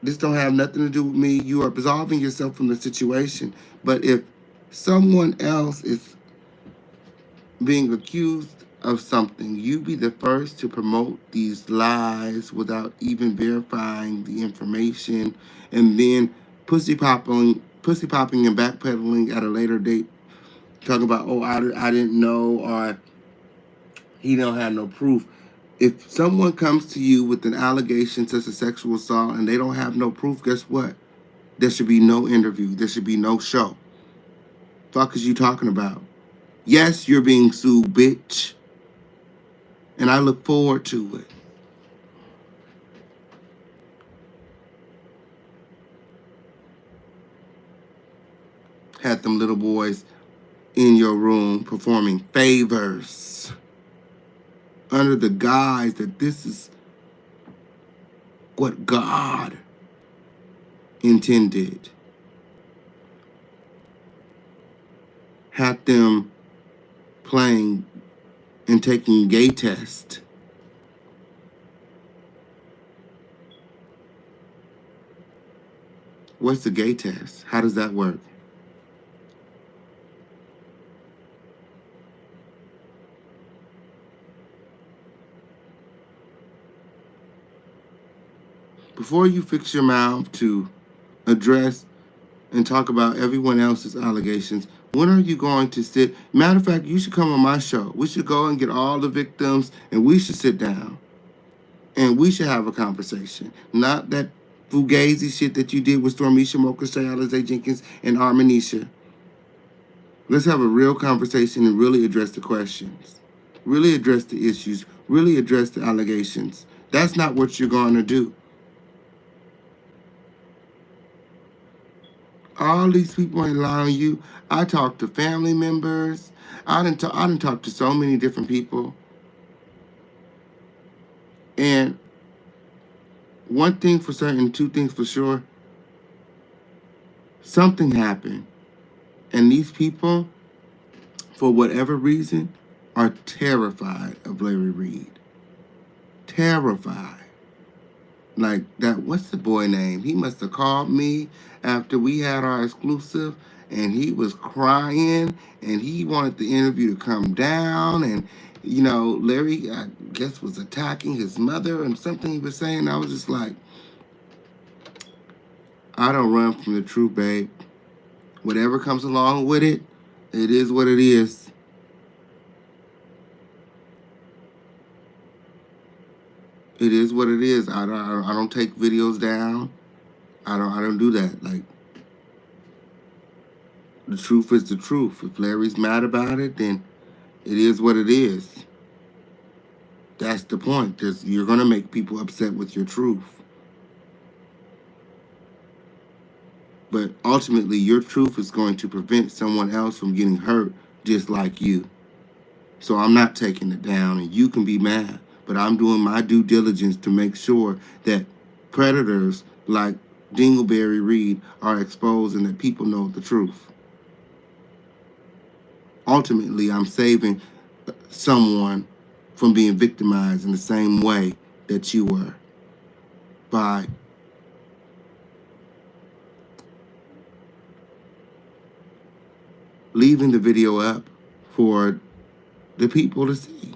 this don't have nothing to do with me. You are absolving yourself from the situation. But if someone else is being accused of something, you be the first to promote these lies without even verifying the information, and then pussy popping and backpedaling at a later date, talking about, oh, I didn't know, or he don't have no proof. If someone comes to you with an allegation such as sexual assault and they don't have no proof, guess what? There should be no interview. There should be no show. Fuck is you talking about? Yes, you're being sued, bitch. And I look forward to it. Had them little boys in your room performing favors under the guise that this is what God intended. Had them playing and taking gay tests. What's the gay test? How does that work? Before you fix your mouth to address and talk about everyone else's allegations, when are you going to sit? Matter of fact, you should come on my show. We should go and get all the victims, and we should sit down, and we should have a conversation. Not that fugazi shit that you did with Stormisha Mocha, Alizé Jenkins, and Armanisha. Let's have a real conversation and really address the questions. Really address the issues. Really address the allegations. That's not what you're going to do. All these people ain't lying on you. I talked to family members. I didn't talk to so many different people. And one thing for certain, two things for sure. Something happened. And these people, for whatever reason, are terrified of Larry Reid. Terrified. Like that, what's the boy name? He must have called me after we had our exclusive, and he was crying, and he wanted the interview to come down, and you know, Larry, I guess, was attacking his mother and something he was saying. I was just like, I don't run from the truth, babe. Whatever comes along with it, it is what it is. It is what it is. I don't take videos down. I don't do that. Like, the truth is the truth. If Larry's mad about it, then it is what it is. That's the point. You're gonna make people upset with your truth. But ultimately, your truth is going to prevent someone else from getting hurt just like you. So I'm not taking it down, and you can be mad, but I'm doing my due diligence to make sure that predators like Dingleberry Reid are exposed and that people know the truth. Ultimately, I'm saving someone from being victimized in the same way that you were by leaving the video up for the people to see.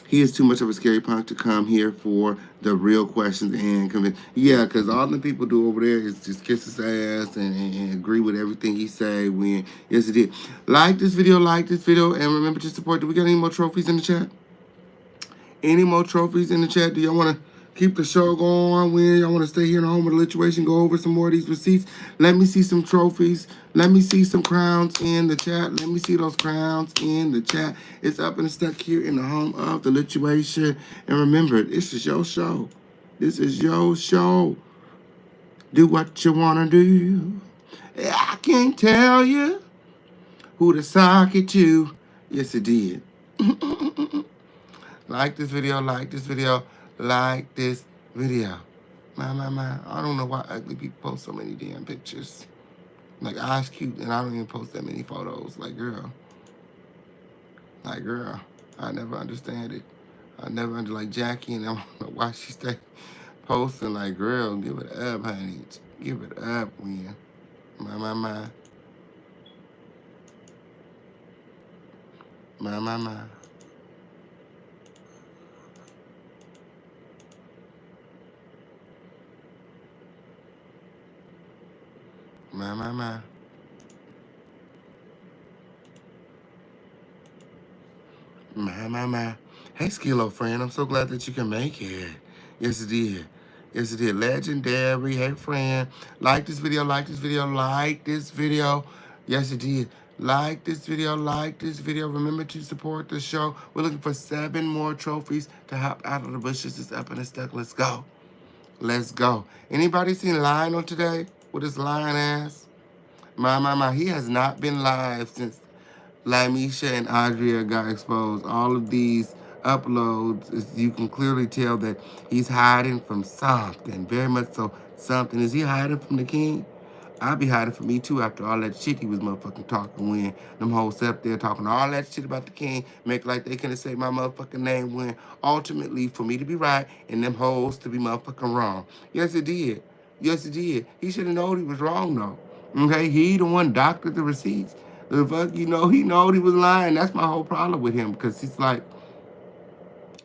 He is too much of a scary punk to come here for the real questions and convince. Yeah, because all the people do over there is just kiss his ass and agree with everything he say when, yes, it did. Like this video, and remember to support. Do we got any more trophies in the chat? Any more trophies in the chat? Do y'all want to keep the show going? When y'all want to stay here in the home of the lituation, go over some more of these receipts? Let me see some trophies. Let me see some crowns in the chat. Let me see those crowns in the chat. It's up and stuck here in the home of the lituation. And remember, this is your show. This is your show. Do what you want to do. I can't tell you who to sock it to. Yes, it did. Like this video, like this video, like this video. My. I don't know why ugly people post so many damn pictures. Like, I's cute, and I don't even post that many photos. Like, girl. Like, girl. I never understand it. I never understand, like, Jackie, and I don't know why she stay posting. Like, girl, give it up, honey. Give it up, Win. My. My. My. My. Hey, Skillo friend, I'm so glad that you can make it. Yes, it did. Yes, it did. Legendary. Hey, friend. Like this video, like this video, like this video. Yes, it did. Like this video, like this video. Remember to support the show. We're looking for 7 more trophies to hop out of the bushes. It's up and it's stuck. Let's go. Let's go. Anybody seen Lionel today with his lion ass? My. He has not been live since Lamisha and Adria got exposed. All of these uploads, you can clearly tell that he's hiding from something. Very much so something. Is he hiding from the king? I'd be hiding from me too after all that shit he was motherfucking talking when them hoes sat up there talking all that shit about the king, make like they couldn't say my motherfucking name when ultimately for me to be right and them hoes to be motherfucking wrong. Yes, it did. Yes, it did. He should have known he was wrong though. Okay, he the one doctored the receipts. The fuck, you know, he knowed he was lying. That's my whole problem with him because he's like,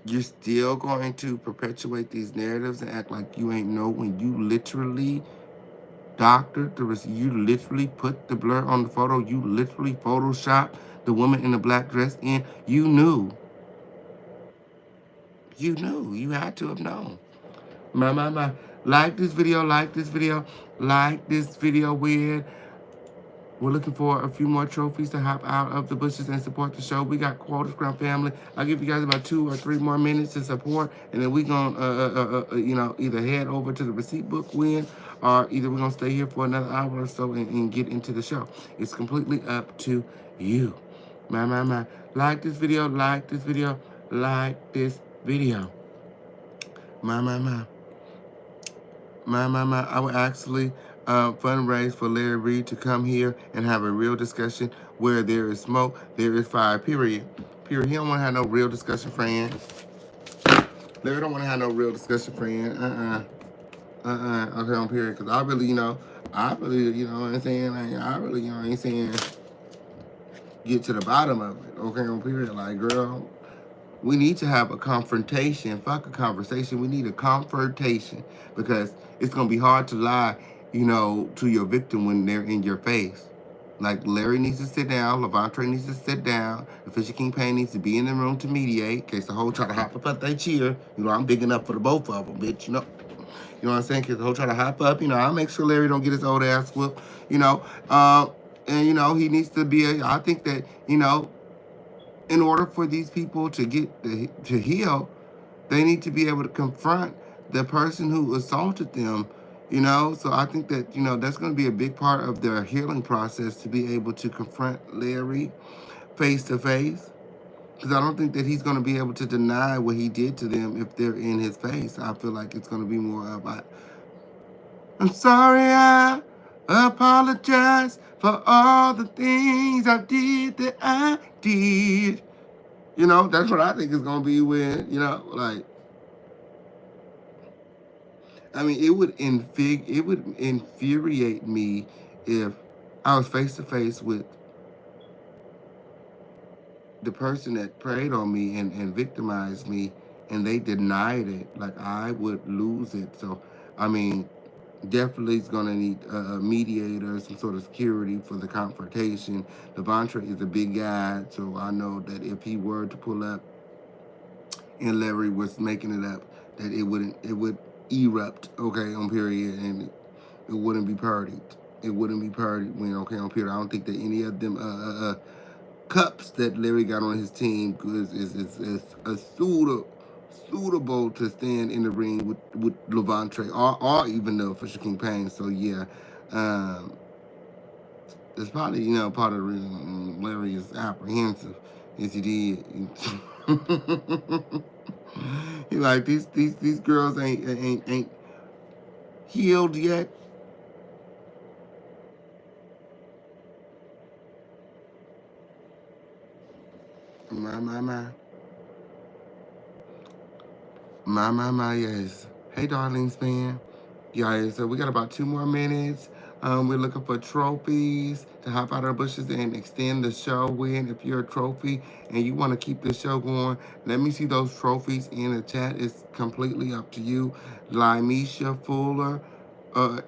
you're still going to perpetuate these narratives and act like you ain't know when you literally doctored the receipt. You literally put the blur on the photo. You literally photoshopped the woman in the black dress in. You knew. You knew. You had to have known. My. Like this video, like this video, like this video, weird. We're looking for a few more trophies to hop out of the bushes and support the show. We got Quotas Crown family. I'll give you guys about 2 or 3 more minutes to support, and then we're gonna, either head over to the receipt book win, or either we're gonna stay here for another hour or so and get into the show. It's completely up to you. My. Like this video, like this video, like this video. My. I would actually fundraise for Larry Reid to come here and have a real discussion. Where there is smoke, there is fire, period. Period. He don't want to have no real discussion, friend. Larry don't want to have no real discussion, friend. Okay, on period. Because I really, what I'm saying? Like, I really, ain't saying get to the bottom of it. Okay, on period. Like, girl, we need to have a confrontation. Fuck a conversation. We need a confrontation because it's going to be hard to lie, to your victim when they're in your face. Like, Larry needs to sit down. Levante needs to sit down. The Fisher King Payne needs to be in the room to mediate in case the whole try to hop up at they cheer. I'm big enough for the both of them, bitch, You know what I'm saying? Cause the whole try to hop up, I'll make sure Larry don't get his old ass whooped, and he needs to be I think that, in order for these people to get to heal, they need to be able to confront the person who assaulted them, So I think that, that's going to be a big part of their healing process to be able to confront Larry face to face. Because I don't think that he's going to be able to deny what he did to them if they're in his face. I feel like it's going to be more of I'm sorry, I apologize for all the things I did that I did. That's what I think it's going to be when, it would infuriate me if I was face to face with the person that preyed on me and victimized me and they denied it. Like, I would lose it. So, definitely is going to need a mediator, some sort of security for the confrontation. Levante is a big guy, so I know that if he were to pull up and Larry was making it up, that it would erupt, okay, on period, and it wouldn't be partied. It wouldn't be partied when, okay, on period. I don't think that any of them cups that Larry got on his team is suitable to stand in the ring with Levante or even the Fisher King Payne. So yeah, it's probably part of the reason Larry is apprehensive. Yes, he did. He like these girls ain't healed yet. My, yes. Hey, Darlings fan. Yeah, so we got about 2 more minutes. We're looking for trophies to hop out of our bushes and extend the show with. If you're a trophy and you want to keep the show going, let me see those trophies in the chat. It's completely up to you. Limeisha Fuller,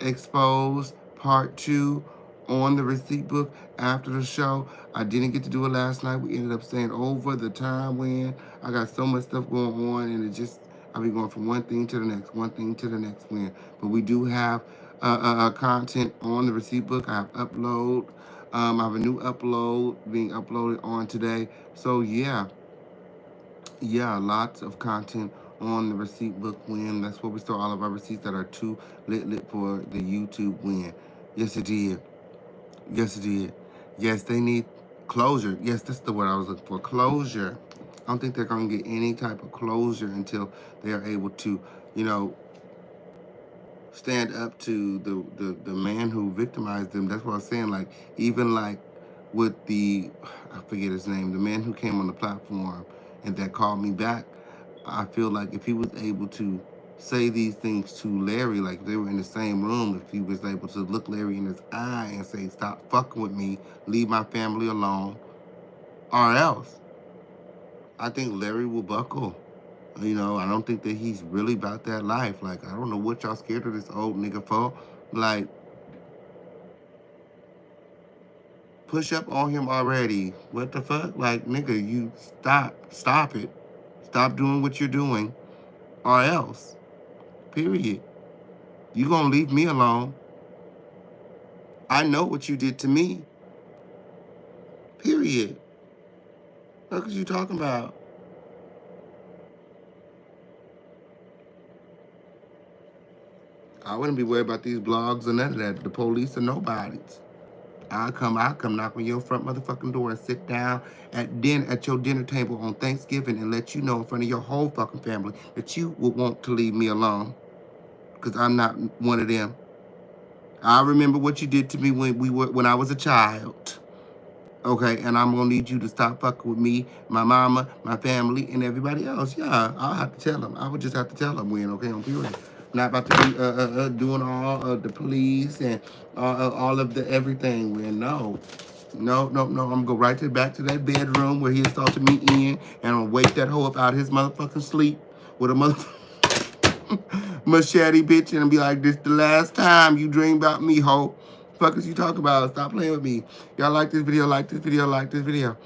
Exposed, Part 2 on the receipt book after the show. I didn't get to do it last night. We ended up staying over the time when I got so much stuff going on, and I'll be going from one thing to the next win. But we do have content on the receipt book. I have upload. I have a new upload being uploaded on today. So yeah, lots of content on the receipt book win. That's where we store all of our receipts that are too lit for the YouTube win. Yes, it did. Yes, they need closure. Yes, that's the word I was looking for. Closure. I don't think they're going to get any type of closure until they are able to, stand up to the man who victimized them. That's what I was saying. Like, even like with I forget his name, the man who came on the platform and that called me back, I feel like if he was able to say these things to Larry, like they were in the same room, if he was able to look Larry in his eye and say, stop fucking with me, leave my family alone, or else, I think Larry will buckle. I don't think that he's really about that life. Like, I don't know what y'all scared of this old nigga for. Like, push up on him already. What the fuck? Like, nigga, you stop it. Stop doing what you're doing, or else. Period. You gonna leave me alone. I know what you did to me. Period. What are you talking about? I wouldn't be worried about these blogs or none of that. The police or nobody's. I'll come knock on your front motherfucking door and sit down at your dinner table on Thanksgiving and let you know in front of your whole fucking family that you would want to leave me alone. because I'm not one of them. I remember what you did to me when I was a child. Okay, and I'm gonna need you to stop fucking with me, my mama, my family, and everybody else. Yeah, I'll have to tell them. I would just have to tell them when, okay, on period. I'm not about to be doing all of the police and all of the everything. When no. I'm gonna go right back to that bedroom where he assaulted me in, and I'm gonna wake that hoe up out of his motherfucking sleep with a motherfucking machete, bitch, and be like, this the last time you dream about me, hoe. Fuck is you talking about? Stop playing with me. Y'all like this video, like this video, like this video.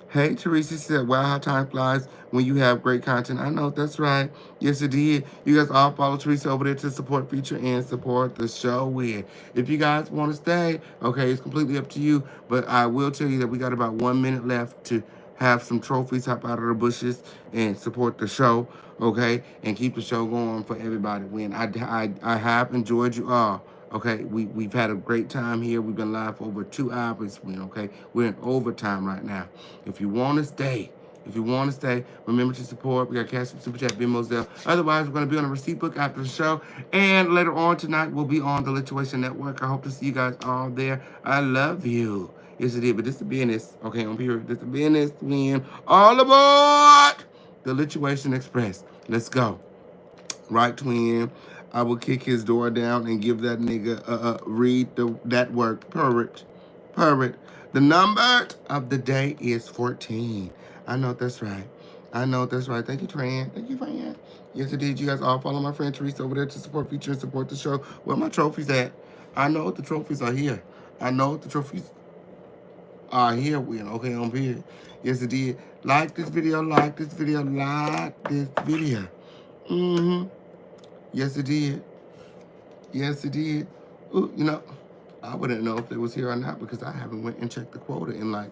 Hey, Teresa said, wow, how time flies when you have great content. I know, that's right. Yes, it did. You guys all follow Teresa over there to support Feature and support the show with. If you guys want to stay, okay, it's completely up to you. But I will tell you that we got about 1 minute left to have some trophies hop out of the bushes and support the show, okay, and keep the show going for everybody. When I have enjoyed you all. Okay, we've had a great time here. We've been live for over 2 hours. Okay, we're in overtime right now. If you want to stay, remember to support. We got Cash App, Super Chat, Venmo, Zelle. Otherwise, we're going to be on a receipt book after the show. And later on tonight, we'll be on the Lituation Network. I hope to see you guys all there. I love you. Yes, it did, but this is the business. Okay, on period. This is the business. When all aboard the Lituation Express. Let's go. Right, twin. I will kick his door down and give that nigga Reid that word. Purrit. The number of the day is 14. I know that's right. Thank you, Tran. Yes, it did. You guys all follow my friend Teresa over there to support Feature and support the show. Where my trophies at? I know the trophies are here. Win. Okay, on period. Yes, it did. Like this video. Mm-hmm. Yes, it did. Ooh, I wouldn't know if they was here or not because I haven't went and checked the quota in like,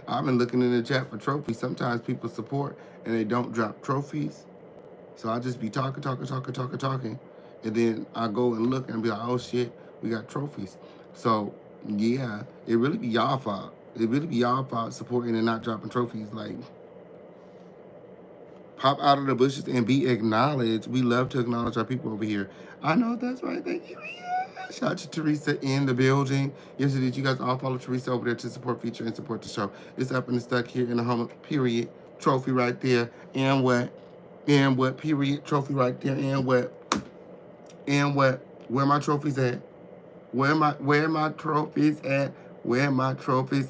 I've been looking in the chat for trophies. Sometimes people support and they don't drop trophies. So I'll just be talking. And then I go and look and be like, oh shit, we got trophies. So yeah, it really be y'all fault. Supporting and not dropping trophies. Like, pop out of the bushes and be acknowledged. We love to acknowledge our people over here. I know that's right. Thank you. Yeah. Shout out to Teresa in the building. Yes, it did. You guys all follow Teresa over there to support Feature and support the show. It's up and stuck here in the home of period. Trophy right there. And what? Period. Trophy right there. And what? Where my trophies at? Where my trophies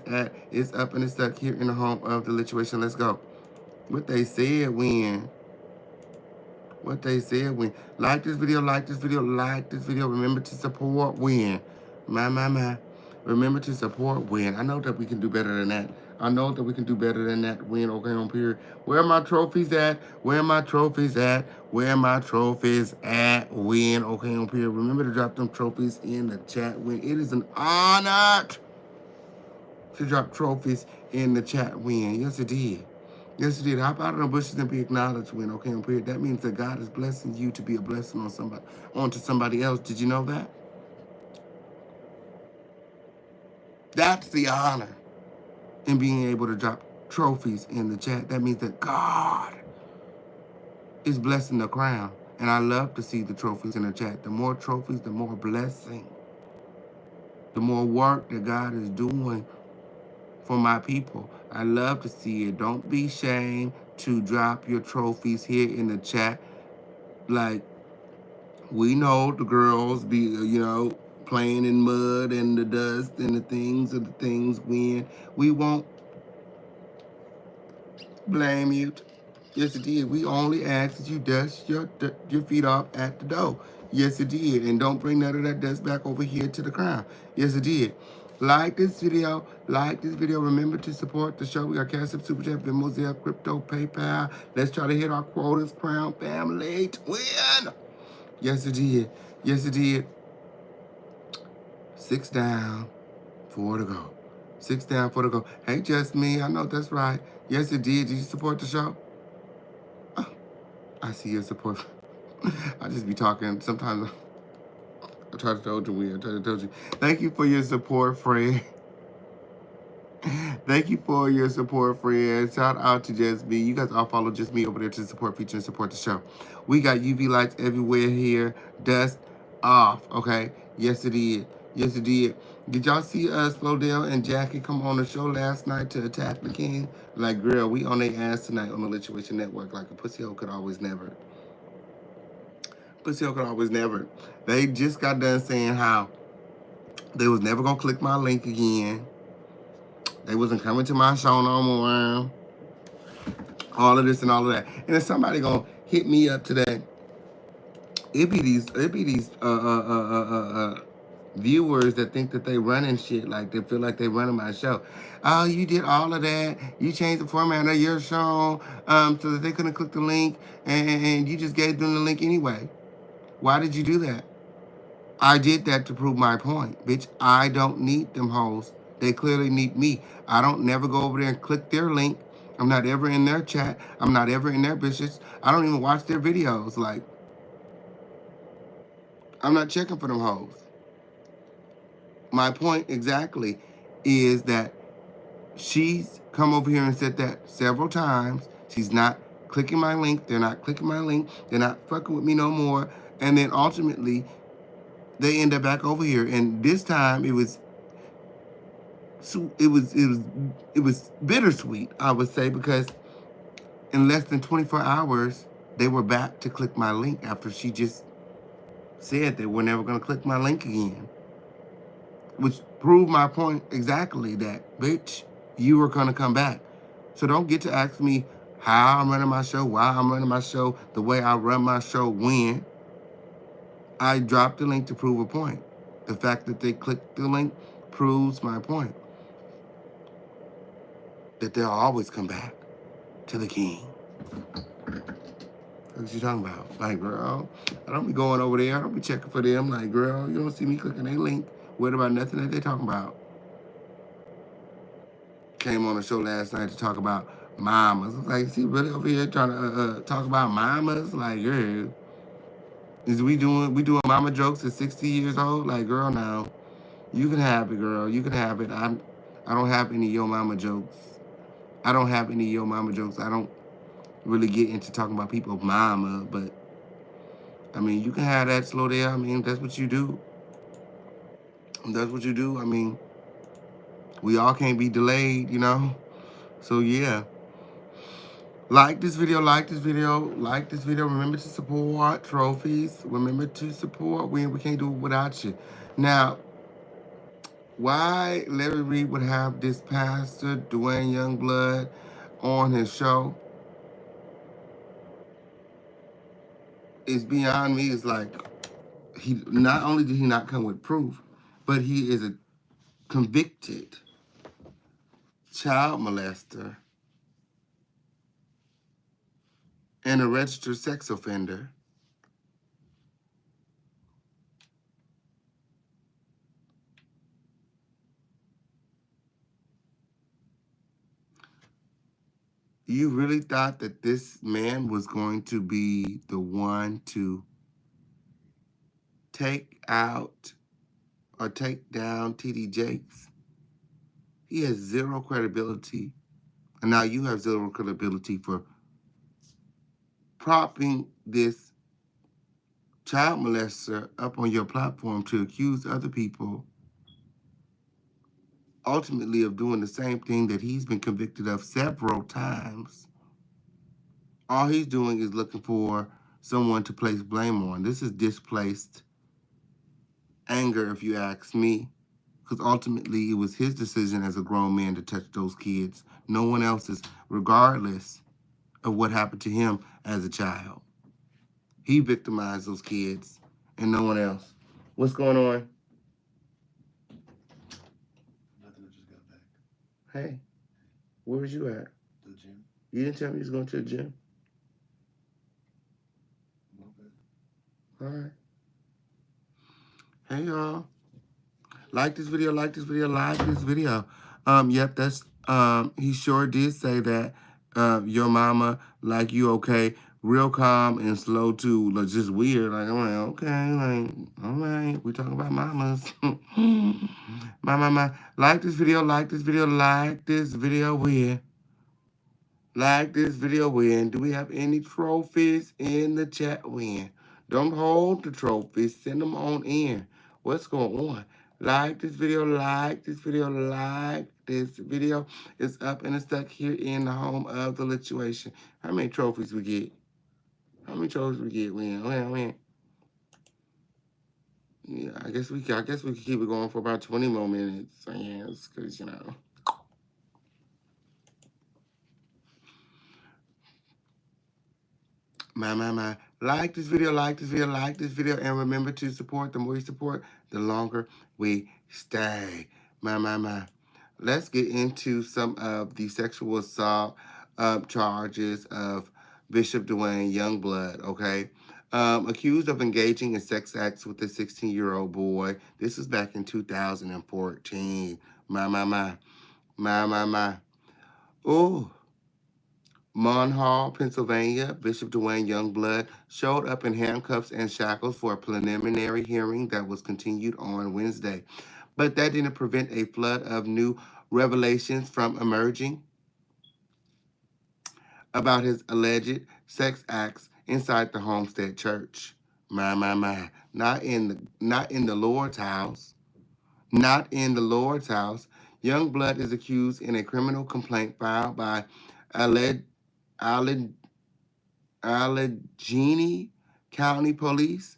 at? It's up and stuck here in the home of the Lituation. Let's go. What they said when. Like this video. Remember to support win. My. Remember to support win. I know that we can do better than that. Win. Okay, on period. Where my trophies at? Win. Okay, on period. Remember to drop them trophies in the chat. Win. It is an honor to drop trophies in the chat. Win. Yes, it did. Hop out of the bushes and be acknowledged. Win. Okay, on period. That means that God is blessing you to be a blessing onto somebody else. Did you know that? That's the honor in being able to drop trophies in the chat. That means that God is blessing the crown. And I love to see the trophies in the chat. The more trophies, the more blessing. The more work that God is doing for my people. I love to see it. Don't be ashamed to drop your trophies here in the chat. Like, we know the girls be, playing in mud and the dust and the things when we won't blame you. Yes, it did. We only ask that you dust your feet off at the door. Yes, it did. And don't bring none of that dust back over here to the crown. Yes, it did. Like this video. Remember to support the show. We got Cash App, Super Chat, Venmo, Zelle, Crypto, PayPal. Let's try to hit our quotas, Crown Family Twin. Yes, it did. 6 down, 4 to go. 6 down, 4 to go. Hey, just me. I know that's right. Yes, it did. Did you support the show? Oh, I see your support. I just be talking. Sometimes I try to tell you. Thank you for your support, friend. Thank you for your support, friends. Shout out to Just Me. You guys all follow Just Me over there to support, feature, and support the show. We got UV lights everywhere here. Dust off, okay? Yes, it is. Yes, it did. Did y'all see Slowdale and Jackie come on the show last night to attack the king? Like, girl, we on their ass tonight on the Lituation Network like a pussy hole could always never. Pussy hole could always never. They just got done saying how they was never going to click my link again. They wasn't coming to my show no more. All of this and all of that. And if somebody gonna hit me up today, it be these viewers that think that they running shit, like they feel like they running my show. Oh, you did all of that. You changed the format of your show so that they couldn't click the link, and you just gave them the link anyway. Why did you do that? I did that to prove my point, bitch. I don't need them hoes. They clearly need me. I don't never go over there and click their link. I'm not ever in their chat. I'm not ever in their bitches. I don't even watch their videos. Like, I'm not checking for them hoes. My point exactly is that she's come over here and said that several times. She's not clicking my link. They're not clicking my link. They're not fucking with me no more. And then ultimately, they end up back over here. And this time it was bittersweet, I would say, because in less than 24 hours, they were back to click my link after she just said they were never going to click my link again. Which proved my point exactly that, bitch, you were going to come back. So don't get to ask me how I'm running my show, why I'm running my show, the way I run my show, when. I dropped the link to prove a point. The fact that they clicked the link proves my point. That they'll always come back to the king. What you talking about? Like, girl, I don't be going over there. I don't be checking for them. Like, girl, you don't see me clicking their link. What about nothing that they talking about? Came on the show last night to talk about mamas. Like, is he really over here trying to talk about mamas? Like, girl, is we doing mama jokes at 60 years old? Like, girl, now you can have it, girl. You can have it. I don't have any yo mama jokes. I don't have any yo mama jokes. I don't really get into talking about people's mama, but I mean, you can have that slow there. I mean, that's what you do. That's what you do. I mean, we all can't be delayed, you know? So yeah. Like this video, like this video, like this video. Remember to support trophies. Remember to support. We can't do it without you. Now, why Larry Reid would have this pastor, Dwayne Youngblood, on his show is beyond me. It's like, he not only did he not come with proof, but he is a convicted child molester and a registered sex offender. You really thought that this man was going to be the one to take out or take down TD Jakes? He has zero credibility. And now you have zero credibility for propping this child molester up on your platform to accuse other people ultimately of doing the same thing that he's been convicted of several times. All he's doing is looking for someone to place blame on. This is displaced anger, if you ask me, because ultimately it was his decision as a grown man to touch those kids, no one else's, regardless of what happened to him as a child. He victimized those kids and no one else. What's going on? Nothing, I just got back. Hey, where was you at? The gym. You didn't tell me you was going to the gym. All right. Hey, y'all. Like this video, like this video, like this video. Yep, that's, he sure did say that, your mama, like you, okay, real calm and slow too, like just weird. Like I'm like, okay, like all right, we talking about mamas. My. Like this video, like this video, like this video. Win. Like this video. Win. Do we have any trophies in the chat? Win. Don't hold the trophies. Send them on in. What's going on? Like this video, like this video, like this video. It's up and it's stuck here in the home of the lituation. How many trophies we get? How many trophies we get? Win. Yeah, I guess we could keep it going for about 20 more minutes. Yes, because you know. My. Like this video, like this video, like this video, and remember to support. The more you support, the longer we stay. My. Let's get into some of the sexual assault charges of Bishop Dwayne Youngblood, okay? Accused of engaging in sex acts with a 16-year-old boy. This was back in 2014. My. Ooh. Monhall, Pennsylvania, Bishop Dwayne Youngblood showed up in handcuffs and shackles for a preliminary hearing that was continued on Wednesday. But that didn't prevent a flood of new revelations from emerging about his alleged sex acts inside the Homestead Church. My. Not in the Lord's house. Not in the Lord's house. Youngblood is accused in a criminal complaint filed by Allegheny County Police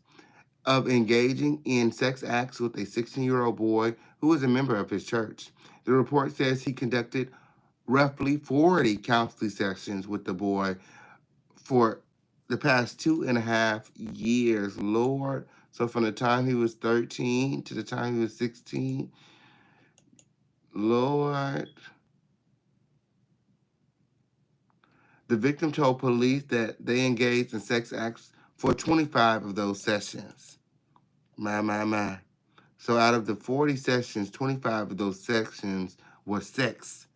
of engaging in sex acts with a 16-year-old boy who is a member of his church. The report says he conducted roughly 40 counseling sessions with the boy for the past 2.5 years. Lord. So from the time he was 13 to the time he was 16. Lord. The victim told police that they engaged in sex acts for 25 of those sessions. My. So out of the 40 sessions, 25 of those sessions were sex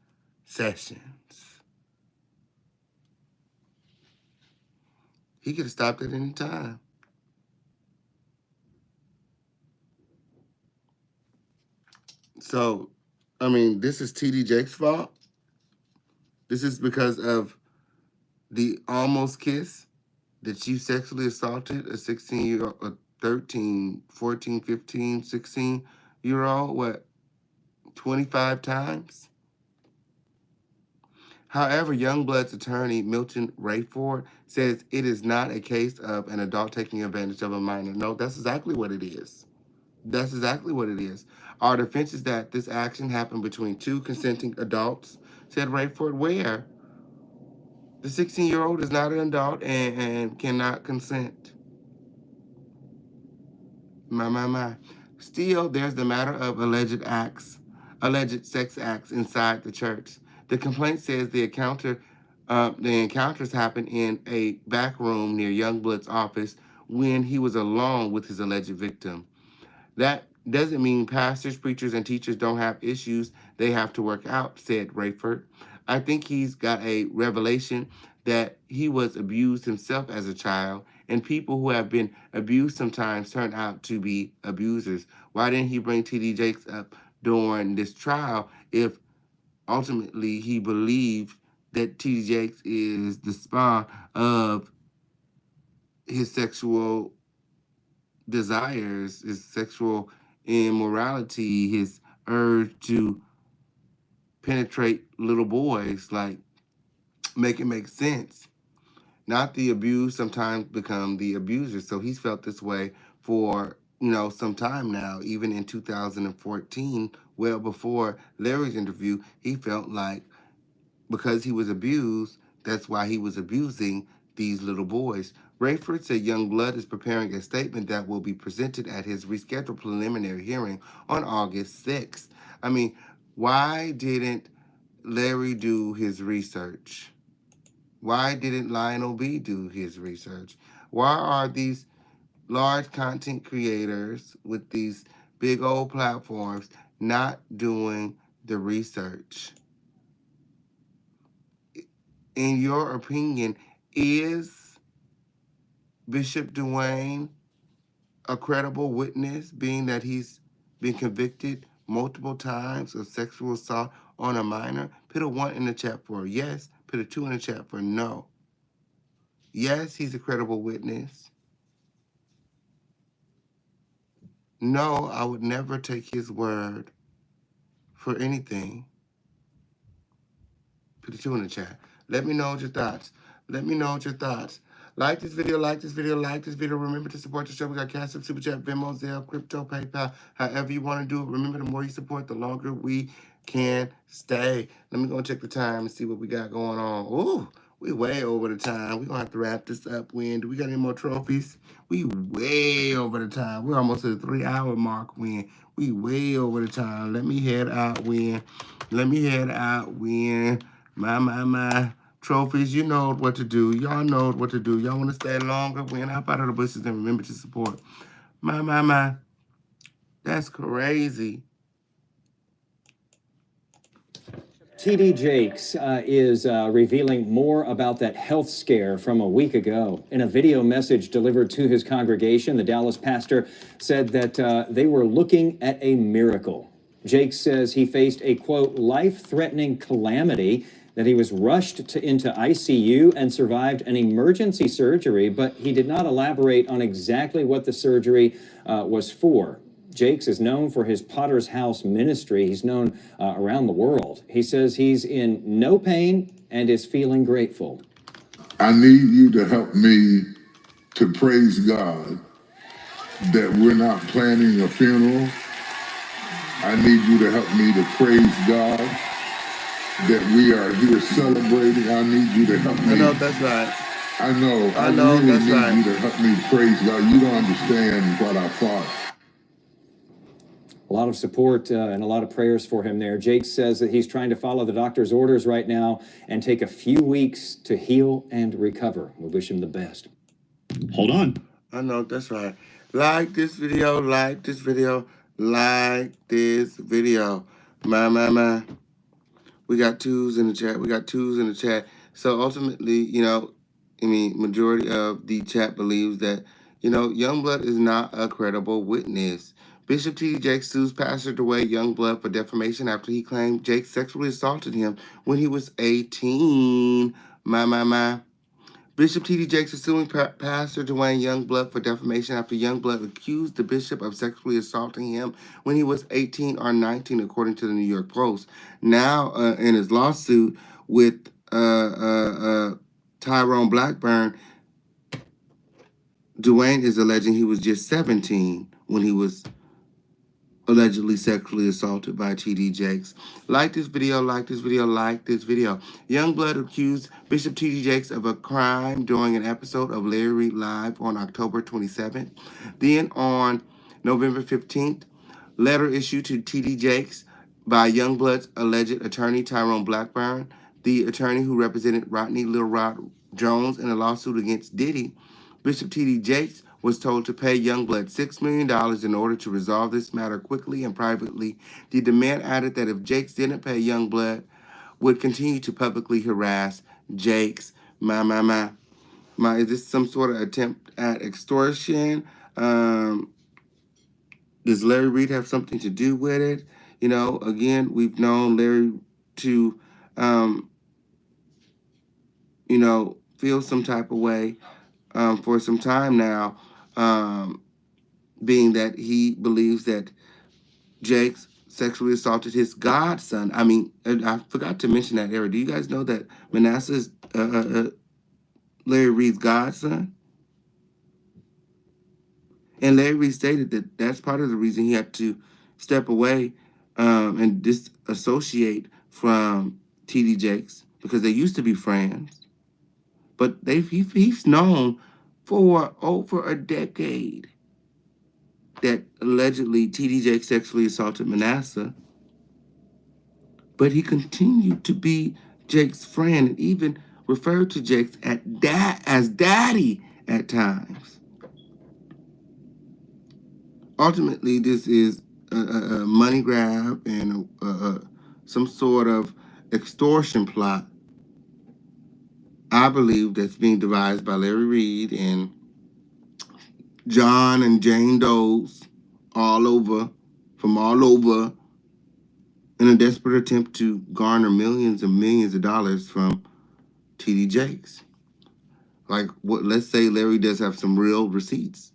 sessions. He could have stopped at any time. So, I mean, this is TD Jake's fault. This is because of the almost kiss that you sexually assaulted a 16-year-old, a 13, 14, 15, 16-year-old, what, 25 times? However, Youngblood's attorney, Milton Rayford, says it is not a case of an adult taking advantage of a minor. No, that's exactly what it is. That's exactly what it is. Our defense is that this action happened between two consenting adults, said Rayford, where the 16-year-old is not an adult and cannot consent. My. Still, there's the matter of alleged sex acts inside the church. The complaint says the encounters happened in a back room near Youngblood's office when he was alone with his alleged victim. That doesn't mean pastors, preachers, and teachers don't have issues they have to work out, said Rayford. I think he's got a revelation that he was abused himself as a child, and people who have been abused sometimes turn out to be abusers. Why didn't he bring TD Jakes up during this trial if ultimately he believed that TD Jakes is the spawn of his sexual desires, his sexual immorality, his urge to penetrate little boys? Like, make it make sense. Not the abused sometimes become the abuser. So he's felt this way for, some time now. Even in 2014, well before Larry's interview, he felt like because he was abused, that's why he was abusing these little boys. Rayford said Youngblood is preparing a statement that will be presented at his rescheduled preliminary hearing on August 6th. I mean, why didn't Larry do his research? Why didn't Lionel B do his research? Why are these large content creators with these big old platforms not doing the research? In your opinion, is Bishop Dwayne a credible witness, being that he's been convicted multiple times of sexual assault on a minor? Put a 1 in the chat for yes. Put a 2 in the chat for no. Yes, he's a credible witness. No, I would never take his word for anything. Put a 2 in the chat. Let me know your thoughts. Let me know your thoughts. Like this video, like this video, like this video. Remember to support the show. We got Cash App, Super Chat, Venmo, Zelle, Crypto, PayPal, however you want to do it. Remember, the more you support, the longer we can stay. Let me go and check the time and see what we got going on. Ooh, we way over the time. We're going to have to wrap this up. Win. Do we got any more trophies? We way over the time. We're almost at the 3-hour mark. Win. We way over the time. Let me head out. Win. Let me head out. Win. My. Trophies, you know what to do. Y'all know what to do. Y'all want to stay longer? Win. Hop out of the bushes and remember to support. My. That's crazy. TD Jakes is revealing more about that health scare from a week ago. In a video message delivered to his congregation, the Dallas pastor said that they were looking at a miracle. Jakes says he faced a, quote, life-threatening calamity, that he was rushed into ICU and survived an emergency surgery, but he did not elaborate on exactly what the surgery was for. Jakes is known for his Potter's House ministry. He's known around the world. He says he's in no pain and is feeling grateful. I need you to help me to praise God that we're not planning a funeral. I need you to help me to praise God that we are here celebrating. I need you to help me. I know that's right. I know really that's need right. you to help me praise God. You don't understand what I thought. A lot of support and a lot of prayers for him there. Jakes says that he's trying to follow the doctor's orders right now and take a few weeks to heal and recover. We wish him the best. Hold on. I know that's right. Like this video, like this video, like this video. My. We got 2s in the chat. We got 2s in the chat. So ultimately, you know, I mean, majority of the chat believes that, you know, Youngblood is not a credible witness. Bishop T.D. Jakes sues Pastor Dwayne Youngblood for defamation after he claimed Jake sexually assaulted him when he was 18. My. Bishop T.D. Jakes is suing Pastor Dwayne Youngblood for defamation after Youngblood accused the bishop of sexually assaulting him when he was 18 or 19, according to the New York Post. Now, in his lawsuit with Tyrone Blackburn, Dwayne is alleging he was just 17 when he was allegedly sexually assaulted by T.D. Jakes. Like this video, like this video, like this video. Youngblood accused Bishop T.D. Jakes of a crime during an episode of Larry Reid Live on October 27th. Then on November 15th, letter issued to T.D. Jakes by Youngblood's alleged attorney Tyrone Blackburn, the attorney who represented Rodney Lil Rod Jones in a lawsuit against Diddy. Bishop T.D. Jakes was told to pay Youngblood $6 million in order to resolve this matter quickly and privately. The demand added that if Jakes didn't pay, Youngblood would continue to publicly harass Jakes. My. Is this some sort of attempt at extortion? Does Larry Reid have something to do with it? You know, again, we've known Larry to, you know, feel some type of way for some time now, being that he believes that Jakes sexually assaulted his godson. I mean, I forgot to mention that, Eric. Do you guys know that Manasseh is Larry Reid's godson? And Larry Reid stated that that's part of the reason he had to step away and disassociate from T.D. Jakes, because they used to be friends. But he's known for over a decade that allegedly T.D. Jakes sexually assaulted Manasseh. But he continued to be Jake's friend and even referred to Jakes as daddy at times. Ultimately, this is a money grab and some sort of extortion plot, I believe, that's being devised by Larry Reid and John and Jane Does all over, from all over, in a desperate attempt to garner millions and millions of dollars from TD Jakes. Like, what? Let's say Larry does have some real receipts.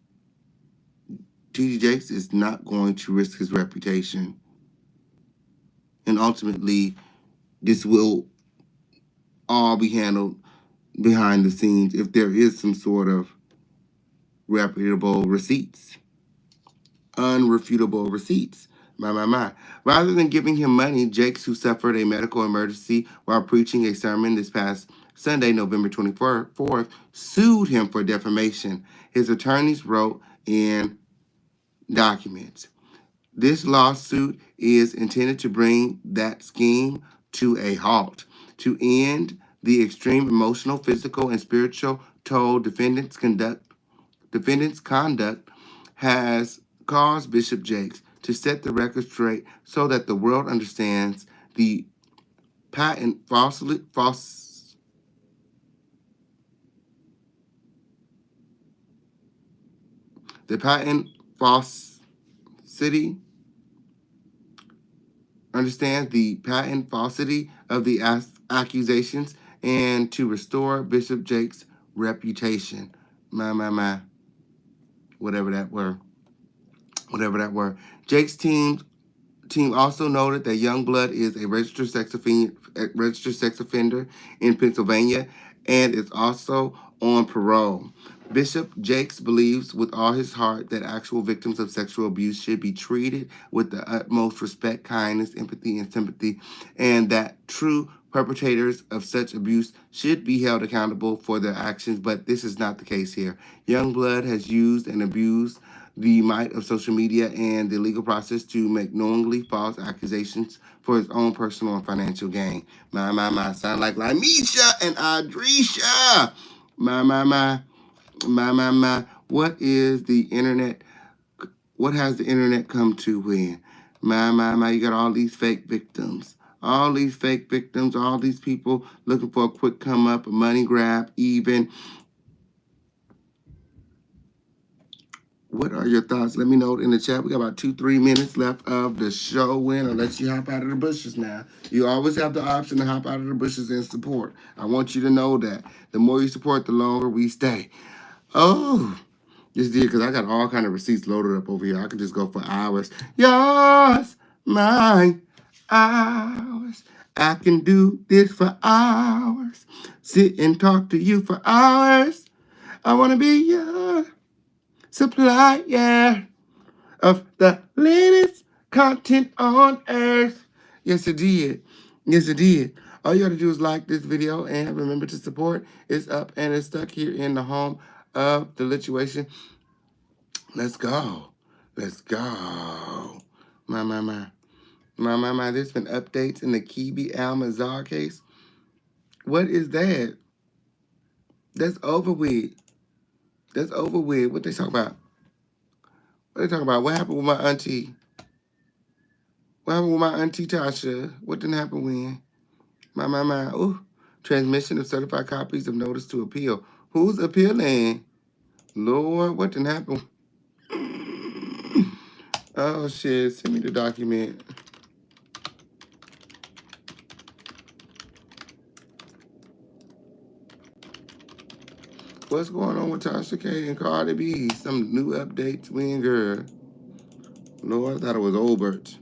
TD Jakes is not going to risk his reputation. And ultimately, this will all be handled behind the scenes if there is some sort of reputable receipts, unrefutable receipts. My. Rather than giving him money, Jakes, who suffered a medical emergency while preaching a sermon this past Sunday, November 24th, sued him for defamation. His attorneys wrote in documents. This lawsuit is intended to bring that scheme to a halt, to end the extreme emotional, physical, and spiritual toll defendants' conduct has caused Bishop Jakes, to set the record straight so that the world understands the patent falsity of the accusations and to restore Bishop Jakes' reputation. My. Whatever that were. Jakes' team also noted that Youngblood is a registered sex offender in Pennsylvania and is also on parole. Bishop Jakes believes with all his heart that actual victims of sexual abuse should be treated with the utmost respect, kindness, empathy, and sympathy, and that true perpetrators of such abuse should be held accountable for their actions, but this is not the case here. Youngblood has used and abused the might of social media and the legal process to make knowingly false accusations for his own personal and financial gain. My. Sound like Lamisha and Adrisha. My. What is the internet? What has the internet come to when? My. You got all these fake victims. All these fake victims, all these people looking for a quick come up, a money grab, even. What are your thoughts? Let me know in the chat. We got about 2-3 minutes left of the show. When unless you hop out of the bushes now. You always have the option to hop out of the bushes and support. I want you to know that. The more you support, the longer we stay. Oh, this did because I got all kind of receipts loaded up over here. I could just go for hours. Yours, mine, ours. I can do this for hours. Sit and talk to you for hours. I want to be your supplier of the latest content on earth. Yes, it did. Yes, it did. All you got to do is like this video and remember to support. It's up and it's stuck here in the home of the lituation. Let's go. Let's go. My. There's been updates in the Kibi Al-Mazar case. What is that? That's over with. That's over with. What they talking about? What they talking about? What happened with my auntie? What happened with my auntie Tasha? What didn't happen when? My. Ooh. Transmission of certified copies of notice to appeal. Who's appealing? Lord, what didn't happen? Oh, shit. Send me the document. What's going on with Tasha K and Cardi B? Some new updates, win, girl. Lord, I thought it was Obert.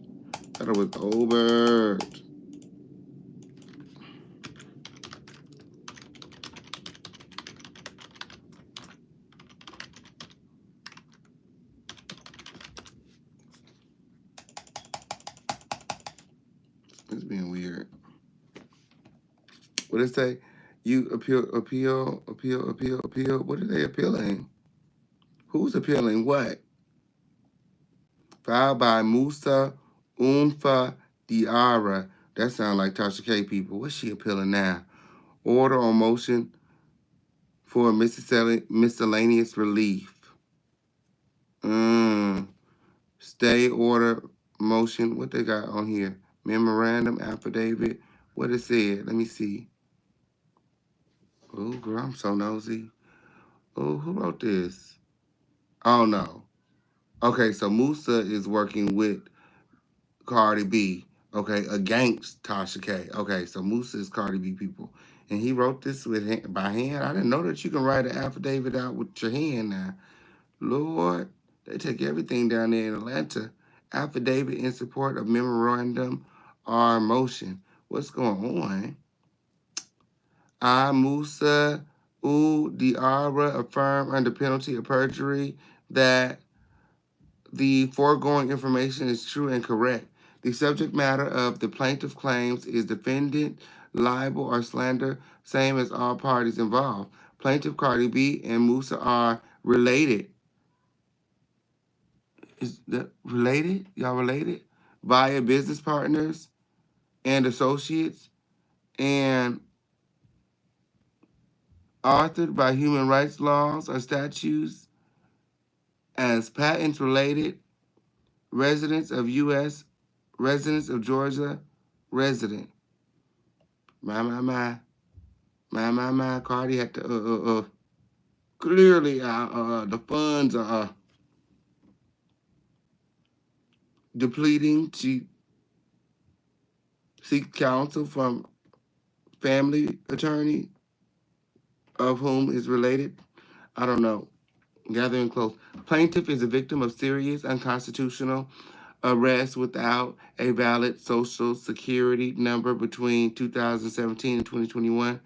It's being weird. What did it say? You appeal. What are they appealing? Who's appealing what? Filed by Musa Unfa Diara. That sounds like Tasha K people. What's she appealing now? Order on motion for miscellaneous relief. Stay order motion. What they got on here? Memorandum, affidavit. What it said? Let me see. Oh, girl, I'm so nosy. Oh, who wrote this? Oh no. Okay, so Musa is working with Cardi B. Okay, against Tasha K. Okay, so Musa is Cardi B people. And he wrote this by hand. I didn't know that you can write an affidavit out with your hand now. Lord, they take everything down there in Atlanta. Affidavit in support of memorandum or motion. What's going on? I, Musa Diarra, affirm under penalty of perjury that the foregoing information is true and correct. The subject matter of the plaintiff claims is defendant, libel, or slander, same as all parties involved. Plaintiff Cardi B and Musa are related. Is that related? Y'all related? Via business partners and associates and authored by human rights laws or statutes as patents related, residents of U.S., residents of Georgia, resident. My, Cardi had to, clearly, the funds are depleting. She seek counsel from family attorney of whom is related. I don't know. Gathering close. Plaintiff is a victim of serious unconstitutional arrest without a valid social security number between 2017 and 2021.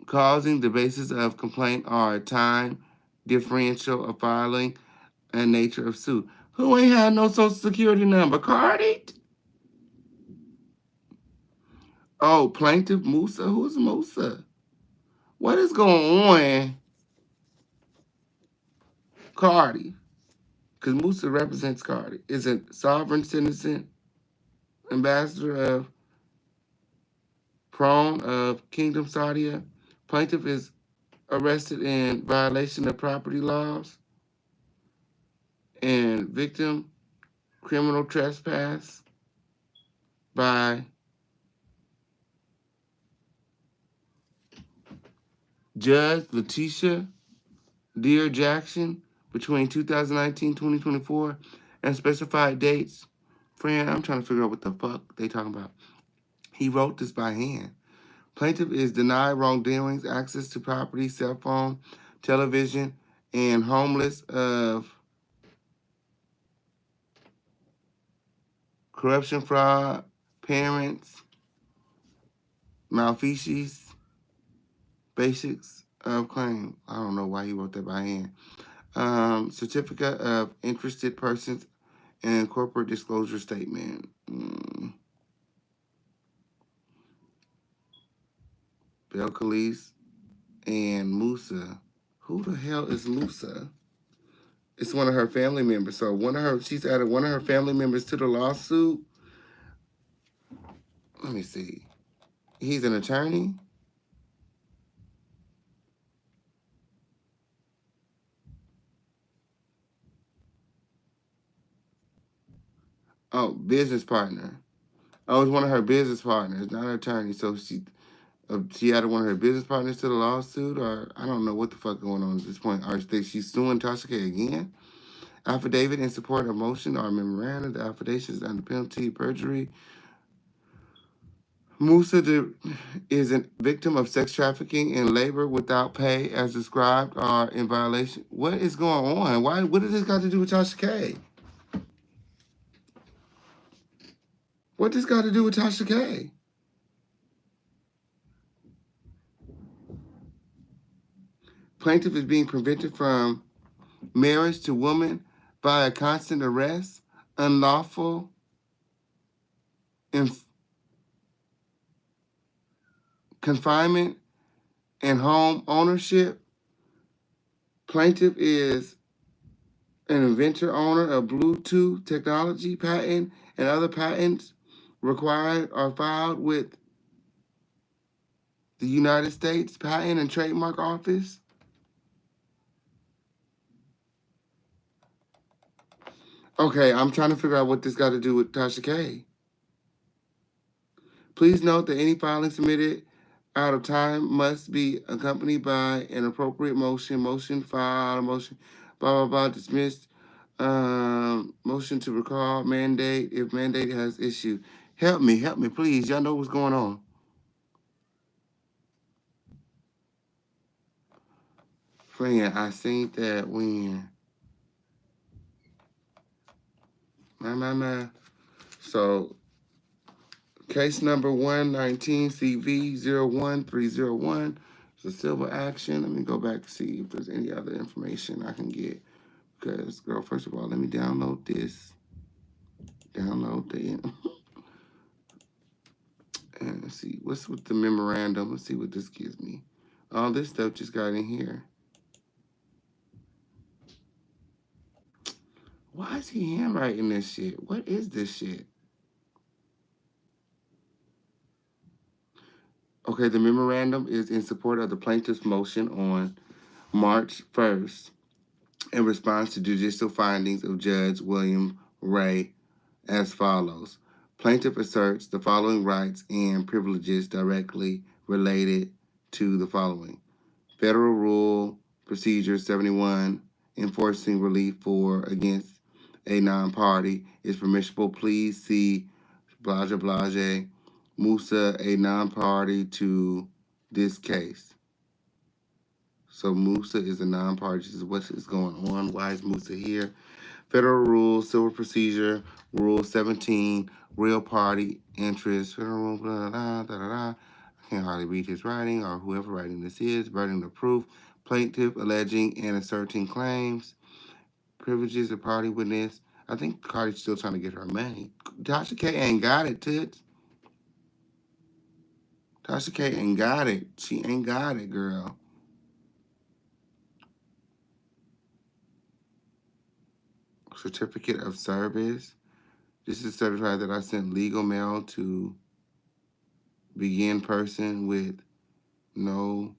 Causing the basis of complaint are time, differential of filing, and nature of suit. Who ain't had no social security number? Cardi? Oh, plaintiff Musa? Who's Musa? What is going on? Cardi. Because Musa represents Cardi. Is a sovereign citizen, ambassador of Throne of Kingdom Saudia. Plaintiff is arrested in violation of property laws and victim criminal trespass by Judge Letitia Dear Jackson between 2019-2024 and specified dates. Friend, I'm trying to figure out what the fuck they talking about. He wrote this by hand. Plaintiff is denied wrongdoings, access to property, cell phone, television, and homeless of corruption, fraud, parents, malfeasance, basics of claim. I don't know why he wrote that by hand. Certificate of interested persons and corporate disclosure statement. Belcalis and Musa. Who the hell is Musa? It's one of her family members. So she's added one of her family members to the lawsuit. Let me see. He's an attorney. Oh, business partner. Oh, it's one of her business partners, not an attorney. So she added one of her business partners to the lawsuit, or I don't know what the fuck going on at this point. Or she's suing Tasha K again. Affidavit in support of motion or memorandum. The affidavit is under penalty of perjury. Musa is a victim of sex trafficking and labor without pay as described or in violation. What is going on? What does this got to do with Tasha K? What does this got to do with Tasha K? Plaintiff is being prevented from marriage to woman by a constant arrest, unlawful confinement, and home ownership. Plaintiff is an inventor owner of Bluetooth technology patent and other patents required or filed with the United States Patent and Trademark Office. Okay, I'm trying to figure out what this got to do with Tasha K. Please note that any filing submitted out of time must be accompanied by an appropriate motion filed, motion, blah, blah, blah, dismissed, motion to recall, mandate, if mandate has issued. Help me, please. Y'all know what's going on. Friend, I seen that when. My. So, case number 119 CV01301. It's a civil action. Let me go back and see if there's any other information I can get. Because, girl, first of all, let me download this. Download the and let's see what's with the memorandum. Let's see what this gives me. All this stuff just got in here. Why is he handwriting this shit? What is this shit? Okay, the memorandum is in support of the plaintiff's motion on March 1st in response to judicial findings of Judge William Ray as follows. Plaintiff asserts the following rights and privileges directly related to the following. Federal Rule Procedure 71, enforcing relief for against a non-party is permissible. Please see blase Musa, a non-party to this case. So Musa is a non-party. This is what is going on. Why is Musa here? Federal Rule, Civil Procedure, Rule 17, Real Party Interest, Federal Rule, blah, blah, blah, blah, blah. I can't hardly read his writing or whoever writing this is. Burden of proof, plaintiff alleging and asserting claims, privileges of party witness. I think Cardi's still trying to get her money. Tasha K ain't got it, toots. Tasha K ain't got it. She ain't got it, girl. Certificate of service. This is certified that I sent legal mail to begin person with no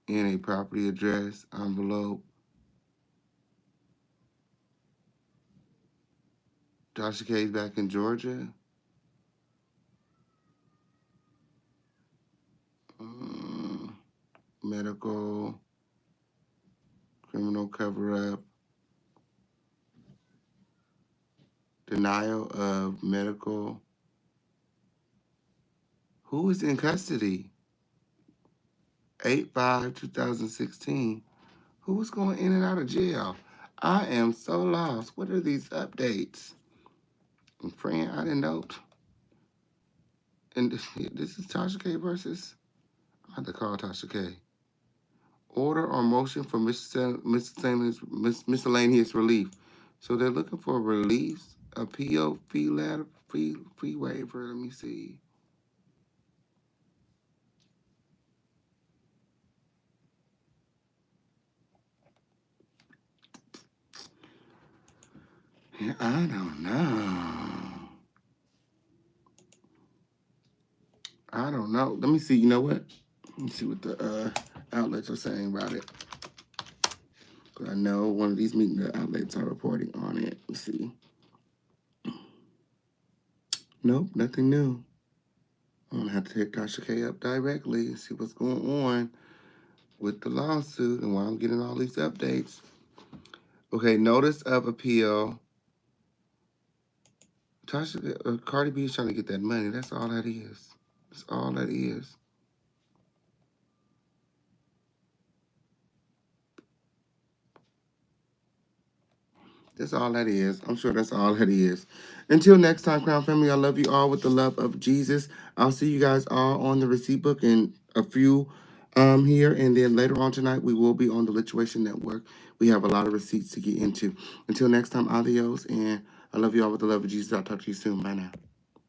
in a property address envelope. Tasha K's back in Georgia. Medical, criminal cover-up, denial of medical. Who is in custody? 8/5/2016. Who was going in and out of jail? I am so lost. What are these updates? And friend, I didn't know. And this is Tasha K versus. I have to call Tasha K. Order or motion for miscellaneous relief. So they're looking for a release, appeal, fee letter, fee waiver. Let me see. Yeah, I don't know. Let me see. You know what? Let me see what the outlets are saying about it. I know one of these media outlets are reporting on it. Let's see. Nope, nothing new. I'm gonna have to hit Tasha K up directly and see what's going on with the lawsuit and why I'm getting all these updates. Okay, notice of appeal. Tasha, Cardi B is trying to get that money. That's all that is. That's all that is. That's all that is. I'm sure that's all that is. Until next time, Crown Family, I love you all with the love of Jesus. I'll see you guys all on the receipt book in a few here. And then later on tonight, we will be on the Lituation Network. We have a lot of receipts to get into. Until next time, adios. And I love you all with the love of Jesus. I'll talk to you soon. Bye now.